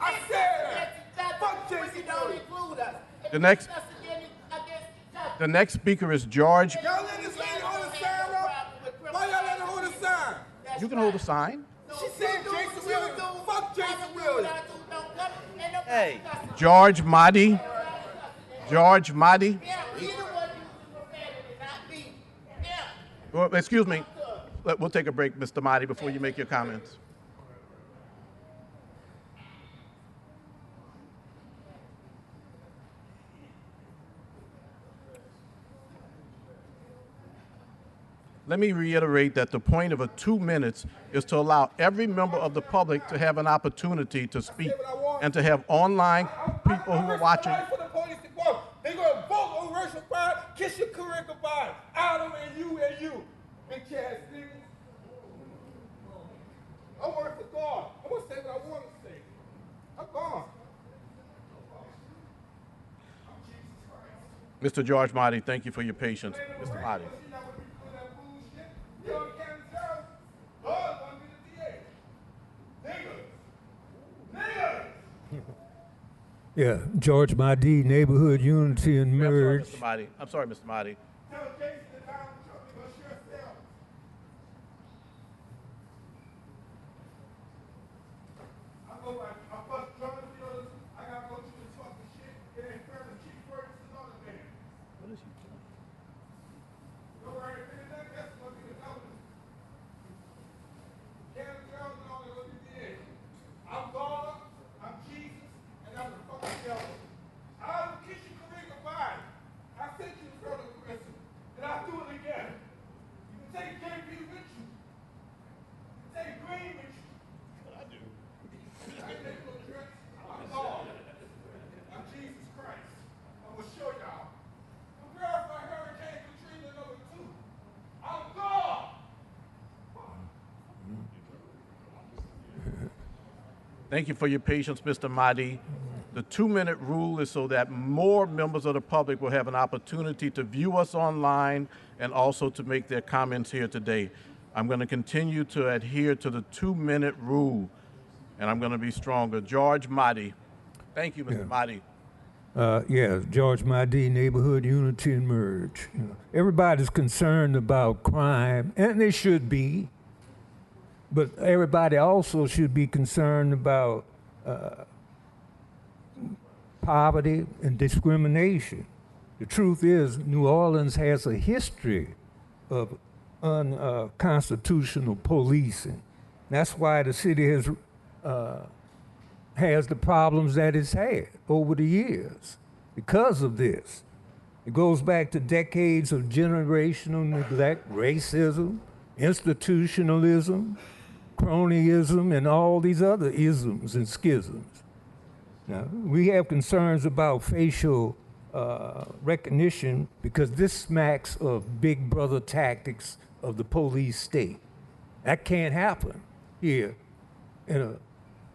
I said that. Fuck Jason Williams. The next speaker is George. Y'all let this lady hold a sign up? Why y'all let her hold a sign? You can hold a sign. She said Jason Williams. Fuck Jason Williams. Hey. George Mahdi. George Mahdi. Well, excuse me. We'll take a break, Mr. Mahdi, before you make your comments. Let me reiterate that the point of a 2 minutes is to allow every member of the public to have an opportunity to speak and to have online people who are watching. They're gonna vote on racial pride, kiss your career goodbye. Adam and you, bitch ass niggas. I work for God. I'm gonna say what I want to say. I'm gone. Mr. George Mahdi, thank you for your patience. Mr. Mahdi. Yeah, George Mahdi, Neighborhood Unity and Merge. I'm sorry, Mr. Mahdi. I'm God, I'm Jesus, and I'm the fucking Thank you for your patience, Mr. Mahdi. The 2-minute rule is so that more members of the public will have an opportunity to view us online and also to make their comments here today. I'm going to continue to adhere to the 2-minute rule, and I'm going to be stronger. George Mahdi. Thank you, Mr. Mahdi. Yes, George Mahdi, Neighborhood Unity and Merge. You know, everybody's concerned about crime, and they should be, but everybody also should be concerned about poverty and discrimination. The truth is, New Orleans has a history of unconstitutional policing. That's why the city has the problems that it's had over the years because of this. It goes back to decades of generational neglect, racism, institutionalism, cronyism, and all these other isms and schisms. Now, we have concerns about facial recognition because this smacks of big brother tactics of the police state. That can't happen here in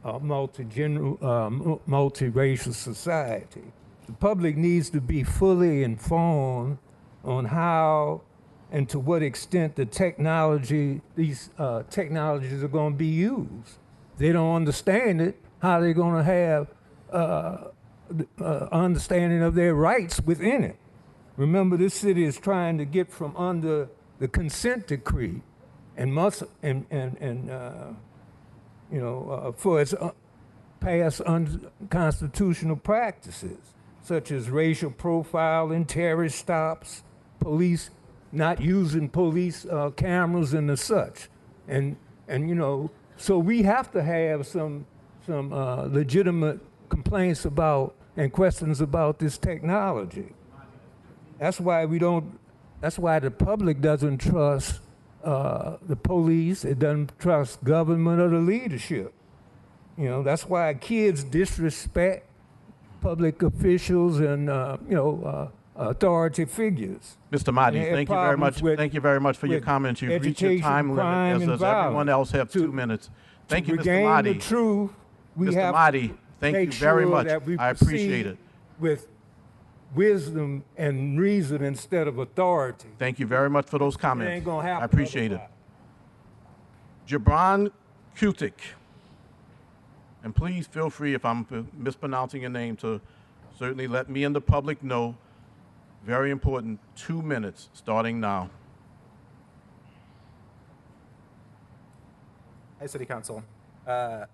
a multiracial society. The public needs to be fully informed on how and to what extent these technologies are going to be used. If they don't understand it, how are they going to have understanding of their rights within it? Remember, this city is trying to get from under the consent decree and for its past unconstitutional practices, such as racial profiling, terrorist stops, police not using police cameras and the such, and so we have to have some legitimate complaints about and questions about this technology. That's why the public doesn't trust the police. It doesn't trust government or the leadership. That's why kids disrespect public officials and authority figures. Mr. Mahdi, thank you very much. Thank you very much for your comments. You've reached your time limit, as does everyone else have 2 minutes. Thank you, Mr. Mahdi. The truth, we Mr. have Mahdi, to thank make you very sure much. that we I appreciate proceed it. with wisdom and reason instead of authority. Thank you very much for those comments. ain't gonna happen I appreciate it. Jabron Kutik. And please feel free, if I'm mispronouncing your name, to certainly let me and the public know. Very important, 2 minutes starting now. Hi, City Council.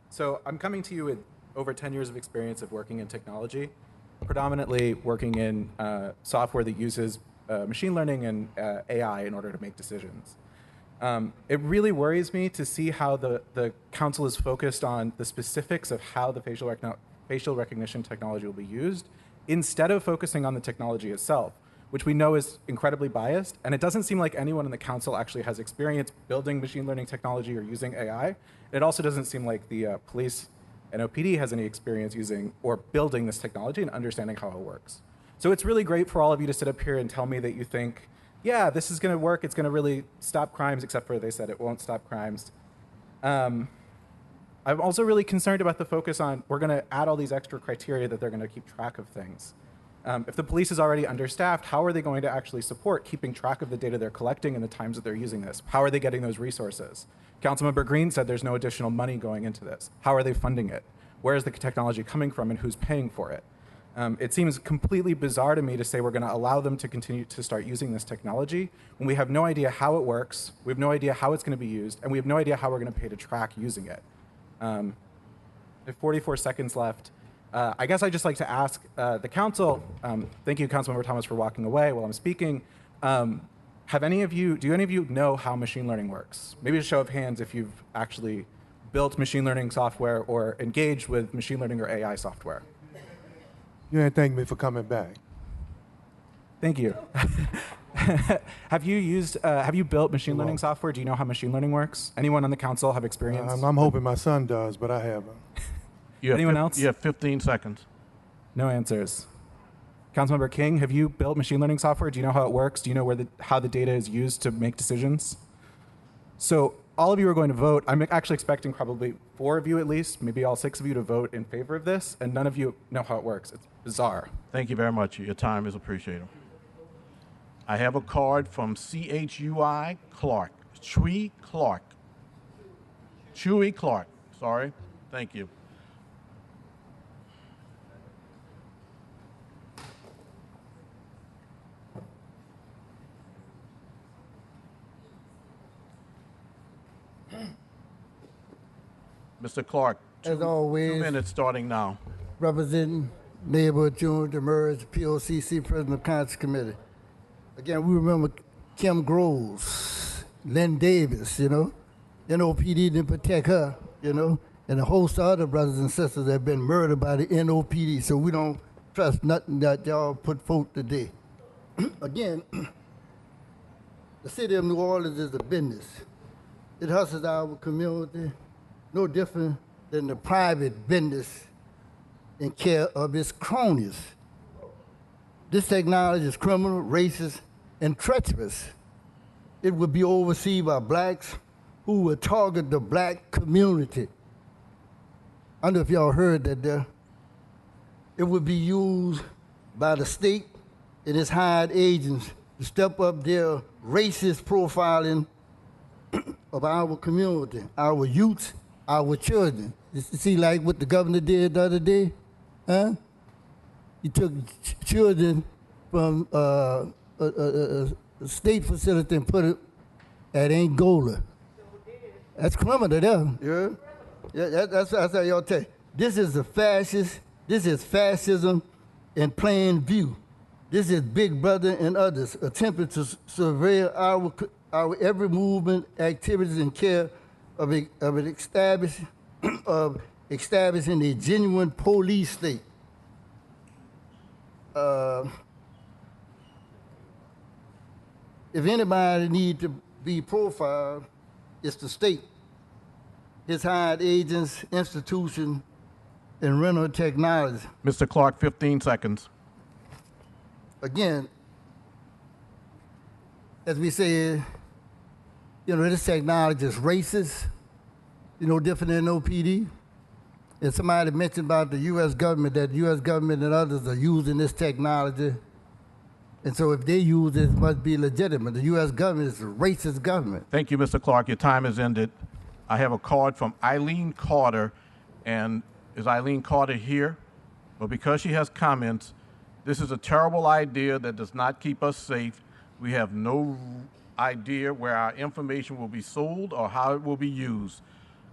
So I'm coming to you with over 10 years of experience of working in technology, predominantly working in software that uses machine learning and AI in order to make decisions. It really worries me to see how the council is focused on the specifics of how the facial recognition technology will be used, instead of focusing on the technology itself, which we know is incredibly biased. And it doesn't seem like anyone in the council actually has experience building machine learning technology or using AI. It also doesn't seem like the police and OPD has any experience using or building this technology and understanding how it works. So it's really great for all of you to sit up here and tell me that you think, yeah, this is going to work. It's going to really stop crimes, except for they said it won't stop crimes. I'm also really concerned about the focus on, we're going to add all these extra criteria that they're going to keep track of things. If the police is already understaffed, how are they going to actually support keeping track of the data they're collecting and the times that they're using this? How are they getting those resources? Councilmember Green said there's no additional money going into this. How are they funding it? Where is the technology coming from and who's paying for it? It seems completely bizarre to me to say we're going to allow them to continue to start using this technology when we have no idea how it works, we have no idea how it's going to be used, and we have no idea how we're going to pay to track using it. I have 44 seconds left. I guess I'd just like to ask the council, thank you, Councilmember Thomas, for walking away while I'm speaking. Do any of you know how machine learning works? Maybe a show of hands if you've actually built machine learning software or engaged with machine learning or AI software. You ain't thank me for coming back. Thank you. Have you built machine learning software? Do you know how machine learning works? Anyone on the council have experience? I'm hoping my son does, but I haven't. Anyone else? You have 15 seconds. No answers. Councilmember King, have you built machine learning software? Do you know how it works? Do you know how the data is used to make decisions? So all of you are going to vote. I'm actually expecting probably 4 of you at least, maybe all 6 of you to vote in favor of this, and none of you know how it works. It's bizarre. Thank you very much. Your time is appreciated. I have a card from CHUI Clark, Chewy Clark. Chewy Clark, sorry. Thank you. Mr. Clark, as always, 2 minutes starting now. Representing Neighborhood Junior Demers, POCC, President of Conscience Committee. Again, we remember Kim Groves, Lynn Davis, you know. NOPD didn't protect her, you know, and a host of other brothers and sisters that have been murdered by the NOPD, so we don't trust nothing that y'all put forth today. Again, the city of New Orleans is a business. It hustles our community no different than the private business in care of its cronies. This technology is criminal, racist, and treacherous. It would be overseen by blacks who would target the black community. I don't know if y'all heard that there. It would be used by the state and its hired agents to step up their racist profiling of our community, our youth, our children. You see like what the governor did the other day? Huh? He took children from a state facility and put it at Angola. That's criminal there. Yeah, that's how y'all tell you. This is a fascist. This is fascism in plain view. This is Big Brother and others attempting to surveil our every movement, activities, and care of establishing a genuine police state. If anybody need to be profiled, it's the state, its hired agents, institution, and rental technology. Mr. Clark, 15 seconds. Again, as we said, you know, this technology is racist, you know, different than OPD. And somebody mentioned about the U.S. government, that the U.S. government and others are using this technology. And so if they use it, it must be legitimate. The U.S. government is a racist government. Thank you, Mr. Clark. Your time has ended. I have a card from Eileen Carter. And is Eileen Carter here? But because she has comments, this is a terrible idea that does not keep us safe. We have no idea where our information will be sold or how it will be used.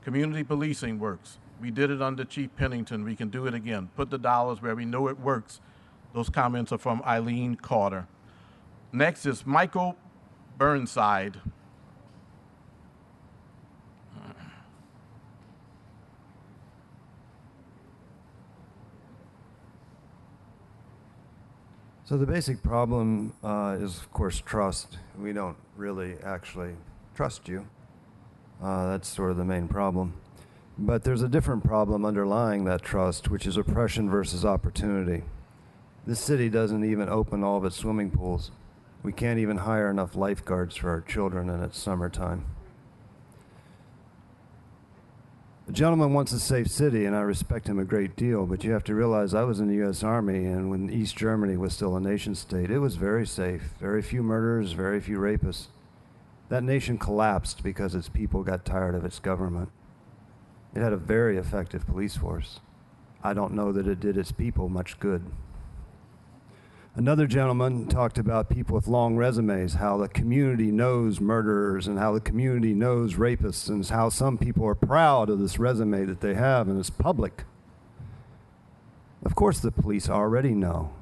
Community policing works. We did it under Chief Pennington. We can do it again. Put the dollars where we know it works. Those comments are from Eileen Carter. Next is Michael Burnside. So the basic problem is, of course, trust. We don't really actually trust you. That's sort of the main problem. But there's a different problem underlying that trust, which is oppression versus opportunity. This city doesn't even open all of its swimming pools. We can't even hire enough lifeguards for our children, and it's summertime. The gentleman wants a safe city, and I respect him a great deal, but you have to realize I was in the U.S. Army, and when East Germany was still a nation state, it was very safe. Very few murders, very few rapists. That nation collapsed because its people got tired of its government. It had a very effective police force. I don't know that it did its people much good. Another gentleman talked about people with long resumes, how the community knows murderers and how the community knows rapists and how some people are proud of this resume that they have and it's public. Of course the police already know.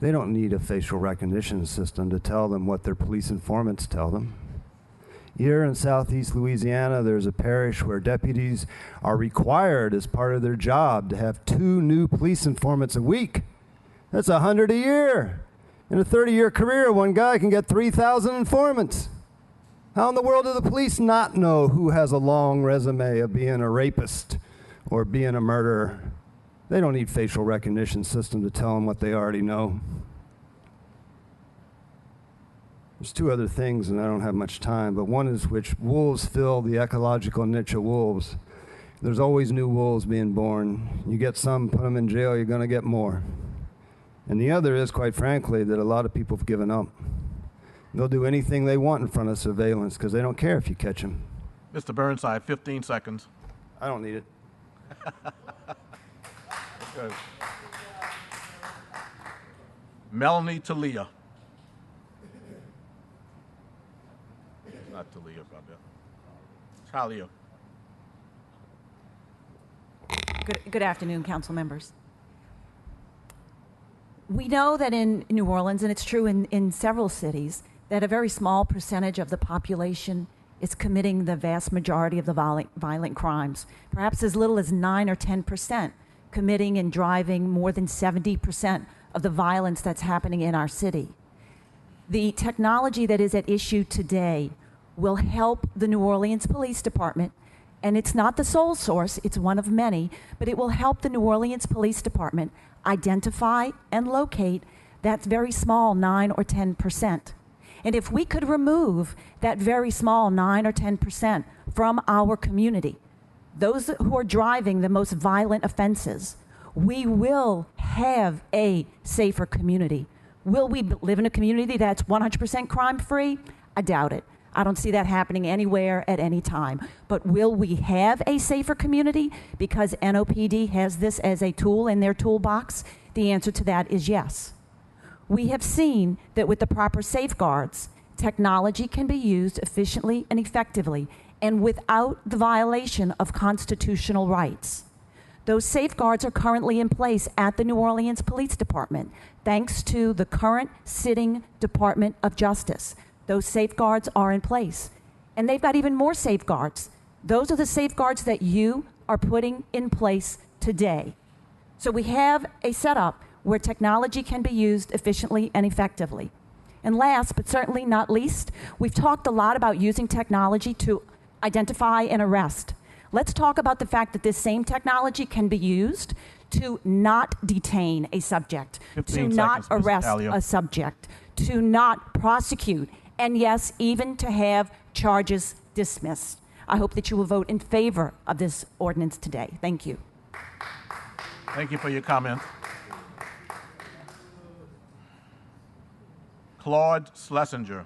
They don't need a facial recognition system to tell them what their police informants tell them. Here in southeast Louisiana, there's a parish where deputies are required as part of their job to have 2 new police informants a week. That's 100 a year. In a 30-year career, one guy can get 3,000 informants. How in the world do the police not know who has a long resume of being a rapist or being a murderer? They don't need facial recognition system to tell them what they already know. There's two other things, and I don't have much time, but one is which wolves fill the ecological niche of wolves. There's always new wolves being born. You get some, put them in jail, you're going to get more. And the other is, quite frankly, that a lot of people have given up. They'll do anything they want in front of surveillance because they don't care if you catch them. Mr. Burnside, 15 seconds. I don't need it. Okay. Melanie Talia. Not Talia, about that. Talia. Good afternoon, council members. We know that in New Orleans, and it's true in several cities, that a very small percentage of the population is committing the vast majority of the violent crimes. Perhaps as little as 9 or 10% committing and driving more than 70% of the violence that's happening in our city. The technology that is at issue today will help the New Orleans Police Department, and it's not the sole source, it's one of many, but it will help the New Orleans Police Department identify and locate that very small 9 or 10%. And if we could remove that very small 9 or 10% from our community, those who are driving the most violent offenses, we will have a safer community. Will we live in a community that's 100% crime-free? I doubt it. I don't see that happening anywhere at any time. But will we have a safer community because NOPD has this as a tool in their toolbox? The answer to that is yes. We have seen that with the proper safeguards, technology can be used efficiently and effectively and without the violation of constitutional rights. Those safeguards are currently in place at the New Orleans Police Department, thanks to the current sitting Department of Justice. Those safeguards are in place. And they've got even more safeguards. Those are the safeguards that you are putting in place today. So we have a setup where technology can be used efficiently and effectively. And last, but certainly not least, we've talked a lot about using technology to identify and arrest. Let's talk about the fact that this same technology can be used to not detain a subject, to not arrest a subject, to not prosecute, and yes, even to have charges dismissed. I hope that you will vote in favor of this ordinance today. Thank you. Thank you for your comment. Claude Schlesinger.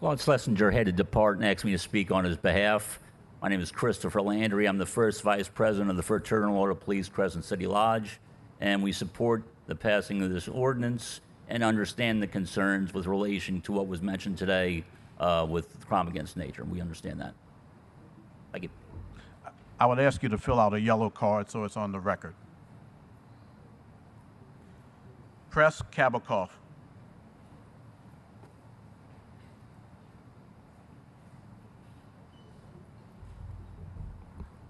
Claude Schlesinger had to depart and asked me to speak on his behalf. My name is Christopher Landry. I'm the first vice president of the Fraternal Order of Police, Crescent City Lodge, and we support the passing of this ordinance and understand the concerns with relation to what was mentioned today with crime against nature. We understand that. Thank you. I would ask you to fill out a yellow card so it's on the record. Press Kabakoff.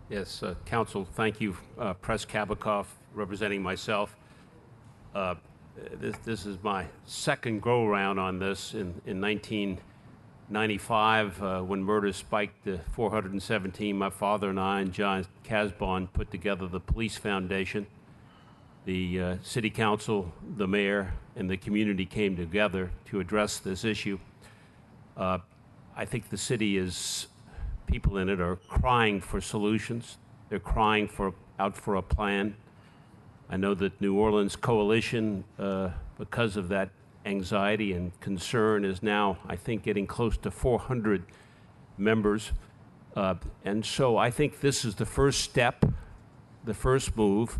Yes, Council, thank you. Press Kabakoff, representing myself. This is my second go-around on this. In 1995, when murders spiked to 417, my father and I and John Casbon put together the Police Foundation. The City Council, the Mayor, and the community came together to address this issue. I think the city is... people in it are crying for solutions. They're crying out for a plan. I know that New Orleans Coalition, because of that anxiety and concern, is now, I think, getting close to 400 members. And so I think this is the first step, the first move.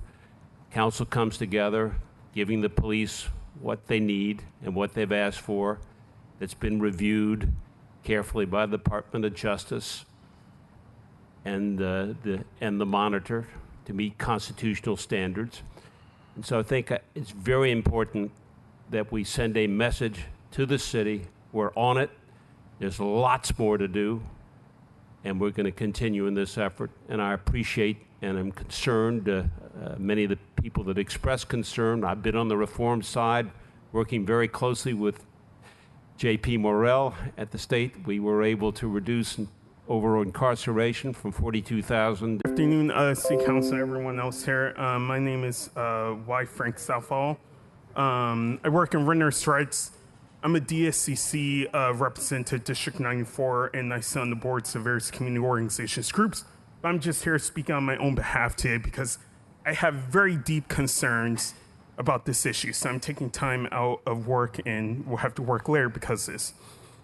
Council comes together, giving the police what they need and what they've asked for. That's been reviewed carefully by the Department of Justice and the monitor to meet constitutional standards. And so I think it's very important that we send a message to the city. We're on it. There's lots more to do, and we're going to continue in this effort. And I appreciate and I'm concerned, many of the people that express concern. I've been on the reform side, working very closely with J.P. Morrell at the state. We were able to reduce over incarceration from 42,000. Good afternoon, City Council, everyone else here. My name is Y. Frank Southall. I work in renters' rights. I'm a DSCC representative, District 94, and I sit on the boards of various community organizations groups. But I'm just here speaking on my own behalf today because I have very deep concerns about this issue. So I'm taking time out of work and will have to work later because of this.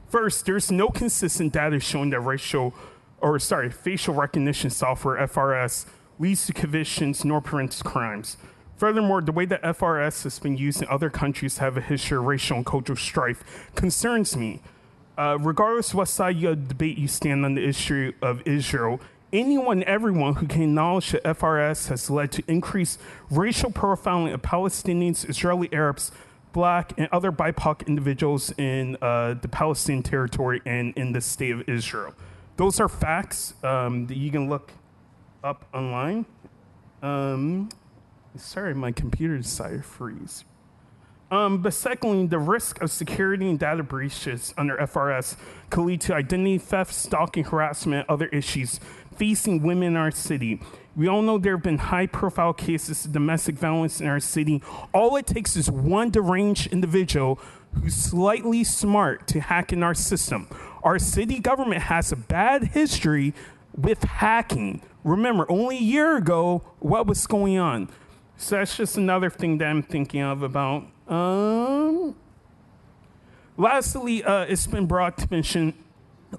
First, there's no consistent data showing that facial recognition software, FRS, leads to convictions nor prevents crimes. Furthermore, the way that FRS has been used in other countries to have a history of racial and cultural strife concerns me. Regardless of what side of the debate you stand on the issue of Israel, anyone, everyone who can acknowledge that FRS has led to increased racial profiling of Palestinians, Israeli Arabs, Black, and other BIPOC individuals in the Palestinian territory and in the state of Israel. Those are facts that you can look up online. Sorry, my computer decided to freeze. But secondly, the risk of security and data breaches under FRS could lead to identity theft, stalking, harassment, and other issues facing women in our city. We all know there have been high-profile cases of domestic violence in our city. All it takes is one deranged individual who's slightly smart to hack in our system. Our city government has a bad history with hacking. Remember, only a year ago, what was going on? So that's just another thing that I'm thinking of about. Lastly, it's been brought to mention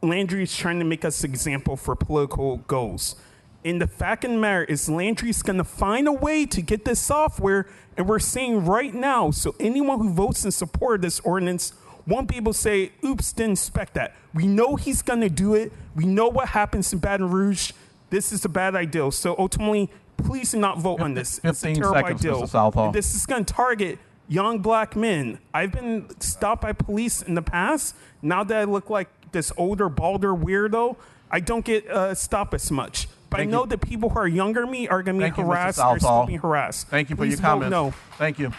Landry is trying to make us an example for political goals. And the fact of the matter is Landry's going to find a way to get this software, and we're seeing right now, so anyone who votes in support of this ordinance won't be able to say, oops, didn't expect that. We know he's going to do it. We know what happens in Baton Rouge. This is a bad idea. So ultimately, please do not vote on this. It's a terrible idea. Mr. Southall. This is going to target young black men. I've been stopped by police in the past. Now that I look like this older, balder weirdo, I don't get stopped as much. But I know that people who are younger than me are going to be harassed or still being harassed. Thank you for Please your comments. vote no. Thank you.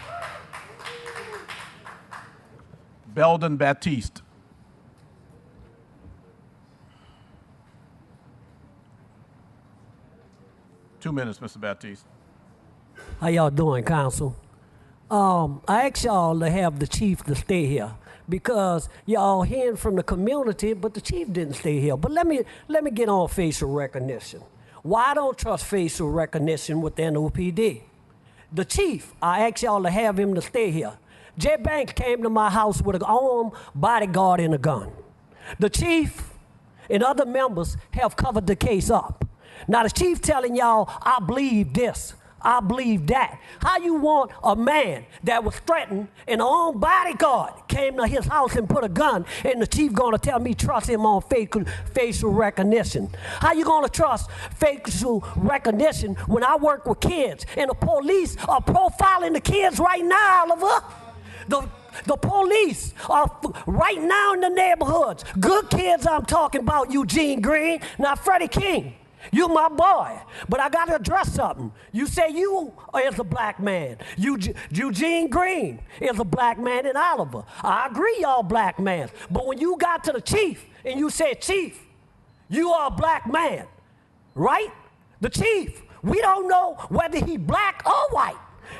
Belden Baptiste. Two minutes, Mr. Baptiste. How y'all doing, Council? I asked y'all to have the chief to stay here because y'all hearing from the community, but the chief didn't stay here. But let me get on facial recognition. Why I don't trust facial recognition with the NOPD? The chief, I asked y'all to have him to stay here. Jay Banks came to my house with an armed bodyguard and a gun. The chief and other members have covered the case up. Now the chief telling y'all, I believe this, I believe that. How you want a man that was threatened and an armed bodyguard came to his house and put a gun and the chief gonna tell me trust him on facial recognition? How you gonna trust facial recognition when I work with kids and the police are profiling the kids right now, Oliver? The police are right now in the neighborhoods. Good kids I'm talking about, Eugene Green, not Freddie King. You my boy, but I got to address something. You say you is a black man. Eugene Green is a black man in Oliver. I agree y'all black men, but when you got to the chief and you said, Chief, you are a black man, right? The chief, we don't know whether he black or white.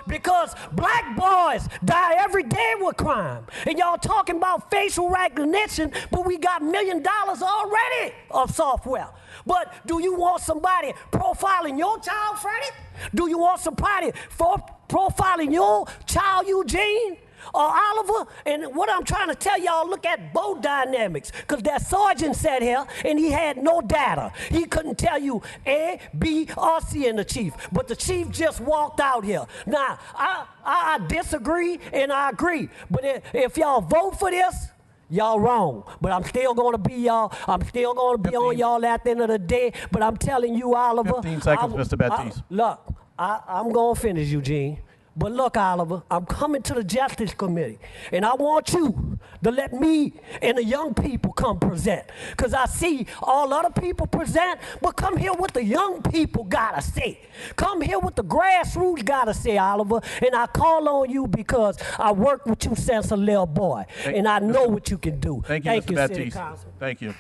Because black boys die every day with crime. And y'all talking about facial recognition, but we got $1 million already of software. But do you want somebody profiling your child, Freddie? Do you want somebody profiling your child, Eugene? Or Oliver? And what I'm trying to tell y'all, look at both dynamics. Because that sergeant sat here and he had no data. He couldn't tell you A, B, or C in the chief. But the chief just walked out here. Now, I disagree and I agree. But if y'all vote for this, y'all wrong. But I'm still going to be y'all. I'm still going to be on y'all at the end of the day. But I'm telling you, Oliver. 15 seconds, Mr. Baptiste. Look, I'm going to finish, Eugene. But look, Oliver, I'm coming to the Justice Committee, and I want you to let me and the young people come present. Because I see all other people present, but come here what the young people got to say. Come here what the grassroots got to say, Oliver. And I call on you because I work with you since a little boy, and I know what you can do. Thank you, Mr. Baptiste. Thank you.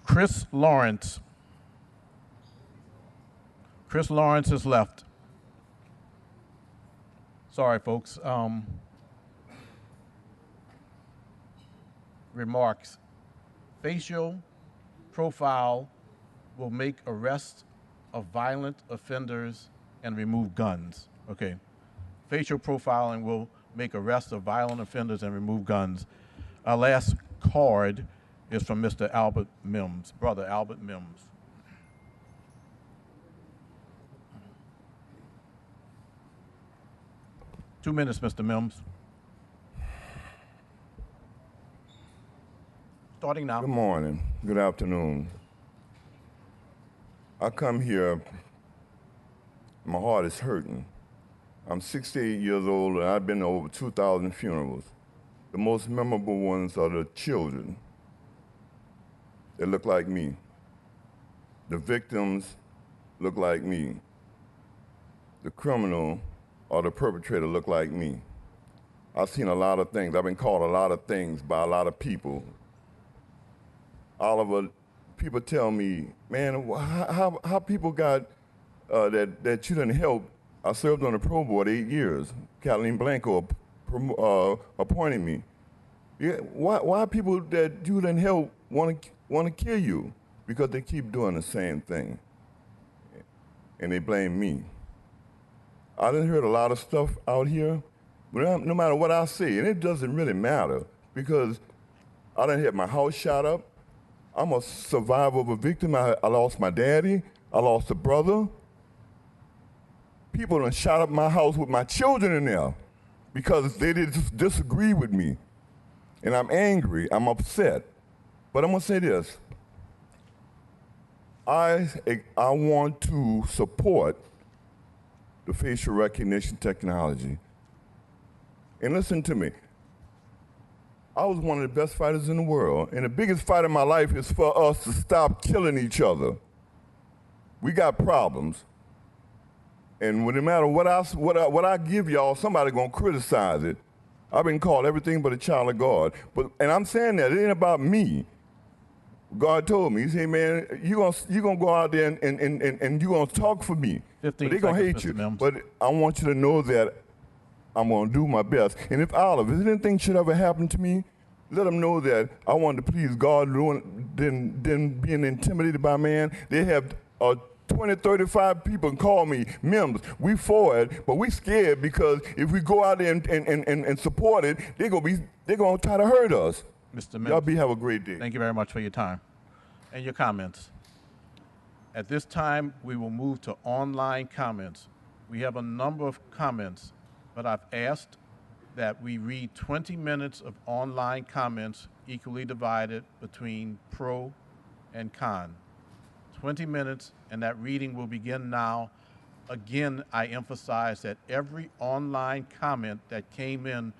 Chris Lawrence. Chris Lawrence is left. Sorry, folks. Remarks. Facial profile will make arrests of violent offenders and remove guns. Okay. Facial profiling will make arrests of violent offenders and remove guns. Our last card is from Mr. Albert Mims, Brother Albert Mims. Two minutes, Mr. Mims. Starting now. Good morning. Good afternoon. I come here, my heart is hurting. I'm 68 years old and I've been to over 2,000 funerals. The most memorable ones are the children. They look like me. The victims look like me. The criminal or the perpetrator look like me. I've seen a lot of things. I've been called a lot of things by a lot of people. Oliver, people tell me, man, how people got that you didn't help. I served on the pro board 8 years. Kathleen Blanco appointed me. Yeah, why people that you didn't help want to kill you? Because they keep doing the same thing, and they blame me. I done heard a lot of stuff out here, but no matter what I say, and it doesn't really matter because I done had my house shot up. I'm a survivor of a victim. I lost my daddy. I lost a brother. People done shot up my house with my children in there because they disagree with me. And I'm angry, I'm upset. But I'm gonna say this. I want to support the facial recognition technology. And listen to me. I was one of the best fighters in the world, and the biggest fight in my life is for us to stop killing each other. We got problems. And no matter what I give y'all, somebody gonna criticize it. I've been called everything but a child of God. And I'm saying that, it ain't about me. God told me, he said, man, you gonna go out there and you gonna talk for me. But they gonna hate you. But I want you to know that I'm gonna do my best. And if anything should ever happen to me, let them know that I want to please God than being intimidated by man. They have 20, 35 people call me Mims. We for it, but we scared because if we go out there and support it, they're gonna try to hurt us. Mr. Mims, y'all have a great day. Thank you very much for your time and your comments. At this time, we will move to online comments. We have a number of comments, but I've asked that we read 20 minutes of online comments equally divided between pro and con. 20 minutes, and that reading will begin now. Again, I emphasize that every online comment that came in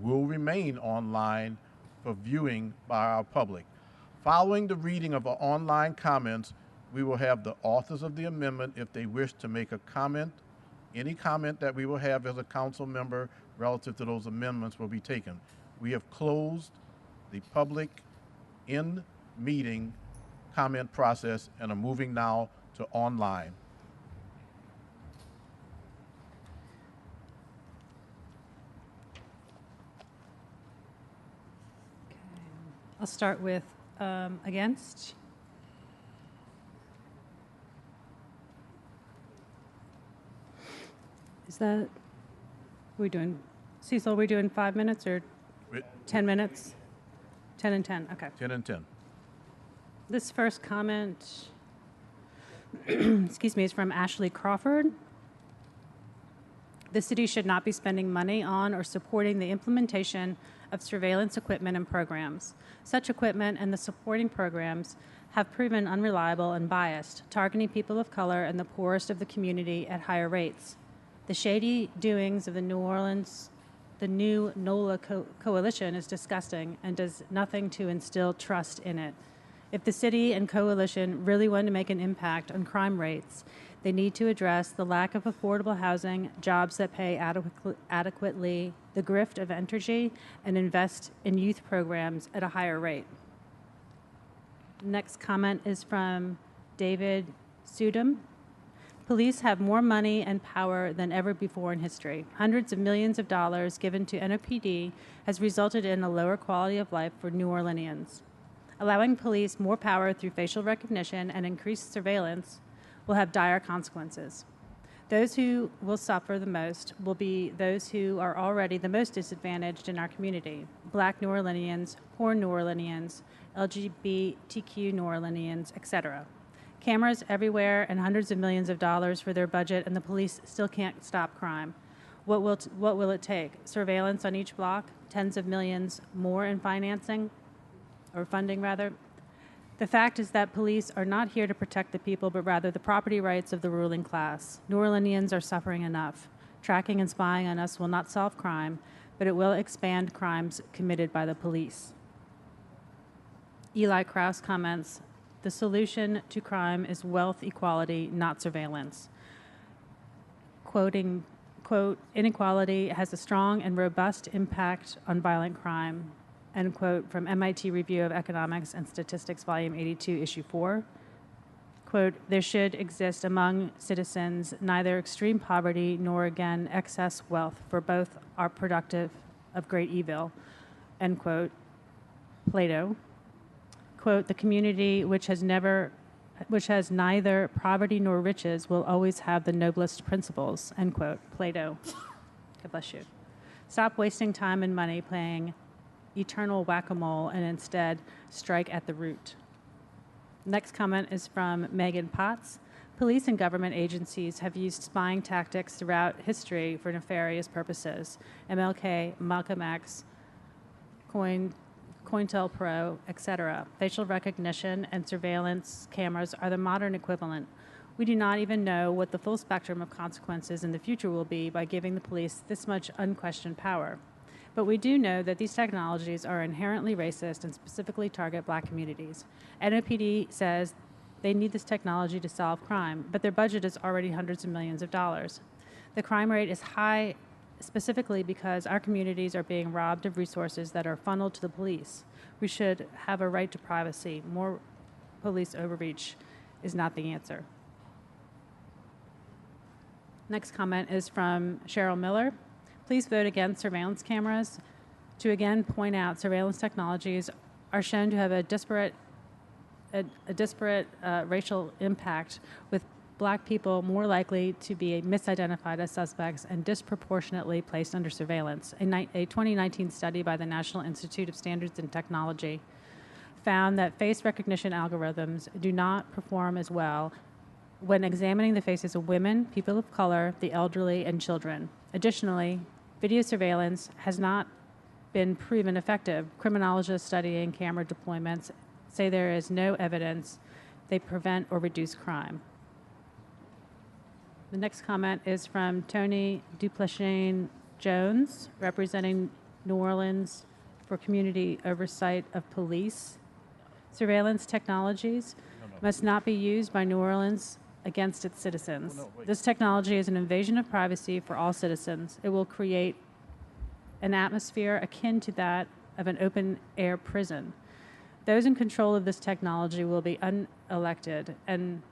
will remain online for viewing by our public. Following the reading of our online comments, we will have the authors of the amendment, if they wish to make a comment. Any comment that we will have as a council member relative to those amendments will be taken. We have closed the public in-meeting comment process and are moving now to online. I'll start with against. Is that, we doing, Cecil, are we doing 5 minutes or 10 minutes? 10 and 10, okay. 10 and 10. This first comment, excuse me, is from Ashley Crawford. The city should not be spending money on or supporting the implementation of surveillance equipment and programs. Such equipment and the supporting programs have proven unreliable and biased, targeting people of color and the poorest of the community at higher rates. The shady doings of the new NOLA coalition is disgusting and does nothing to instill trust in it. If the city and coalition really want to make an impact on crime rates, they need to address the lack of affordable housing, jobs that pay adequately, the grift of energy, and invest in youth programs at a higher rate. Next comment is from David Sudum. Police have more money and power than ever before in history. Hundreds of millions of dollars given to NOPD has resulted in a lower quality of life for New Orleanians. Allowing police more power through facial recognition and increased surveillance will have dire consequences. Those who will suffer the most will be those who are already the most disadvantaged in our community: Black New Orleanians, poor New Orleanians, LGBTQ New Orleanians, etc. Cameras everywhere and hundreds of millions of dollars for their budget, and the police still can't stop crime. What will it take? Surveillance on each block? Tens of millions more in financing, or funding rather? The fact is that police are not here to protect the people, but rather the property rights of the ruling class. New Orleanians are suffering enough. Tracking and spying on us will not solve crime, but it will expand crimes committed by the police. Eli Krauss comments, the solution to crime is wealth equality, not surveillance. Quoting, quote, inequality has a strong and robust impact on violent crime, end quote, from MIT Review of Economics and Statistics, Volume 82, Issue 4. Quote, there should exist among citizens neither extreme poverty nor, again, excess wealth, for both are productive of great evil, end quote. Plato. Quote, the community which has neither poverty nor riches will always have the noblest principles, end quote. Plato. God bless you. Stop wasting time and money playing eternal whack-a-mole and instead strike at the root. Next comment is from Megan Potts. Police and government agencies have used spying tactics throughout history for nefarious purposes. MLK, Malcolm X, COINTELPRO, etc. Facial recognition and surveillance cameras are the modern equivalent. We do not even know what the full spectrum of consequences in the future will be by giving the police this much unquestioned power. But we do know that these technologies are inherently racist and specifically target Black communities. NOPD says they need this technology to solve crime, but their budget is already hundreds of millions of dollars. The crime rate is high specifically because our communities are being robbed of resources that are funneled to the police. We should have a right to privacy. More police overreach is not the answer. Next comment is from Cheryl Miller. Please vote against surveillance cameras to again point out surveillance technologies are shown to have a disparate racial impact, with Black people more likely to be misidentified as suspects and disproportionately placed under surveillance. A 2019 study by the National Institute of Standards and Technology found that face recognition algorithms do not perform as well when examining the faces of women, people of color, the elderly, and children. Additionally, video surveillance has not been proven effective. Criminologists studying camera deployments say there is no evidence they prevent or reduce crime. The next comment is from Tony Duplessis Jones, representing New Orleans for Community Oversight of Police. Surveillance technologies must not be used by New Orleans against its citizens. This technology is an invasion of privacy for all citizens. It will create an atmosphere akin to that of an open-air prison. Those in control of this technology will be unelected and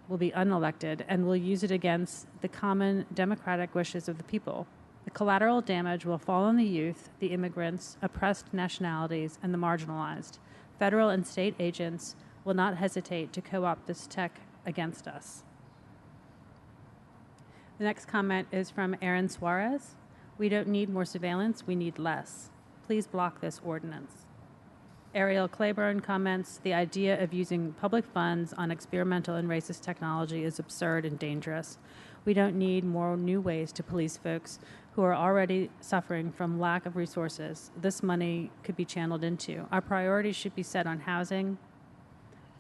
will use it against the common democratic wishes of the people. The collateral damage will fall on the youth, the immigrants, oppressed nationalities, and the marginalized. Federal and state agents will not hesitate to co-opt this tech against us. The next comment is from Aaron Suarez. We don't need more surveillance, we need less. Please block this ordinance. Ariel Claiborne comments, the idea of using public funds on experimental and racist technology is absurd and dangerous. We don't need more new ways to police folks who are already suffering from lack of resources this money could be channeled into. Our priorities should be set on housing,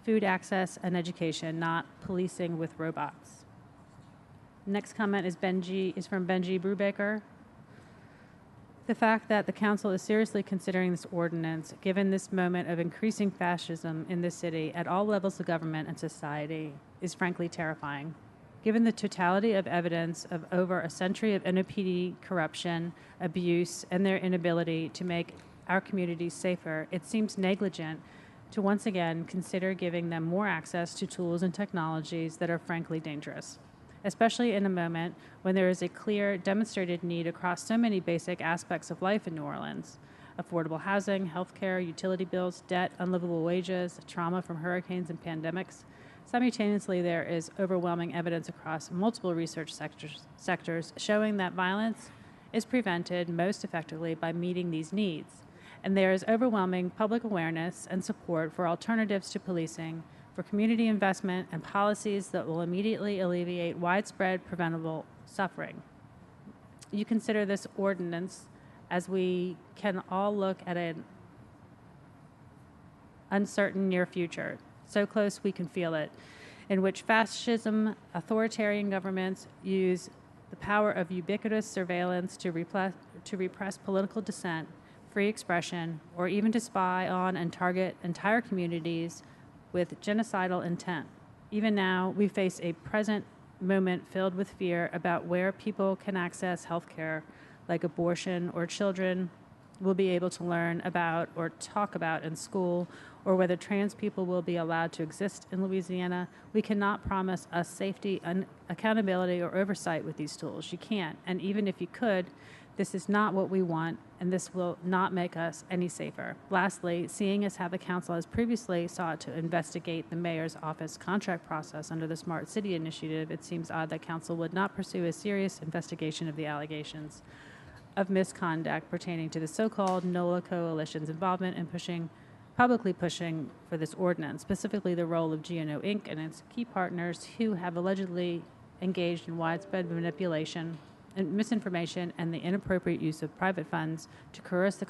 food access, and education, not policing with robots. Next comment is from Benji Brubaker. The fact that the council is seriously considering this ordinance, given this moment of increasing fascism in this city at all levels of government and society, is frankly terrifying. Given the totality of evidence of over a century of NOPD corruption, abuse, and their inability to make our communities safer, it seems negligent to once again consider giving them more access to tools and technologies that are frankly dangerous, especially in a moment when there is a clear, demonstrated need across so many basic aspects of life in New Orleans: affordable housing, healthcare, utility bills, debt, unlivable wages, trauma from hurricanes and pandemics. Simultaneously, there is overwhelming evidence across multiple research sectors showing that violence is prevented most effectively by meeting these needs. And there is overwhelming public awareness and support for alternatives to policing, for community investment and policies that will immediately alleviate widespread preventable suffering. You consider this ordinance as we can all look at an uncertain near future, so close we can feel it, in which fascism, authoritarian governments use the power of ubiquitous surveillance to repress political dissent, free expression, or even to spy on and target entire communities with genocidal intent. Even now, we face a present moment filled with fear about where people can access health care, like abortion, or children will be able to learn about or talk about in school, or whether trans people will be allowed to exist in Louisiana. We cannot promise us safety, accountability, or oversight with these tools. You can't. And even if you could, this is not what we want, and this will not make us any safer. Lastly, seeing as how the council has previously sought to investigate the mayor's office contract process under the Smart City Initiative, it seems odd that council would not pursue a serious investigation of the allegations of misconduct pertaining to the so-called NOLA coalition's involvement in publicly pushing for this ordinance, specifically the role of GNO Inc. and its key partners who have allegedly engaged in widespread manipulation and misinformation and the inappropriate use of private funds to coerce the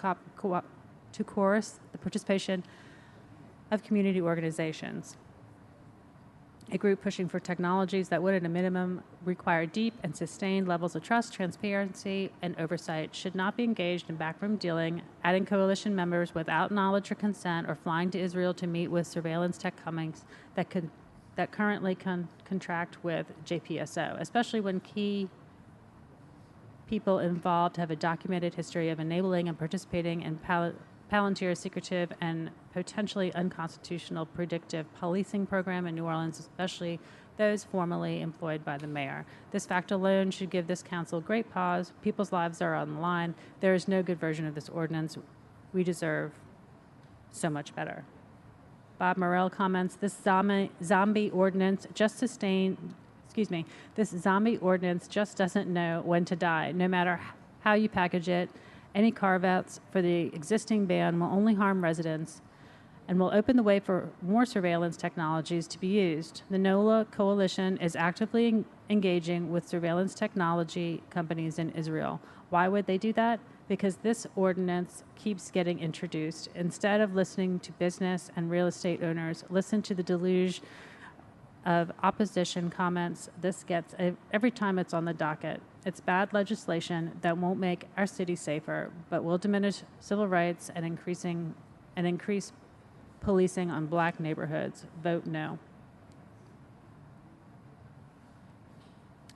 participation of community organizations. A group pushing for technologies that would, at a minimum, require deep and sustained levels of trust, transparency, and oversight should not be engaged in backroom dealing, adding coalition members without knowledge or consent, or flying to Israel to meet with surveillance tech companies that currently contract with JPSO, especially when key people involved have a documented history of enabling and participating in Palantir's secretive and potentially unconstitutional predictive policing program in New Orleans, especially those formerly employed by the mayor. This fact alone should give this council great pause. People's lives are on the line. There is no good version of this ordinance. We deserve so much better. Bob Morrell comments, this zombie ordinance just this zombie ordinance just doesn't know when to die, no matter how you package it. Any carve-outs for the existing ban will only harm residents and will open the way for more surveillance technologies to be used. The NOLA coalition is actively engaging with surveillance technology companies in Israel. Why would they do that? Because this ordinance keeps getting introduced. Instead of listening to business and real estate owners, listen to the deluge of opposition comments this gets every time it's on the docket. It's bad legislation that won't make our city safer, but will diminish civil rights and increase policing on black neighborhoods. Vote no.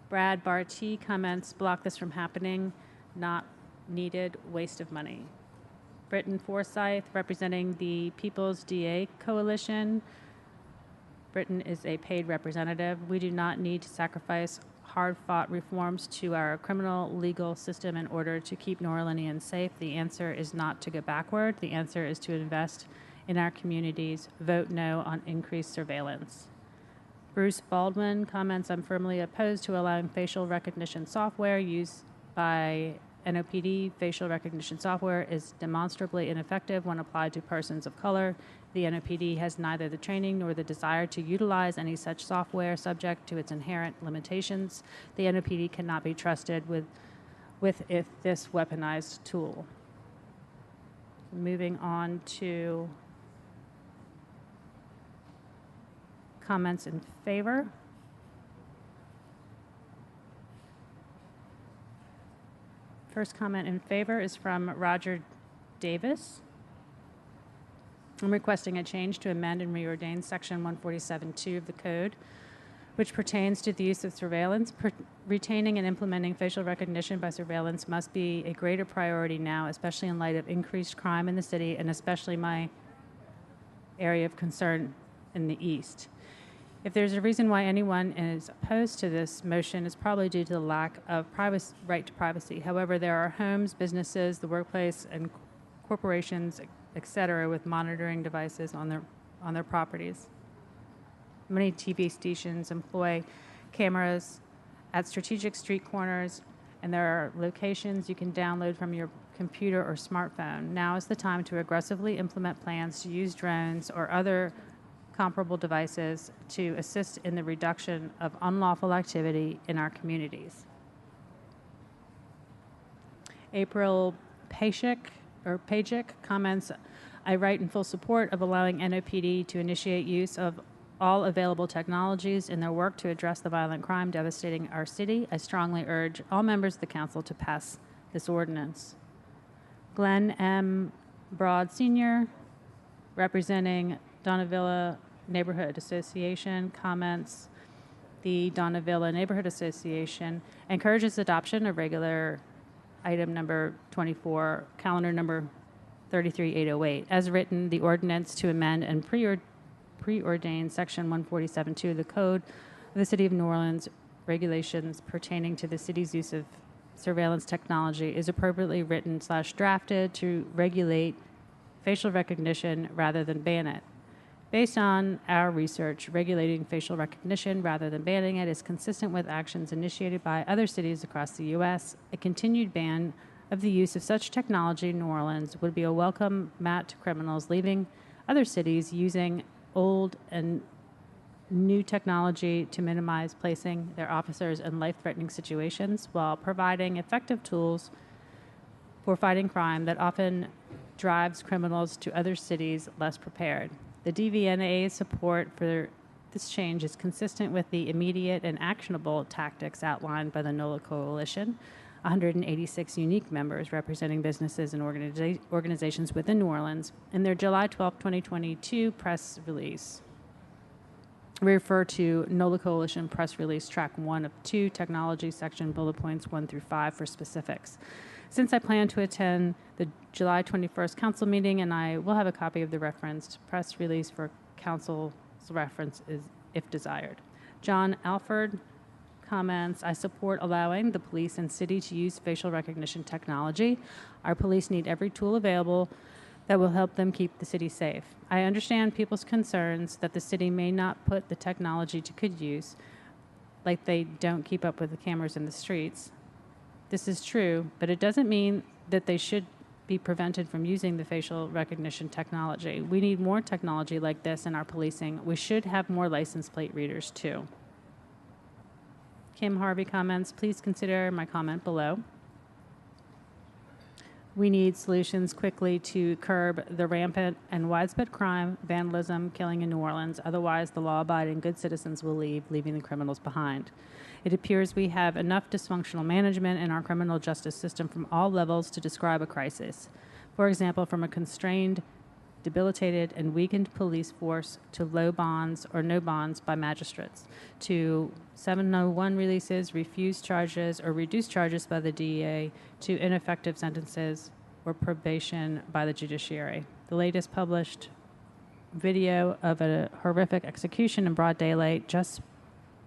Brad Barty comments, block this from happening, not needed, waste of money. Britton Forsyth, representing the People's DA Coalition. Britton is a paid representative. We do not need to sacrifice hard-fought reforms to our criminal legal system in order to keep New Orleanians safe. The answer is not to go backward. The answer is to invest in our communities. Vote no on increased surveillance. Bruce Baldwin comments, I'm firmly opposed to allowing facial recognition software used by NOPD. Facial recognition software is demonstrably ineffective when applied to persons of color. The NOPD has neither the training nor the desire to utilize any such software subject to its inherent limitations. The NOPD cannot be trusted with this weaponized tool. Moving on to comments in favor. First comment in favor is from Roger Davis. I'm requesting a change to amend and reordain Section 147.2 of the Code, which pertains to the use of surveillance. Retaining and implementing facial recognition by surveillance must be a greater priority now, especially in light of increased crime in the city, and especially area of concern in the east. If there's a reason why anyone is opposed to this motion, it's probably due to the lack of right to privacy. However, there are homes, businesses, the workplace, and corporations, et cetera, with monitoring devices on their properties. Many TV stations employ cameras at strategic street corners, and there are locations you can download from your computer or smartphone. Now is the time to aggressively implement plans to use drones or other comparable devices to assist in the reduction of unlawful activity in our communities. April Pajic comments, I write in full support of allowing NOPD to initiate use of all available technologies in their work to address the violent crime devastating our city. I strongly urge all members of the council to pass this ordinance. Glenn M. Broad Sr., representing Donnavilla Neighborhood Association, comments, the Donnavilla Neighborhood Association encourages adoption of regular item number 24, calendar number 33808. As written, the ordinance to amend and preordain section 147.2 of the Code of the City of New Orleans regulations pertaining to the city's use of surveillance technology is appropriately written/drafted to regulate facial recognition rather than ban it. Based on our research, regulating facial recognition rather than banning it is consistent with actions initiated by other cities across the U.S. A continued ban of the use of such technology in New Orleans would be a welcome mat to criminals leaving other cities using old and new technology to minimize placing their officers in life-threatening situations while providing effective tools for fighting crime that often drives criminals to other cities less prepared. The DVNA's support for this change is consistent with the immediate and actionable tactics outlined by the NOLA Coalition, 186 unique members representing businesses and organizations within New Orleans, in their July 12, 2022 press release. We refer to NOLA Coalition press release track 1 of 2, technology section bullet points 1 through 5 for specifics. Since I plan to attend the July 21st council meeting, and I will have a copy of the referenced press release for council's reference if desired. John Alford comments, I support allowing the police and city to use facial recognition technology. Our police need every tool available that will help them keep the city safe. I understand people's concerns that the city may not put the technology to good use, like they don't keep up with the cameras in the streets. This is true, but it doesn't mean that they should be prevented from using the facial recognition technology. We need more technology like this in our policing. We should have more license plate readers, too. Kim Harvey comments, please consider my comment below. We need solutions quickly to curb the rampant and widespread crime, vandalism, killing in New Orleans. Otherwise, the law-abiding good citizens will leave, leaving the criminals behind. It appears we have enough dysfunctional management in our criminal justice system from all levels to describe a crisis. For example, from a constrained, debilitated, and weakened police force to low bonds or no bonds by magistrates, to 701 releases, refused charges, or reduced charges by the DEA, to ineffective sentences or probation by the judiciary. The latest published video of a horrific execution in broad daylight, just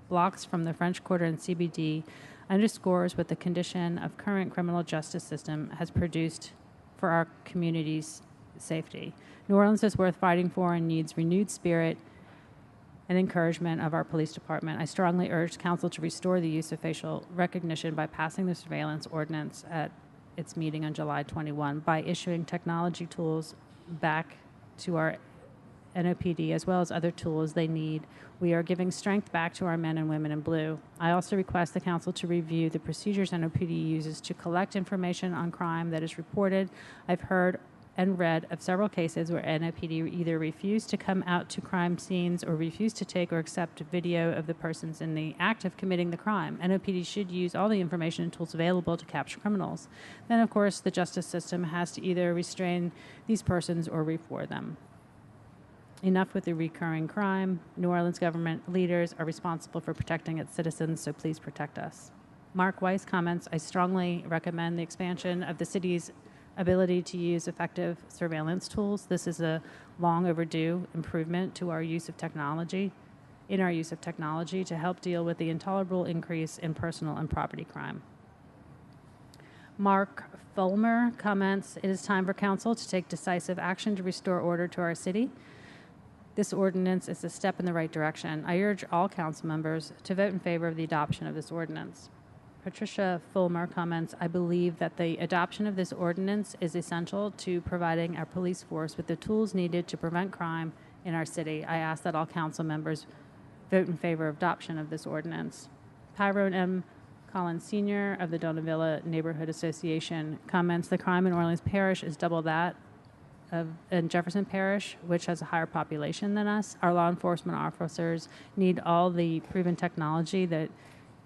blocks from the French Quarter and CBD, underscores what the condition of current criminal justice system has produced for our community's safety. New Orleans is worth fighting for and needs renewed spirit and encouragement of our police department. I strongly urge council to restore the use of facial recognition by passing the surveillance ordinance at its meeting on July 21, by issuing technology tools back to our NOPD as well as other tools they need. We are giving strength back to our men and women in blue. I also request the council to review the procedures NOPD uses to collect information on crime that is reported. I've heard and read of several cases where NOPD either refused to come out to crime scenes or refused to take or accept video of the persons in the act of committing the crime. NOPD should use all the information and tools available to capture criminals. Then, of course, the justice system has to either restrain these persons or reform them. Enough with the recurring crime. New Orleans government leaders are responsible for protecting its citizens, so please protect us. Mark Weiss comments, I strongly recommend the expansion of the city's ability to use effective surveillance tools. This is a long overdue improvement to our use of technology, to help deal with the intolerable increase in personal and property crime. Mark Fulmer comments, "It is time for council to take decisive action to restore order to our city. This ordinance is a step in the right direction. I urge all council members to vote in favor of the adoption of this ordinance." Patricia Fulmer comments, "I believe that the adoption of this ordinance is essential to providing our police force with the tools needed to prevent crime in our city. I ask that all council members vote in favor of adoption of this ordinance." Tyrone M. Collins Sr. of the Donavilla Neighborhood Association comments, "The crime in Orleans Parish is double that in Jefferson Parish, which has a higher population than us. Our law enforcement officers need all the proven technology that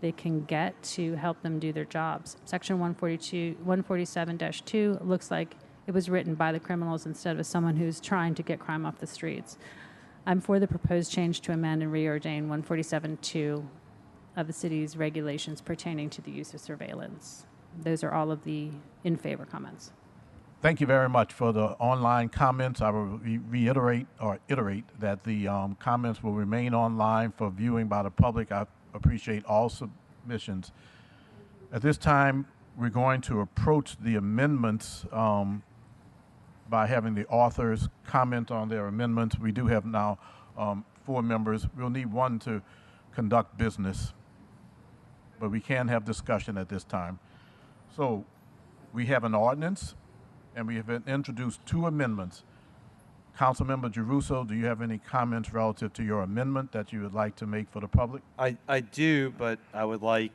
they can get to help them do their jobs. Section 147-2 looks like it was written by the criminals instead of someone who's trying to get crime off the streets. I'm for the proposed change to amend and reordain 147-2 of the city's regulations pertaining to the use of surveillance." Those are all of the in favor comments. Thank you very much for the online comments. I will reiterate that the comments will remain online for viewing by the public. I appreciate all submissions. At this time, we're going to approach the amendments by having the authors comment on their amendments. We do have now 4 members. We'll need 1 to conduct business, but we can have discussion at this time. So we have an ordinance, and we have introduced 2 amendments. Councilmember Giarrusso, do you have any comments relative to your amendment that you would like to make for the public? I do, but I would like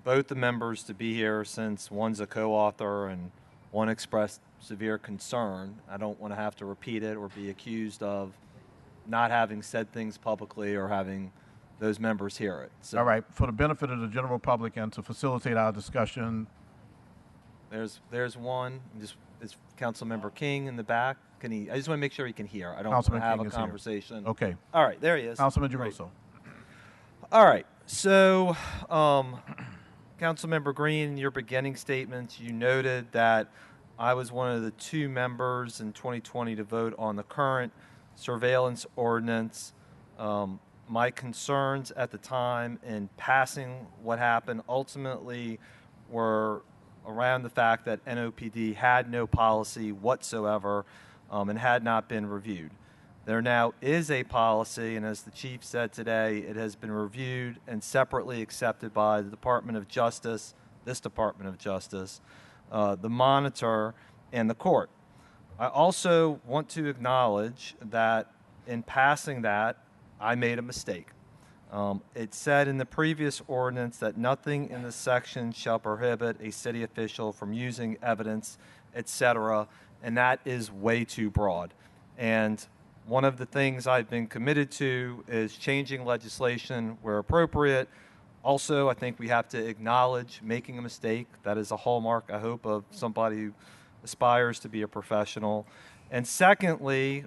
both the members to be here since one's a co-author and one expressed severe concern. I don't want to have to repeat it or be accused of not having said things publicly or having those members hear it. So all right, for the benefit of the general public and to facilitate our discussion. There's one. Is Councilmember King in the back? Can he? I just want to make sure he can hear. I don't Councilman want to have King a is here. conversation. Okay. All right, there he is. Councilman Giarrusso. All right. So, Councilmember Green, in your beginning statements, you noted that I was one of the 2 members in 2020 to vote on the current surveillance ordinance. My concerns at the time in passing what happened ultimately were around the fact that NOPD had no policy whatsoever and had not been reviewed. There now is a policy, and as the chief said today, it has been reviewed and separately accepted by the Department of Justice, this Department of Justice, the monitor, and the court. I also want to acknowledge that in passing that, I made a mistake. It said in the previous ordinance that nothing in the section shall prohibit a city official from using evidence, etc., and that is way too broad. And one of the things I've been committed to is changing legislation where appropriate. Also, I think we have to acknowledge making a mistake. That is a hallmark, I hope, of somebody who aspires to be a professional. And secondly,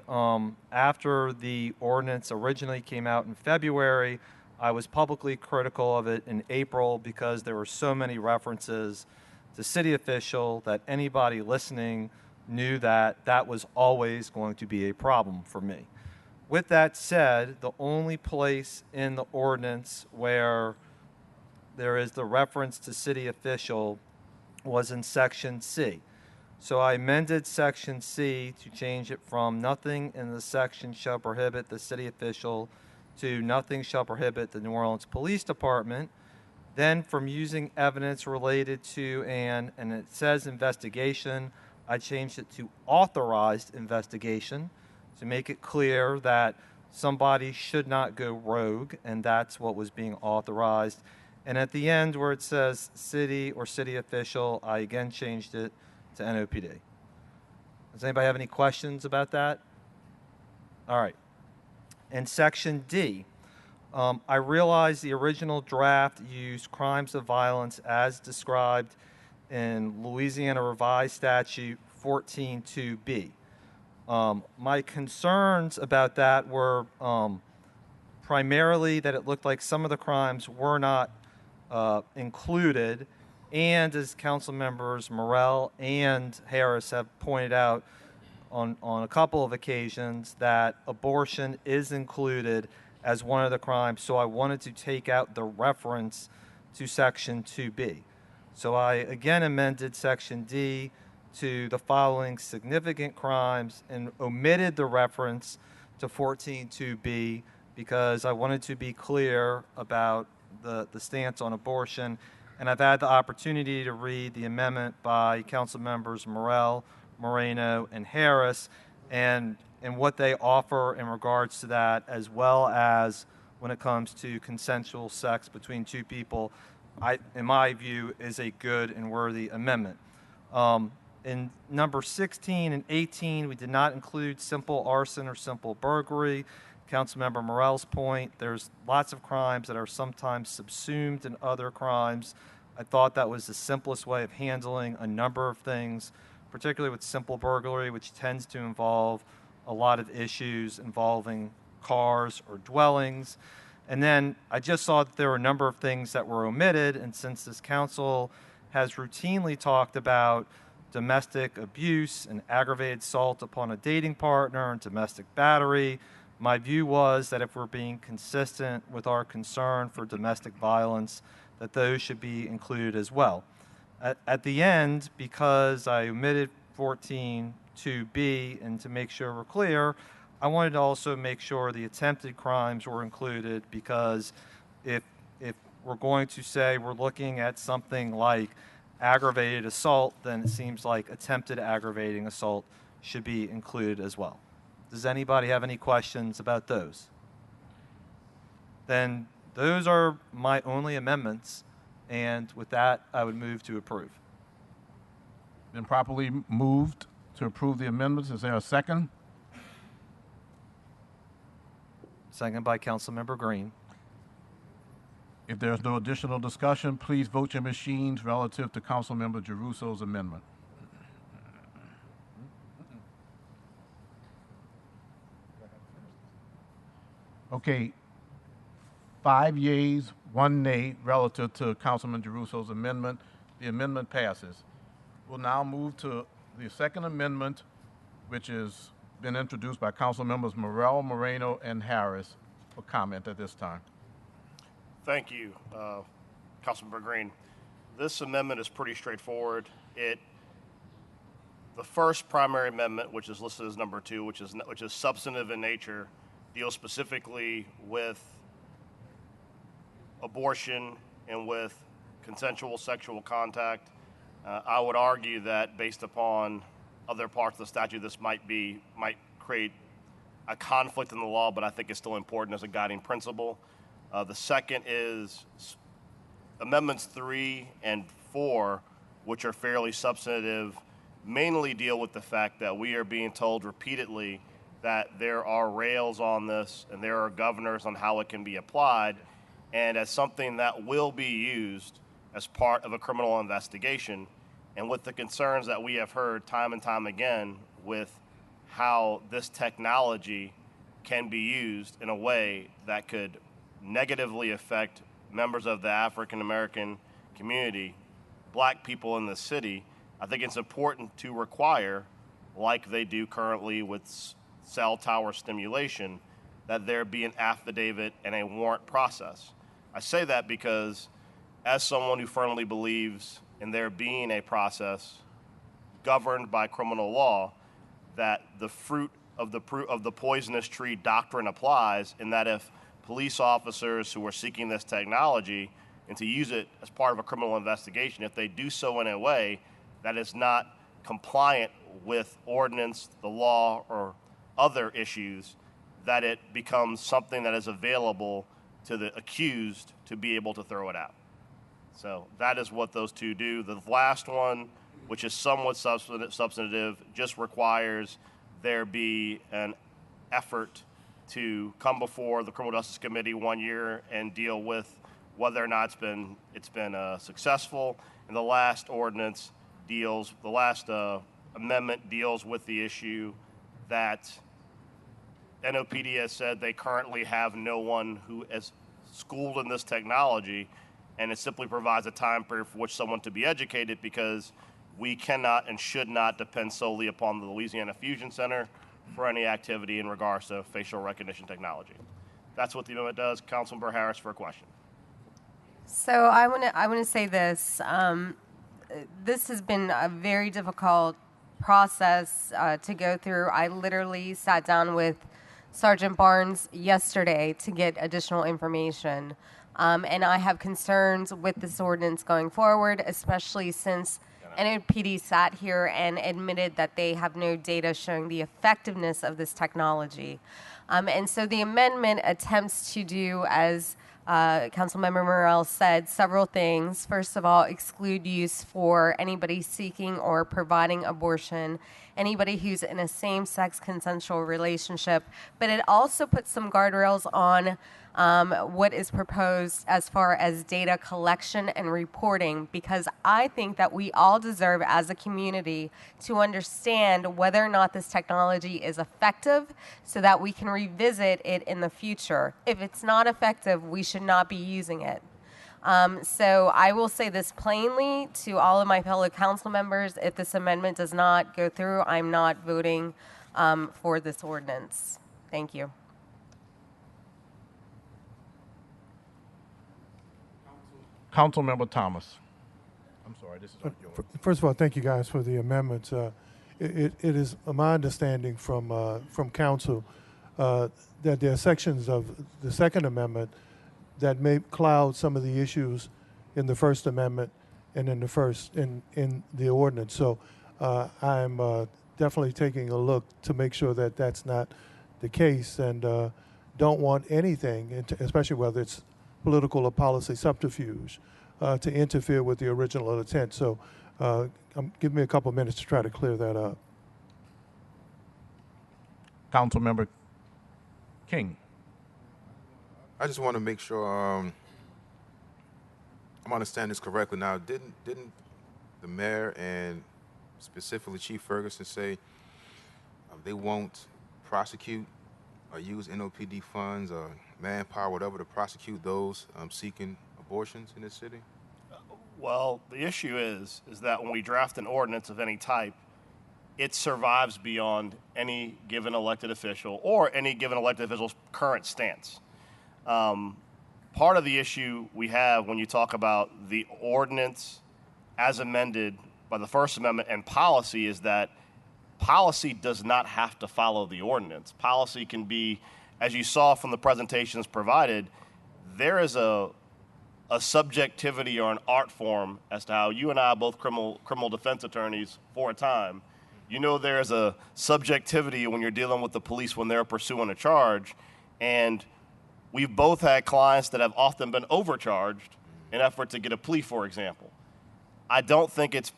after the ordinance originally came out in February, I was publicly critical of it in April because there were so many references to city official that anybody listening knew that that was always going to be a problem for me. With that said, the only place in the ordinance where there is the reference to city official was in Section C. So I amended Section C to change it from nothing in the section shall prohibit the city official to nothing shall prohibit the New Orleans Police Department. Then from using evidence related to and it says investigation, I changed it to authorized investigation to make it clear that somebody should not go rogue, and that's what was being authorized. And at the end where it says city or city official, I again changed it to NOPD. Does anybody have any questions about that? All right. And Section D, I realize the original draft used crimes of violence as described in Louisiana Revised Statute 14.2b. My concerns about that were primarily that it looked like some of the crimes were not included, And as council members Morell and Harris have pointed out on a couple of occasions, that abortion is included as one of the crimes. So I wanted to take out the reference to Section 2B. So I again amended Section D to the following significant crimes and omitted the reference to 14.2b because I wanted to be clear about the stance on abortion. And I've had the opportunity to read the amendment by council members Morell, Moreno, and Harris, and what they offer in regards to that, as well as when it comes to consensual sex between two people, in my view, is a good and worthy amendment. In number 16 and 18, we did not include simple arson or simple burglary. Councilmember Morell's point, there's lots of crimes that are sometimes subsumed in other crimes. I thought that was the simplest way of handling a number of things, particularly with simple burglary, which tends to involve a lot of issues involving cars or dwellings. And then I just saw that there were a number of things that were omitted, and since this council has routinely talked about domestic abuse and aggravated assault upon a dating partner and domestic battery, my view was that if we're being consistent with our concern for domestic violence, that those should be included as well. At the end, because I omitted 14.2b, and to make sure we're clear, I wanted to also make sure the attempted crimes were included, because if we're going to say we're looking at something like aggravated assault, then it seems like attempted aggravating assault should be included as well. Does anybody have any questions about those? Then those are my only amendments, and with that, I would move to approve. Been properly moved to approve the amendments. Is there a second? Second by Councilmember Green. If there's no additional discussion, please vote your machines relative to Councilmember Giarruso's amendment. Okay, 5 yeas, 1 nay relative to Councilman Giarruso's amendment. The amendment passes. We'll now move to the second amendment, which has been introduced by Council members Morell, Moreno, and Harris for comment at this time. Thank you, Councilmember Green. This amendment is pretty straightforward. The first primary amendment, which is listed as number 2, which is substantive in nature, deals specifically with abortion and with consensual sexual contact. I would argue that based upon other parts of the statute, this might create a conflict in the law, but I think it's still important as a guiding principle. The second is Amendments 3 and 4, which are fairly substantive, mainly deal with the fact that we are being told repeatedly that there are rails on this and there are governors on how it can be applied, and as something that will be used as part of a criminal investigation. And with the concerns that we have heard time and time again with how this technology can be used in a way that could negatively affect members of the African American community, black people in the city, I think it's important to require, like they do currently with cell tower stimulation, that there be an affidavit and a warrant process. I say that because as someone who firmly believes in there being a process governed by criminal law, that the fruit of the poisonous tree doctrine applies, in that if police officers who are seeking this technology and to use it as part of a criminal investigation, if they do so in a way that is not compliant with ordinance, the law, or other issues, that it becomes something that is available to the accused to be able to throw it out. So that is what those two do. The last one, which is somewhat substantive, just requires there be an effort to come before the Criminal Justice Committee 1 year and deal with whether or not it's been successful. And the last ordinance deals, the last amendment deals with the issue that NOPD has said they currently have no one who is schooled in this technology, and it simply provides a time period for which someone to be educated, because we cannot and should not depend solely upon the Louisiana Fusion Center for any activity in regards to facial recognition technology. That's what the amendment does. Councilmember Harris for a question. So I want to say this. This has been a very difficult process to go through. I literally sat down with Sergeant Barnes yesterday to get additional information. And I have concerns with this ordinance going forward, especially since NOPD sat here and admitted that they have no data showing the effectiveness of this technology. And so the amendment attempts to do, as Councilmember Morrell said, several things. First of all, exclude use for anybody seeking or providing abortion, anybody who's in a same-sex consensual relationship. But it also puts some guardrails on what is proposed as far as data collection and reporting, because I think that we all deserve as a community to understand whether or not this technology is effective so that we can revisit it in the future. If it's not effective, we should not be using it. So I will say this plainly to all of my fellow council members: if this amendment does not go through, I'm not voting for this ordinance. Thank you. Councilmember Thomas. I'm sorry, this is not yours. First of all, thank you guys for the amendments. It is my understanding from council that there are sections of the Second Amendment that may cloud some of the issues in the First Amendment and in the ordinance. So I'm definitely taking a look to make sure that that's not the case, and don't want anything, especially whether it's political or policy subterfuge, to interfere with the original intent. So give me a couple of minutes to try to clear that up. Councilmember King. I just want to make sure I'm understanding this correctly. Now, didn't the mayor and specifically Chief Ferguson say they won't prosecute or use NOPD funds or manpower, whatever, to prosecute those seeking abortions in this city? Well, the issue is that when we draft an ordinance of any type, it survives beyond any given elected official or any given elected official's current stance. Part of the issue we have when you talk about the ordinance as amended by the First Amendment and policy is that policy does not have to follow the ordinance. Policy can be, as you saw from the presentations provided, there is a subjectivity or an art form as to how you and I, both criminal defense attorneys for a time, you know there's a subjectivity when you're dealing with the police when they're pursuing a charge. And we've both had clients that have often been overcharged in effort to get a plea, for example. I don't think it's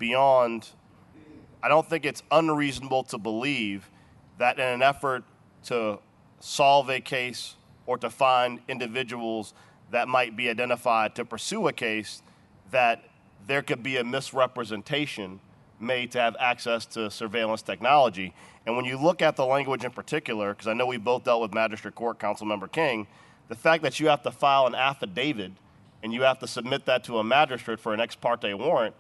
unreasonable to believe that in an effort to solve a case or to find individuals that might be identified to pursue a case, that there could be a misrepresentation made to have access to surveillance technology. And when you look at the language in particular, because I know we both dealt with Magistrate Court, Councilmember King, the fact that you have to file an affidavit and you have to submit that to a magistrate for an ex parte warrant,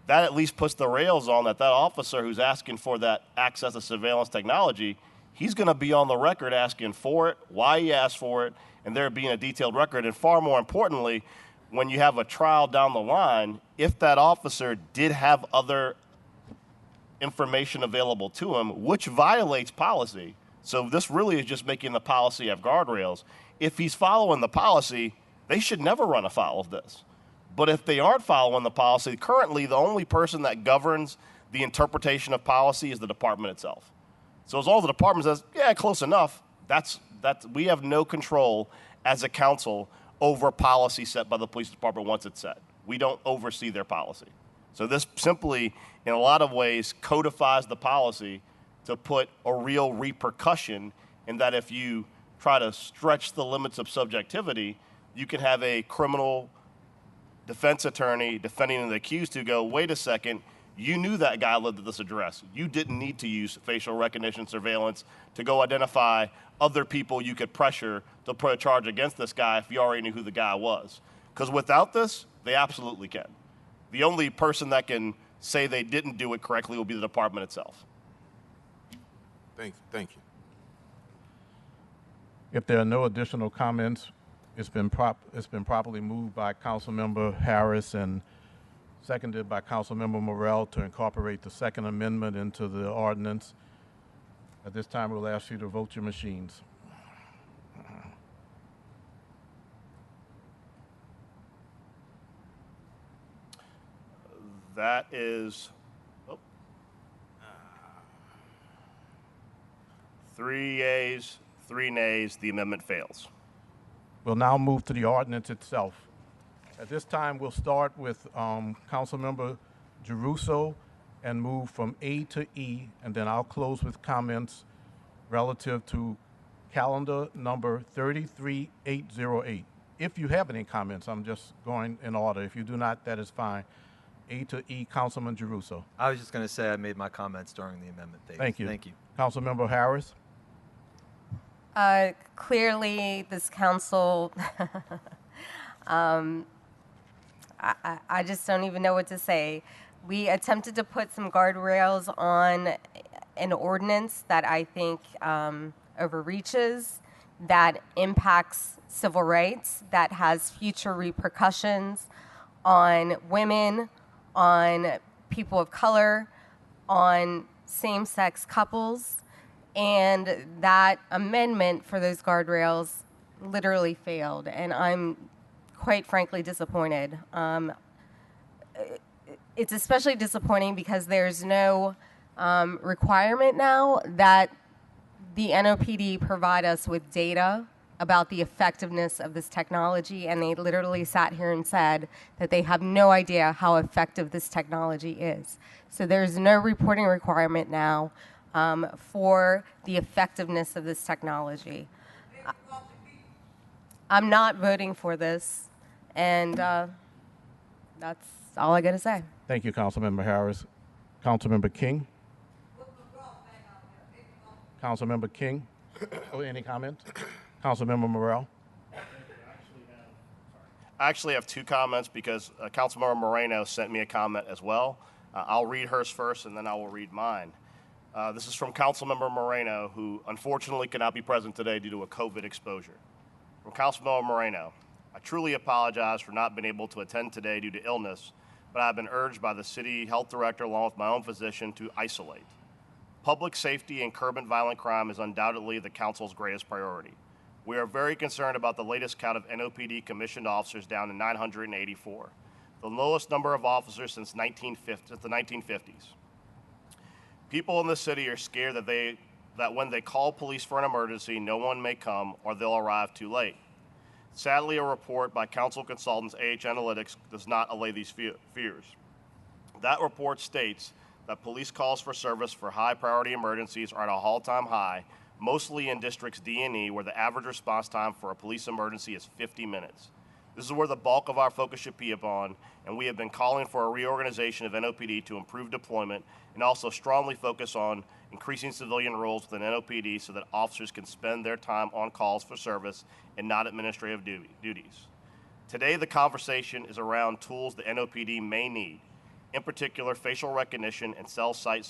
that at least puts the rails on that officer who's asking for that access to surveillance technology, he's going to be on the record asking for it, why he asked for it, and there being a detailed record. And far more importantly, when you have a trial down the line, if that officer did have other information available to him, which violates policy, so this really is just making the policy have guardrails. If he's following the policy, they should never run afoul of this. But if they aren't following the policy, currently the only person that governs the interpretation of policy is the department itself. So as long as the department says, yeah, close enough, that's we have no control as a council over policy set by the police department once it's set. We don't oversee their policy. So this simply, in a lot of ways, codifies the policy to put a real repercussion in that if you try to stretch the limits of subjectivity, you can have a criminal defense attorney defending the accused who go, wait a second, you knew that guy lived at this address. You didn't need to use facial recognition surveillance to go identify other people you could pressure to put a charge against this guy if you already knew who the guy was. Because without this, they absolutely can. The only person that can say they didn't do it correctly will be the department itself. Thank you. If there are no additional comments, it's been properly moved by Councilmember Harris and seconded by Councilmember Morrell to incorporate the Second Amendment into the ordinance. At this time, we'll ask you to vote your machines. That is 3 yeas, 3 nays. The amendment fails. We'll now move to the ordinance itself. At this time, we'll start with Councilmember Giarrusso and move from A to E, and then I'll close with comments relative to calendar number 33808. If you have any comments, I'm just going in order. If you do not, that is fine. A to E, Councilman Giarrusso. I was just going to say I made my comments during the amendment phase. Thank you. Thank you. Councilmember Harris. Clearly, this council, I just don't even know what to say. We attempted to put some guardrails on an ordinance that I think overreaches, that impacts civil rights, that has future repercussions on women, on people of color, on same-sex couples. And that amendment for those guardrails literally failed, and I'm quite frankly disappointed. It's especially disappointing because there's no requirement now that the NOPD provide us with data about the effectiveness of this technology, and they literally sat here and said that they have no idea how effective this technology is. So there's no reporting requirement now for the effectiveness of this technology. I'm not voting for this, and that's all I got to say. Thank you, Councilmember Harris. Councilmember King. Councilmember King. Oh, any comments? Councilmember Morrell. I actually have 2 comments because Councilmember Moreno sent me a comment as well. I'll read hers first, and then I will read mine. This is from Councilmember Moreno, who unfortunately cannot be present today due to a COVID exposure. From Councilmember Moreno, I truly apologize for not being able to attend today due to illness, but I've been urged by the city health director along with my own physician to isolate. Public safety and curbing violent crime is undoubtedly the council's greatest priority. We are very concerned about the latest count of NOPD commissioned officers down to 984, the lowest number of officers since the 1950s. People in the city are scared that when they call police for an emergency, no one may come or they'll arrive too late. Sadly, a report by council consultants AH Analytics does not allay these fears. That report states that police calls for service for high priority emergencies are at a all-time high, mostly in districts D and E, where the average response time for a police emergency is 50 minutes. This is where the bulk of our focus should be upon, and we have been calling for a reorganization of NOPD to improve deployment and also strongly focus on increasing civilian roles within NOPD so that officers can spend their time on calls for service and not administrative duties. Today, the conversation is around tools the NOPD may need, in particular facial recognition and cell site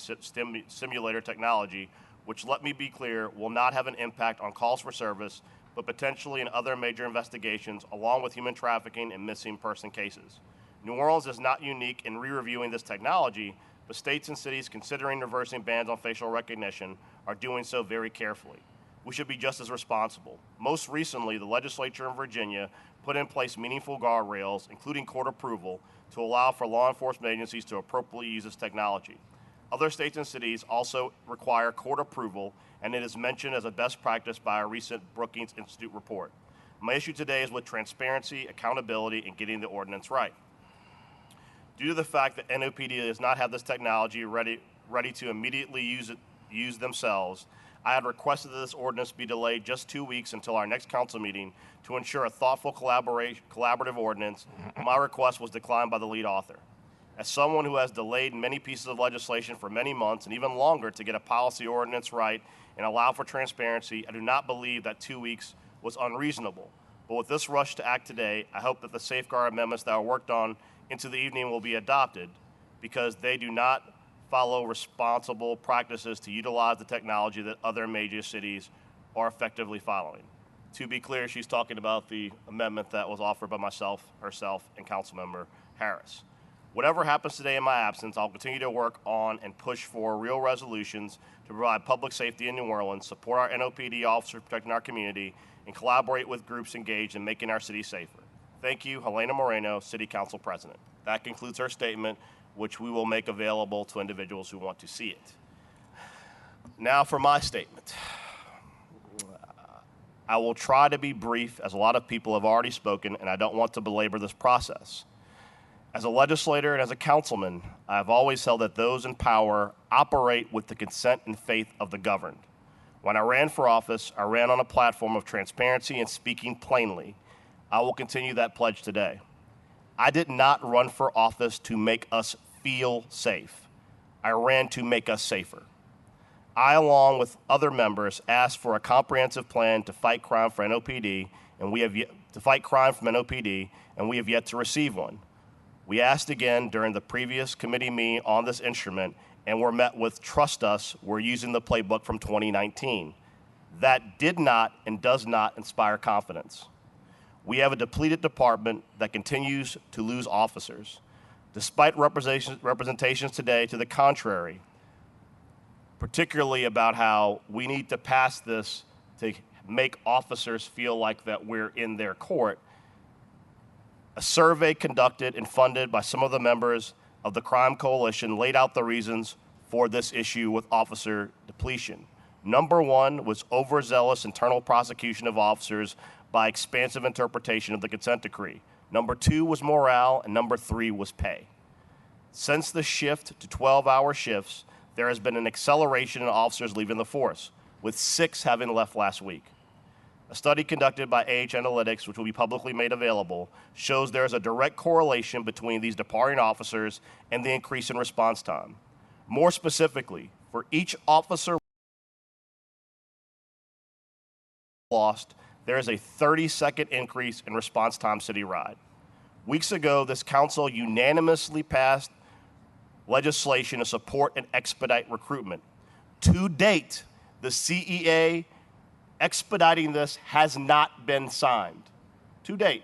simulator technology, which, let me be clear, will not have an impact on calls for service, but potentially in other major investigations, along with human trafficking and missing person cases. New Orleans is not unique in re-reviewing this technology, but states and cities considering reversing bans on facial recognition are doing so very carefully. We should be just as responsible. Most recently, the legislature in Virginia put in place meaningful guardrails, including court approval, to allow for law enforcement agencies to appropriately use this technology. Other states and cities also require court approval, and it is mentioned as a best practice by a recent Brookings Institute report. My issue today is with transparency, accountability, and getting the ordinance right. Due to the fact that NOPD does not have this technology ready to immediately use themselves, I had requested that this ordinance be delayed just 2 weeks until our next council meeting to ensure a thoughtful collaborative ordinance. My request was declined by the lead author. As someone who has delayed many pieces of legislation for many months and even longer to get a policy ordinance right and allow for transparency, I do not believe that 2 weeks was unreasonable. But with this rush to act today, I hope that the safeguard amendments that are worked on into the evening will be adopted because they do not follow responsible practices to utilize the technology that other major cities are effectively following. To be clear, she's talking about the amendment that was offered by myself, herself, and Councilmember Harris. Whatever happens today in my absence, I'll continue to work on and push for real resolutions to provide public safety in New Orleans, support our NOPD officers protecting our community, and collaborate with groups engaged in making our city safer. Thank you, Helena Moreno, City Council President. That concludes her statement, which we will make available to individuals who want to see it. Now for my statement. I will try to be brief, as a lot of people have already spoken, and I don't want to belabor this process. As a legislator and as a councilman, I have always held that those in power operate with the consent and faith of the governed. When I ran for office, I ran on a platform of transparency and speaking plainly. I will continue that pledge today. I did not run for office to make us feel safe. I ran to make us safer. I, along with other members, asked for a comprehensive plan to fight crime for NOPD, and we have yet to receive one. We asked again during the previous committee meeting on this instrument, and were met with, "Trust us, we're using the playbook from 2019. That did not and does not inspire confidence. We have a depleted department that continues to lose officers. Despite representations today to the contrary, particularly about how we need to pass this to make officers feel like that we're in their court, a survey conducted and funded by some of the members of the Crime Coalition laid out the reasons for this issue with officer depletion. Number one was overzealous internal prosecution of officers by expansive interpretation of the consent decree. Number two was morale, and number three was pay. Since the shift to 12-hour shifts, there has been an acceleration in officers leaving the force, with 6 having left last week. A study conducted by AH Analytics, which will be publicly made available, shows there is a direct correlation between these departing officers and the increase in response time. More specifically, for each officer lost, there is a 30-second increase in response time citywide. Weeks ago, this council unanimously passed legislation to support and expedite recruitment. To date, the CEA expediting this has not been signed. To date.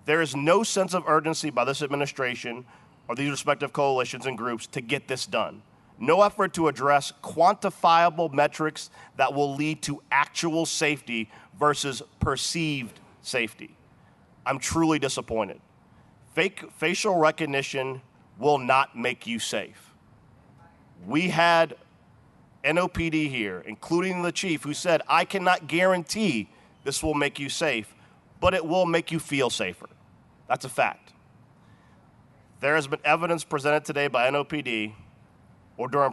There is no sense of urgency by this administration or these respective coalitions and groups to get this done. No effort to address quantifiable metrics that will lead to actual safety versus perceived safety. I'm truly disappointed. Facial recognition will not make you safe. We had NOPD here, including the chief, who said, "I cannot guarantee this will make you safe, but it will make you feel safer." That's a fact. There has been evidence presented today by NOPD or during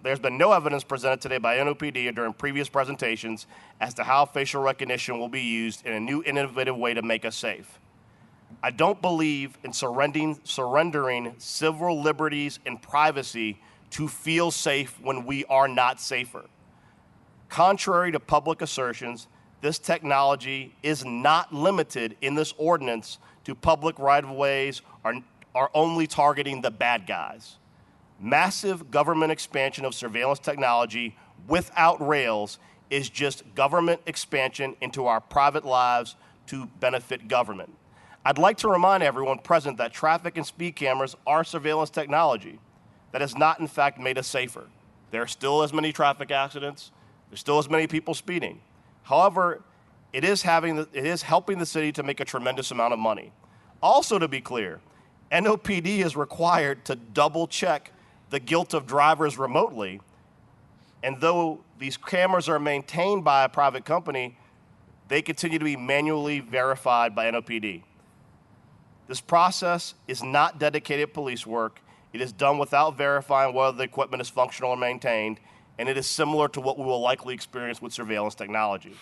there's been no evidence presented today by NOPD or during previous presentations as to how facial recognition will be used in a new innovative way to make us safe. I don't believe in surrendering civil liberties and privacy to feel safe when we are not safer. Contrary to public assertions, this technology is not limited in this ordinance to public right-of-ways or are only targeting the bad guys. Massive government expansion of surveillance technology without rails is just government expansion into our private lives to benefit government. I'd like to remind everyone present that traffic and speed cameras are surveillance technology that has not, in fact, made us safer. There are still as many traffic accidents. There's still as many people speeding. However, it is helping the city to make a tremendous amount of money. Also, to be clear, NOPD is required to double-check the guilt of drivers remotely, and though these cameras are maintained by a private company, they continue to be manually verified by NOPD. This process is not dedicated police work. It is done without verifying whether the equipment is functional or maintained, and it is similar to what we will likely experience with surveillance technology.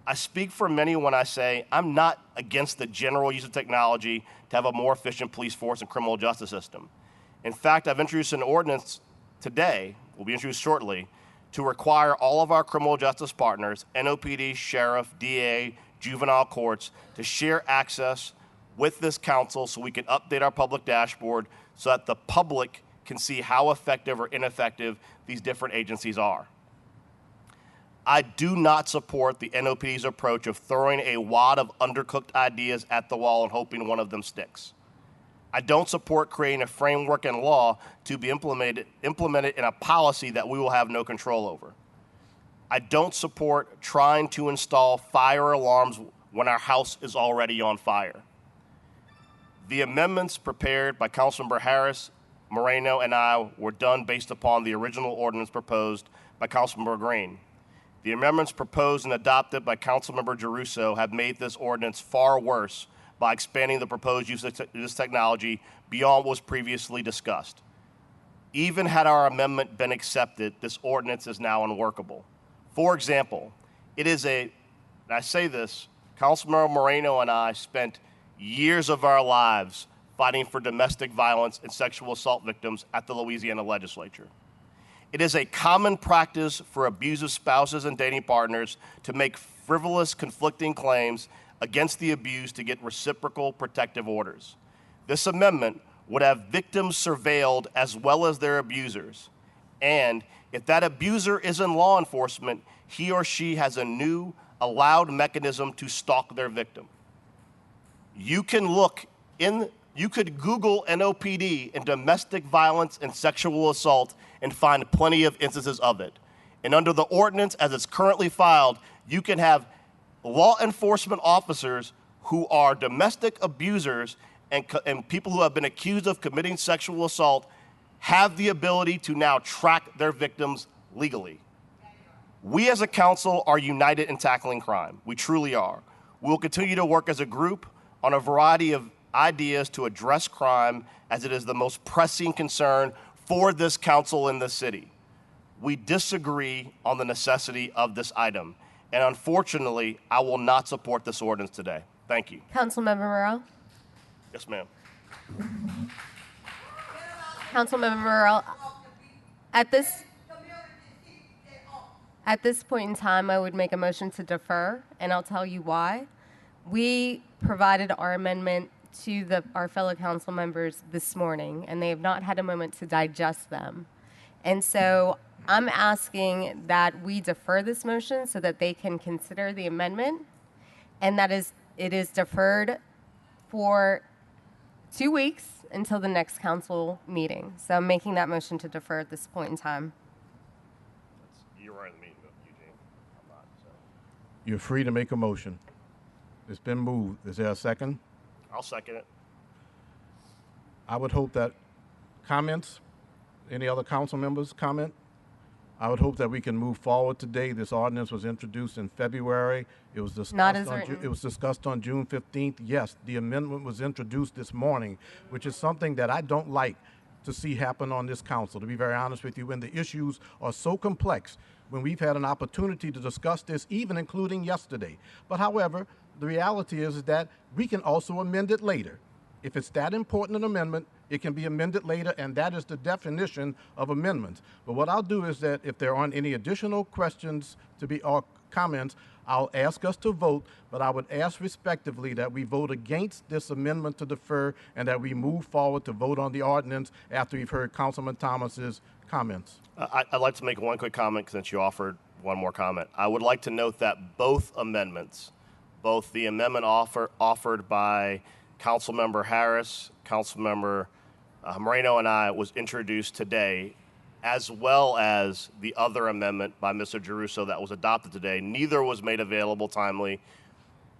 I speak for many when I say I'm not against the general use of technology to have a more efficient police force and criminal justice system. In fact, I've introduced an ordinance today, will be introduced shortly, to require all of our criminal justice partners, NOPD, sheriff, DA, juvenile courts, to share access with this council so we can update our public dashboard so that the public can see how effective or ineffective these different agencies are. I do not support the NOPD's approach of throwing a wad of undercooked ideas at the wall and hoping one of them sticks. I don't support creating a framework and law to be implemented in a policy that we will have no control over. I don't support trying to install fire alarms when our house is already on fire. The amendments prepared by Councilmember Harris, Moreno, and I were done based upon the original ordinance proposed by Councilmember Green. The amendments proposed and adopted by Councilmember Giarrusso have made this ordinance far worse by expanding the proposed use of this technology beyond what was previously discussed. Even had our amendment been accepted, this ordinance is now unworkable. For example, and I say this, Councilmember Moreno and I spent years of our lives fighting for domestic violence and sexual assault victims at the Louisiana legislature. It is a common practice for abusive spouses and dating partners to make frivolous, conflicting claims against the abused to get reciprocal protective orders. This amendment would have victims surveilled as well as their abusers. And if that abuser is in law enforcement, he or she has a new allowed mechanism to stalk their victim. You could Google NOPD and domestic violence and sexual assault and find plenty of instances of it. And under the ordinance as it's currently filed, you can have law enforcement officers who are domestic abusers and people who have been accused of committing sexual assault have the ability to now track their victims legally. We as a council are united in tackling crime. We truly are. We will continue to work as a group on a variety of ideas to address crime as it is the most pressing concern for this council in this city. We disagree on the necessity of this item, and unfortunately, I will not support this ordinance today. Thank you. Councilmember Morrell? Yes, ma'am. Councilmember Morrell, at this point in time, I would make a motion to defer, and I'll tell you why. We provided our amendment to our fellow council members this morning, and they have not had a moment to digest them. And so I'm asking that we defer this motion so that they can consider the amendment, and it is deferred for 2 weeks until the next council meeting. So I'm making that motion to defer at this point in time. You were in the meeting, Eugene. I'm not, so. You're free to make a motion. It's been moved. Is there a second? I'll second it. I would hope that comments, any other council members comment? I would hope that we can move forward today. This ordinance was introduced in February. It was discussed on June 15th. Yes, the amendment was introduced this morning, which is something that I don't like to see happen on this council, to be very honest with you, when the issues are so complex, when we've had an opportunity to discuss this, even including yesterday. But however, the reality is that we can also amend it later. If it's that important an amendment, it can be amended later, and that is the definition of amendments. But what I'll do is that if there aren't any additional questions or comments, I'll ask us to vote, but I would ask respectively that we vote against this amendment to defer and that we move forward to vote on the ordinance after we've heard Councilman Thomas's comments. I'd like to make one quick comment since you offered one more comment. I would like to note that both amendments, both the amendment offered by Councilmember Harris, Councilmember Moreno, and I was introduced today, as well as the other amendment by Mr. Giarrusso that was adopted today. Neither was made available timely.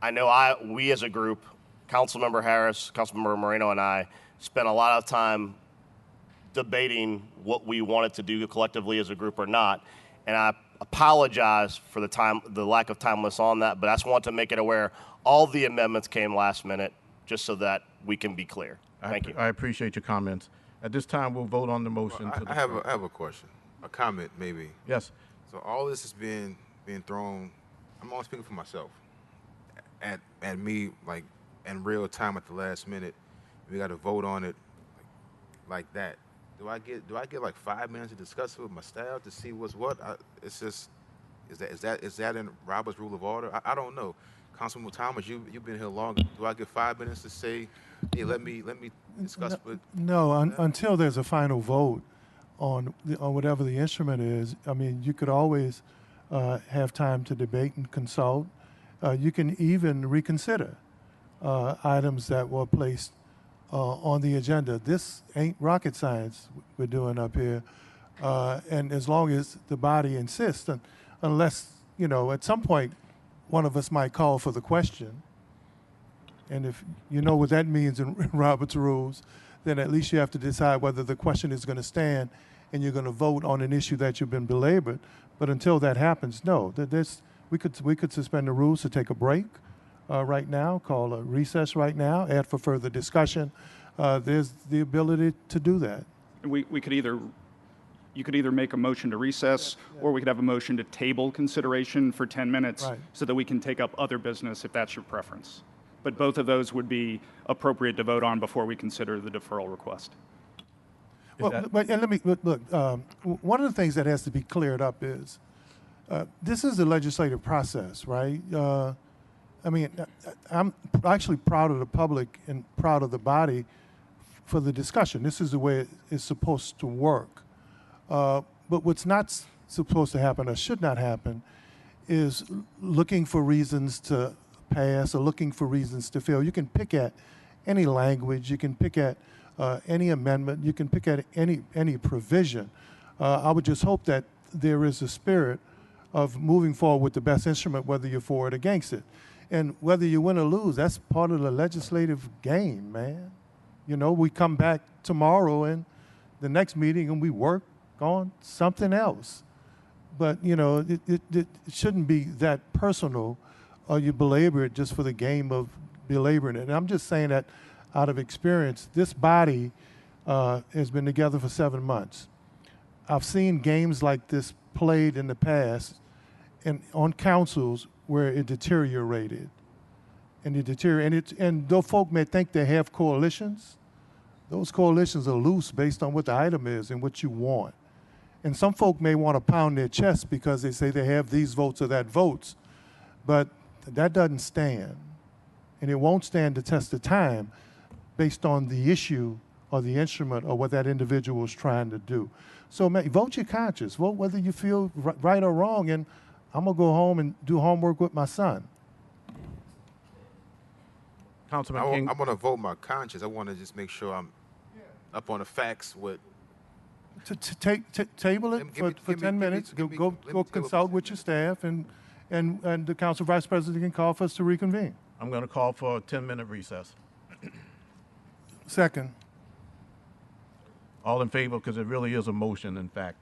I know we as a group, Councilmember Harris, Councilmember Moreno, and I spent a lot of time debating what we wanted to do collectively as a group or not, and I apologize for the lack of timeliness on that, but I just want to make it aware all the amendments came last minute, just so that we can be clear. Thank you. I appreciate your comments. At this time, we'll vote on the motion. I have a question, a comment maybe. Yes. So all this is being thrown. I'm only speaking for myself. At me, like in real time at the last minute, we got to vote on it like that. do I get like 5 minutes to discuss it with my staff to see what's what? It's just is that in Robert's Rule of Order? I don't know. Councilman Thomas, you've been here long. Do I get 5 minutes to say, hey, let me discuss with? No, until there's a final vote on whatever the instrument is. I mean, you could always have time to debate and consult. You can even reconsider items that were placed on the agenda. This ain't rocket science we're doing up here. And as long as the body insists, unless, at some point, one of us might call for the question. And if you know what that means in Robert's rules, then at least you have to decide whether the question is going to stand and you're going to vote on an issue that you've been belabored. But until that happens, no. We could suspend the rules to take a break right now, call a recess right now, add for further discussion. There's the ability to do that. We could you could either make a motion to recess, or we could have a motion to table consideration for 10 minutes Right. so that we can take up other business if that's your preference. But both of those would be appropriate to vote on before we consider the deferral request. And let me look. One of the things that has to be cleared up is this is the legislative process, right? I mean, I'm actually proud of the public and proud of the body for the discussion. This is the way it's supposed to work. But what's not supposed to happen or should not happen is looking for reasons to pass or looking for reasons to fail. You can pick at any language. You can pick at any amendment. You can pick at any provision. I would just hope that there is a spirit of moving forward with the best instrument, whether you're for it or against it. And whether you win or lose, that's part of the legislative game, man. We come back tomorrow and the next meeting and we work on something else. But, it shouldn't be that personal or you belabor it just for the game of belaboring it. And I'm just saying that out of experience. This body has been together for 7 months. I've seen games like this played in the past and on councils where it deteriorated. And though folk may think they have coalitions, those coalitions are loose based on what the item is and what you want. And some folk may want to pound their chest because they say they have these votes or that votes, but that doesn't stand. And it won't stand the test of time based on the issue or the instrument or what that individual is trying to do. So vote your conscience. Vote whether you feel right or wrong, and I'm going to go home and do homework with my son. Councilman I King. want to vote my conscience. I want to just make sure I'm up on the facts with. Table it for 10 minutes. Go consult with your staff, and the council vice president can call for us to reconvene. I'm going to call for a 10-minute recess. Second. All in favor, because it really is a motion, in fact.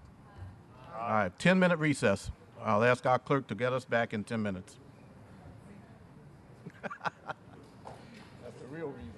All right, 10-minute recess. I'll ask our clerk to get us back in 10 minutes. That's the real reason.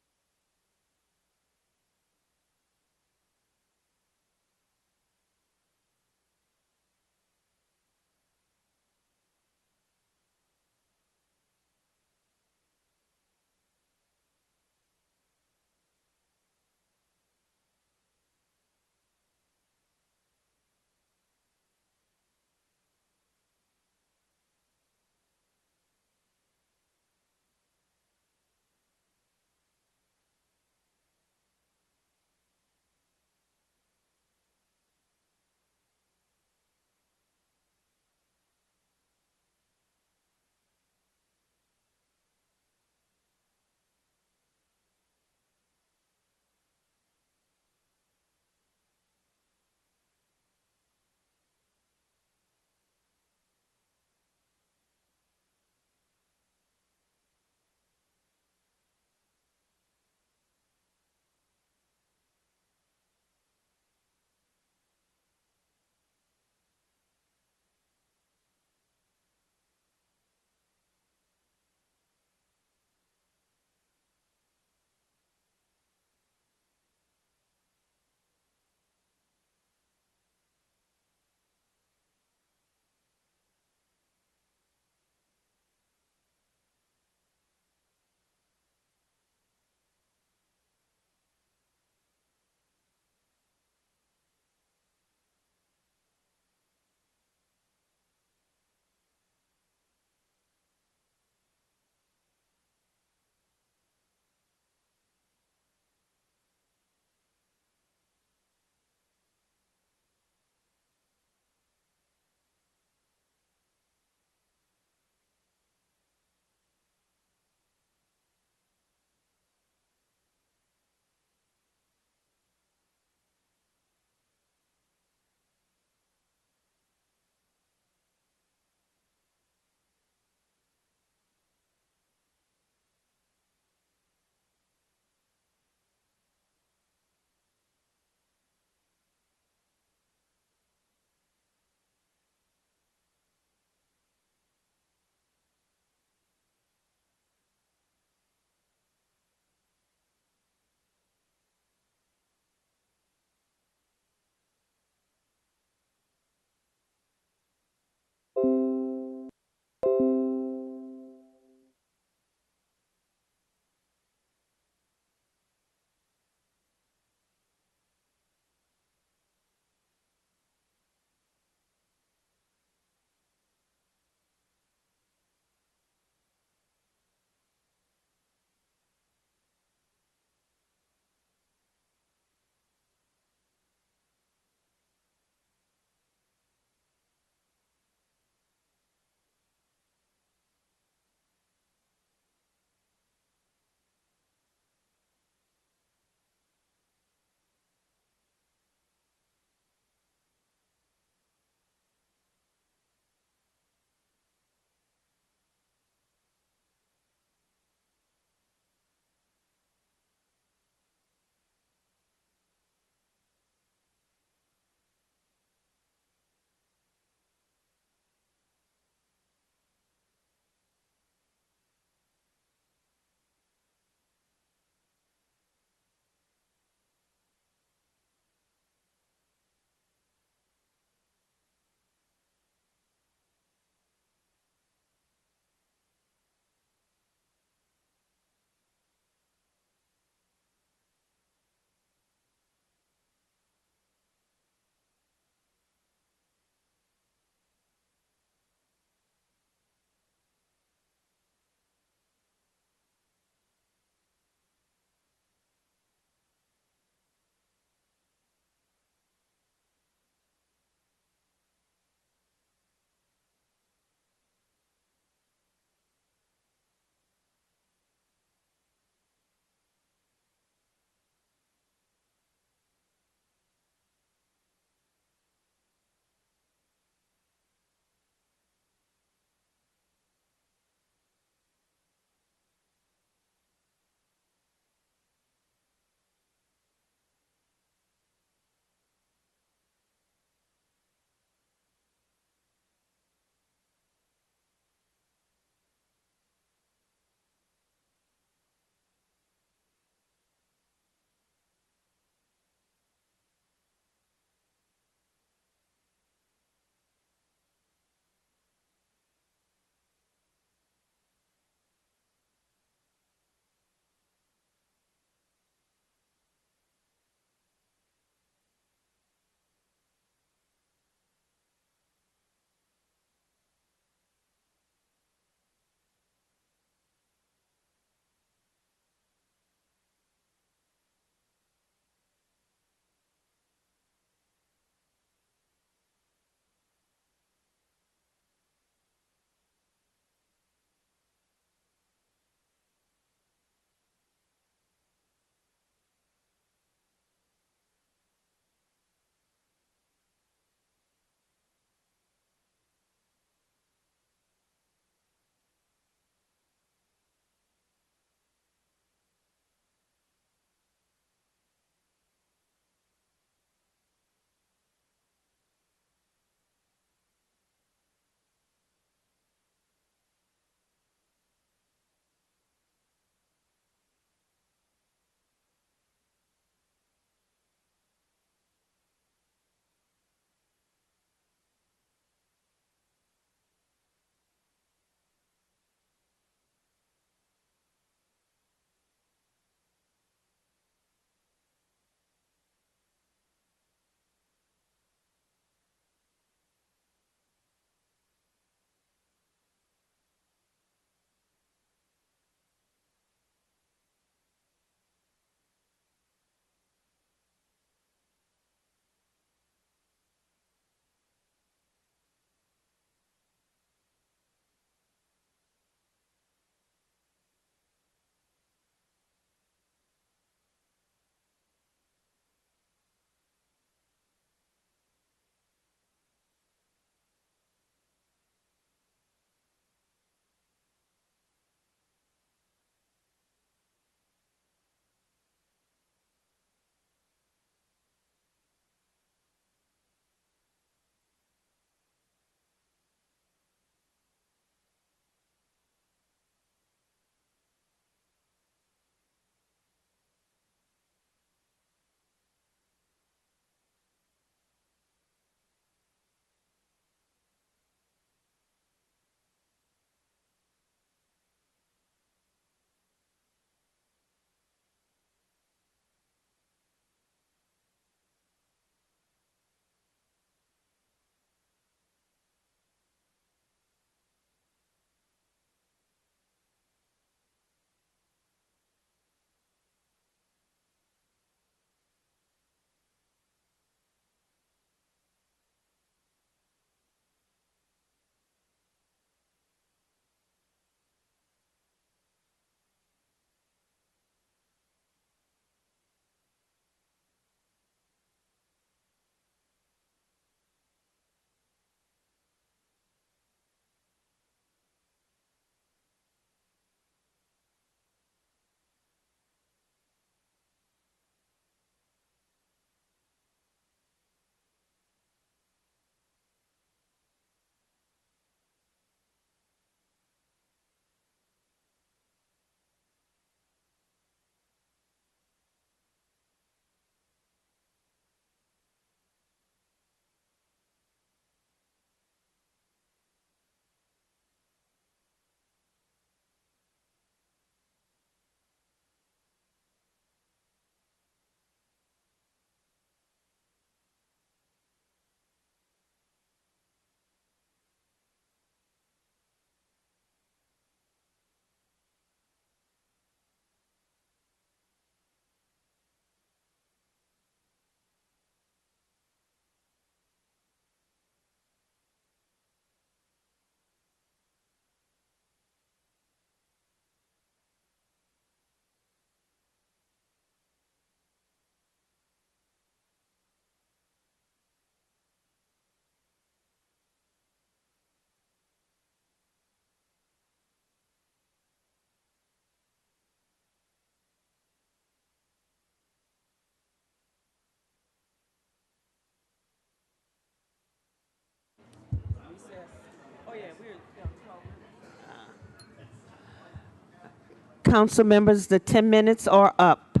council members, the 10 minutes are up.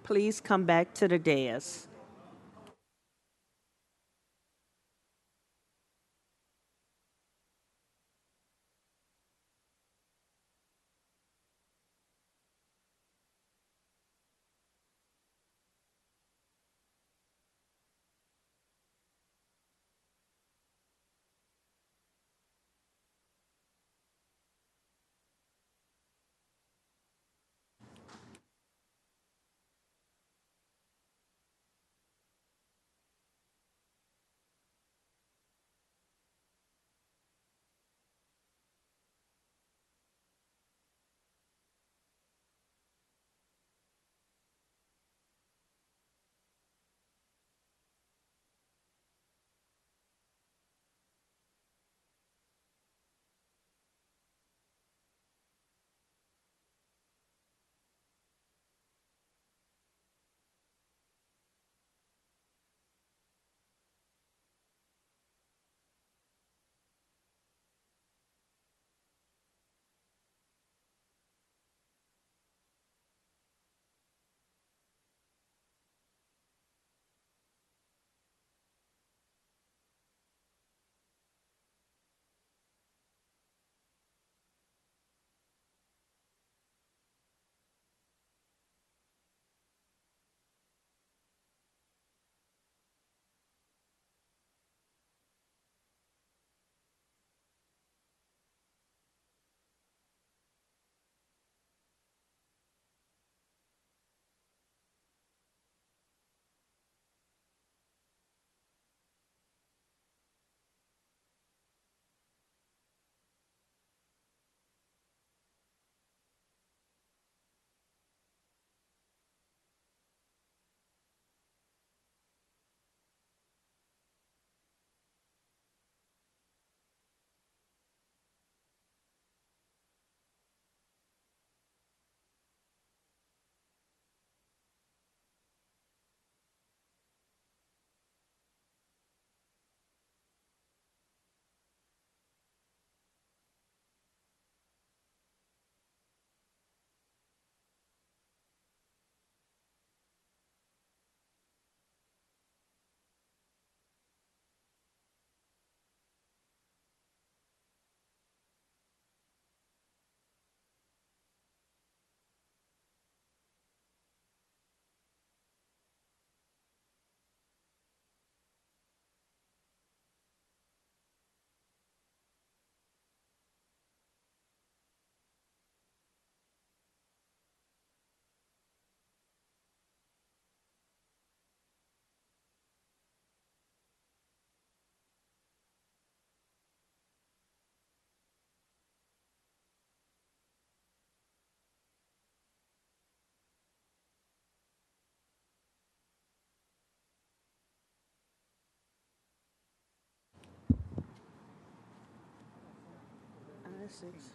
Please come back to the dais. I-6.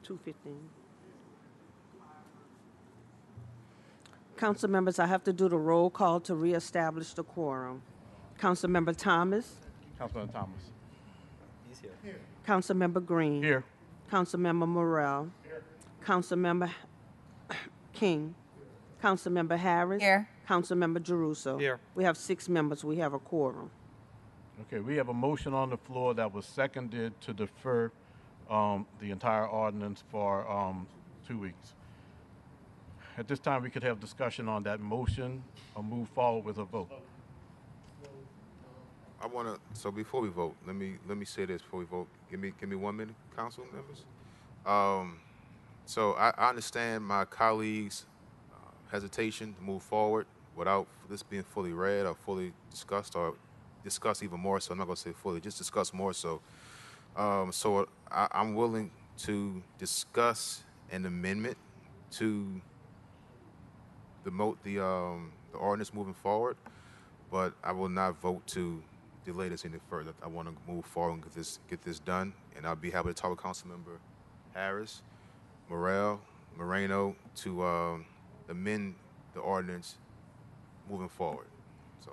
2:15. Council members, I have to do the roll call to reestablish the quorum. Councilmember Thomas. Councilman Thomas. He's here. Councilmember Green. Here. Councilmember Morrell. Here. Councilmember King. Councilmember Harris. Here. Councilmember Jeruso. Here. We have 6 members. We have a quorum. Okay, we have a motion on the floor that was seconded to defer the entire ordinance for 2 weeks. At this time, we could have discussion on that motion or move forward with a vote. I want to. So before we vote, let me say this before we vote. Give me 1 minute, council members. So I understand my colleagues' hesitation to move forward without this being fully read or fully discussed or discuss even more. So I'm not going to say fully, just discuss more. So, I'm willing to discuss an amendment to the ordinance moving forward, but I will not vote to delay this any further. I want to move forward and get this done, and I'll be happy to talk with Councilmember Harris, Moreno to amend the ordinance moving forward. So.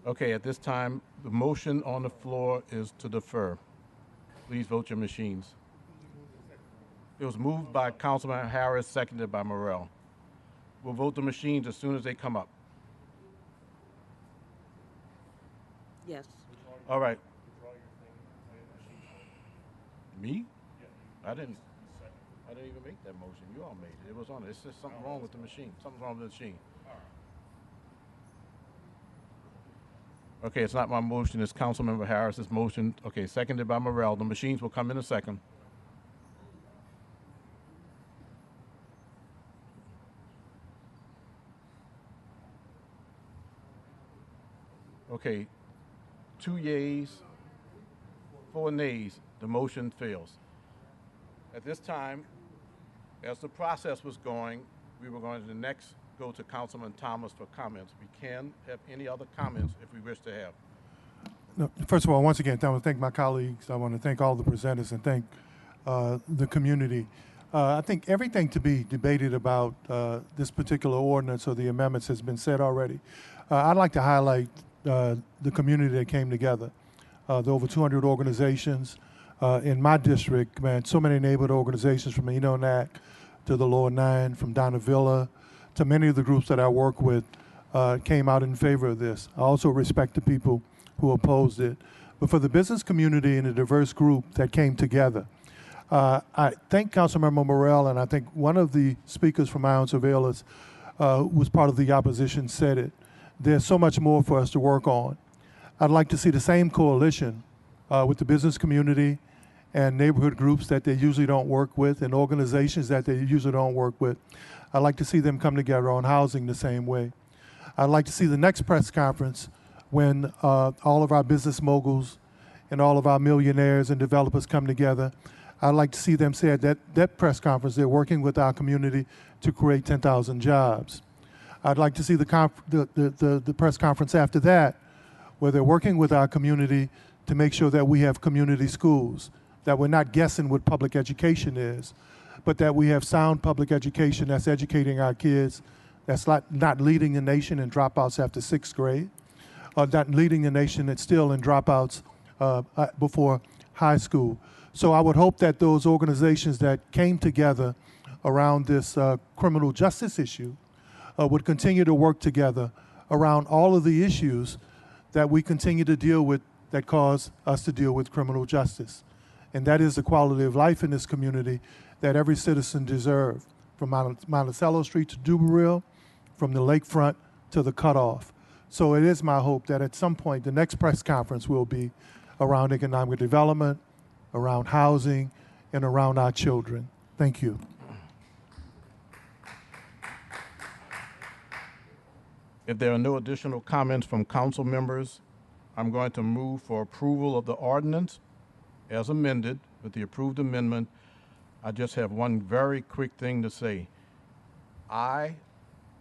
Okay, at this time, the motion on the floor is to defer. Please vote your machines. It was moved by Councilman Harris, seconded by Morrell. We'll vote the machines as soon as they come up. Yes. All right. Me? I didn't even make that motion. You all made it. It was on it. It's just something wrong with the machine. Something's wrong with the machine. Okay, it's not my motion. It's Councilmember Harris's motion. Okay, seconded by Morrell. The machines will come in a second. Okay, 2 yeas, 4 nays. The motion fails. At this time, as the process was going, we were going to next go to Councilman Thomas for comments. We can have any other comments if we wish to have. No, first of all, once again, I want to thank my colleagues. I want to thank all the presenters and thank the community. I think everything to be debated about this particular ordinance or the amendments has been said already. I'd like to highlight the community that came together. The over 200 organizations in my district, man, so many neighborhood organizations from Enonac to the Lower Nine, from Donavilla to many of the groups that I work with came out in favor of this. I also respect the people who opposed it. But for the business community and the diverse group that came together, I thank Councilmember Morrell, and I think one of the speakers from Ion Surveillance who was part of the opposition said it. There's so much more for us to work on. I'd like to see the same coalition with the business community and neighborhood groups that they usually don't work with and organizations that they usually don't work with. I'd like to see them come together on housing the same way. I'd like to see the next press conference when all of our business moguls and all of our millionaires and developers come together. I'd like to see them say at that press conference they're working with our community to create 10,000 jobs. I'd like to see the press conference after that where they're working with our community to make sure that we have community schools, that we're not guessing what public education is, but that we have sound public education that's educating our kids, that's not leading the nation in dropouts after 6th grade, or not leading the nation that's still in dropouts before high school. So I would hope that those organizations that came together around this criminal justice issue would continue to work together around all of the issues that we continue to deal with that cause us to deal with criminal justice. And that is the quality of life in this community that every citizen deserves, from Monticello Street to Duberville, from the lakefront to the cutoff. So it is my hope that at some point the next press conference will be around economic development, around housing, and around our children. Thank you. If there are no additional comments from council members, I'm going to move for approval of the ordinance as amended with the approved amendment. I just have one very quick thing to say. I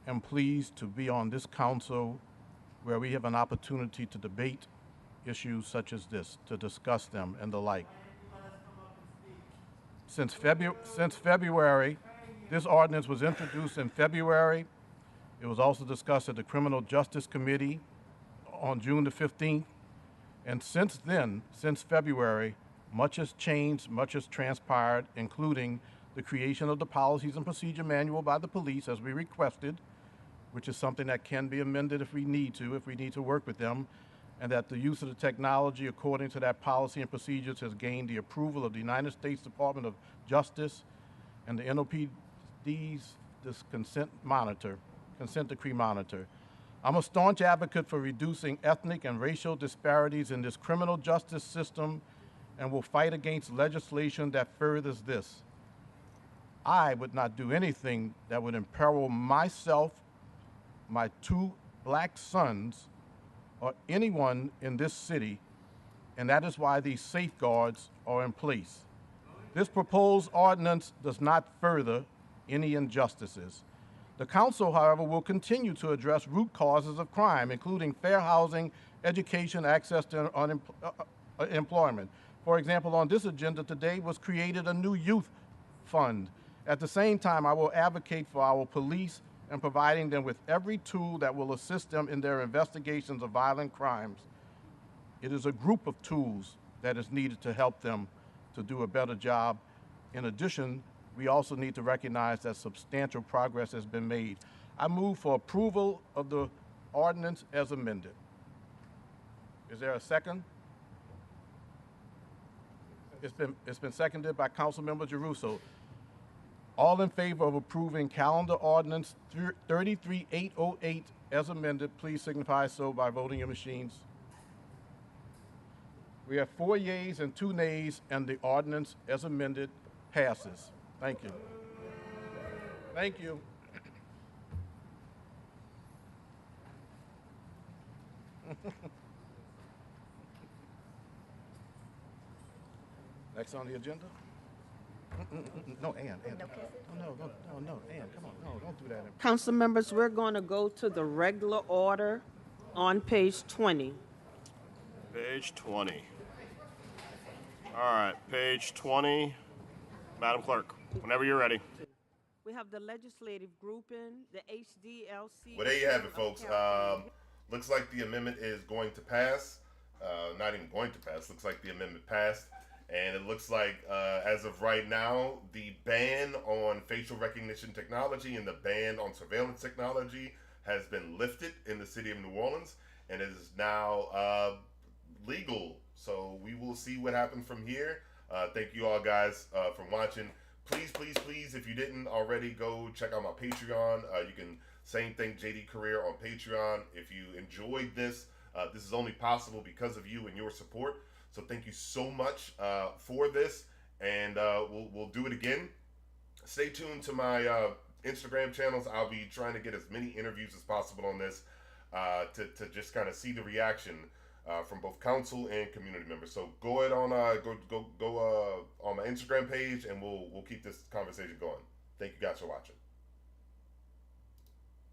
am pleased to be on this council where we have an opportunity to debate issues such as this, to discuss them and the like. Since February, this ordinance was introduced in February. It was also discussed at the Criminal Justice Committee on June the 15th. And since then, since February, much has changed, much has transpired, including the creation of the Policies and Procedure Manual by the police as we requested, which is something that can be amended if we need to work with them, and that the use of the technology according to that policy and procedures has gained the approval of the United States Department of Justice and the NOPD's consent decree monitor. I'm a staunch advocate for reducing ethnic and racial disparities in this criminal justice system and will fight against legislation that furthers this. I would not do anything that would imperil myself, my 2 black sons, or anyone in this city, and that is why these safeguards are in place. This proposed ordinance does not further any injustices. The council, however, will continue to address root causes of crime, including fair housing, education, access to employment. For example, on this agenda today was created a new youth fund. At the same time, I will advocate for our police and providing them with every tool that will assist them in their investigations of violent crimes. It is a group of tools that is needed to help them to do a better job. In addition, we also need to recognize that substantial progress has been made. I move for approval of the ordinance as amended. Is there a second? It's been seconded by Councilmember Giarrusso. All in favor of approving calendar ordinance 33808 as amended, please signify so by voting your machines. We have 4 yeas and 2 nays, and the ordinance as amended passes. Thank you. Thank you. Next on the agenda? No, Ann. No, Ann, come on. No, don't do that. Council members, we're going to go to the regular order on page 20. Page 20. All right, page 20. Madam Clerk, whenever you're ready. We have the legislative grouping, the HDLC. Well, there you have it, folks. Looks like the amendment is going to pass. Not even going to pass. Looks like the amendment passed. And it looks like, as of right now, the ban on facial recognition technology and the ban on surveillance technology has been lifted in the city of New Orleans, and it is now legal. So we will see what happens from here. Thank you all guys for watching. Please, if you didn't already, go check out my Patreon. You can same thing, JD Career on Patreon. If you enjoyed this, this is only possible because of you and your support. So thank you so much for this, and we'll do it again. Stay tuned to my Instagram channels. I'll be trying to get as many interviews as possible on this to just kind of see the reaction from both council and community members. So go ahead on go on my Instagram page, and we'll keep this conversation going. Thank you guys for watching.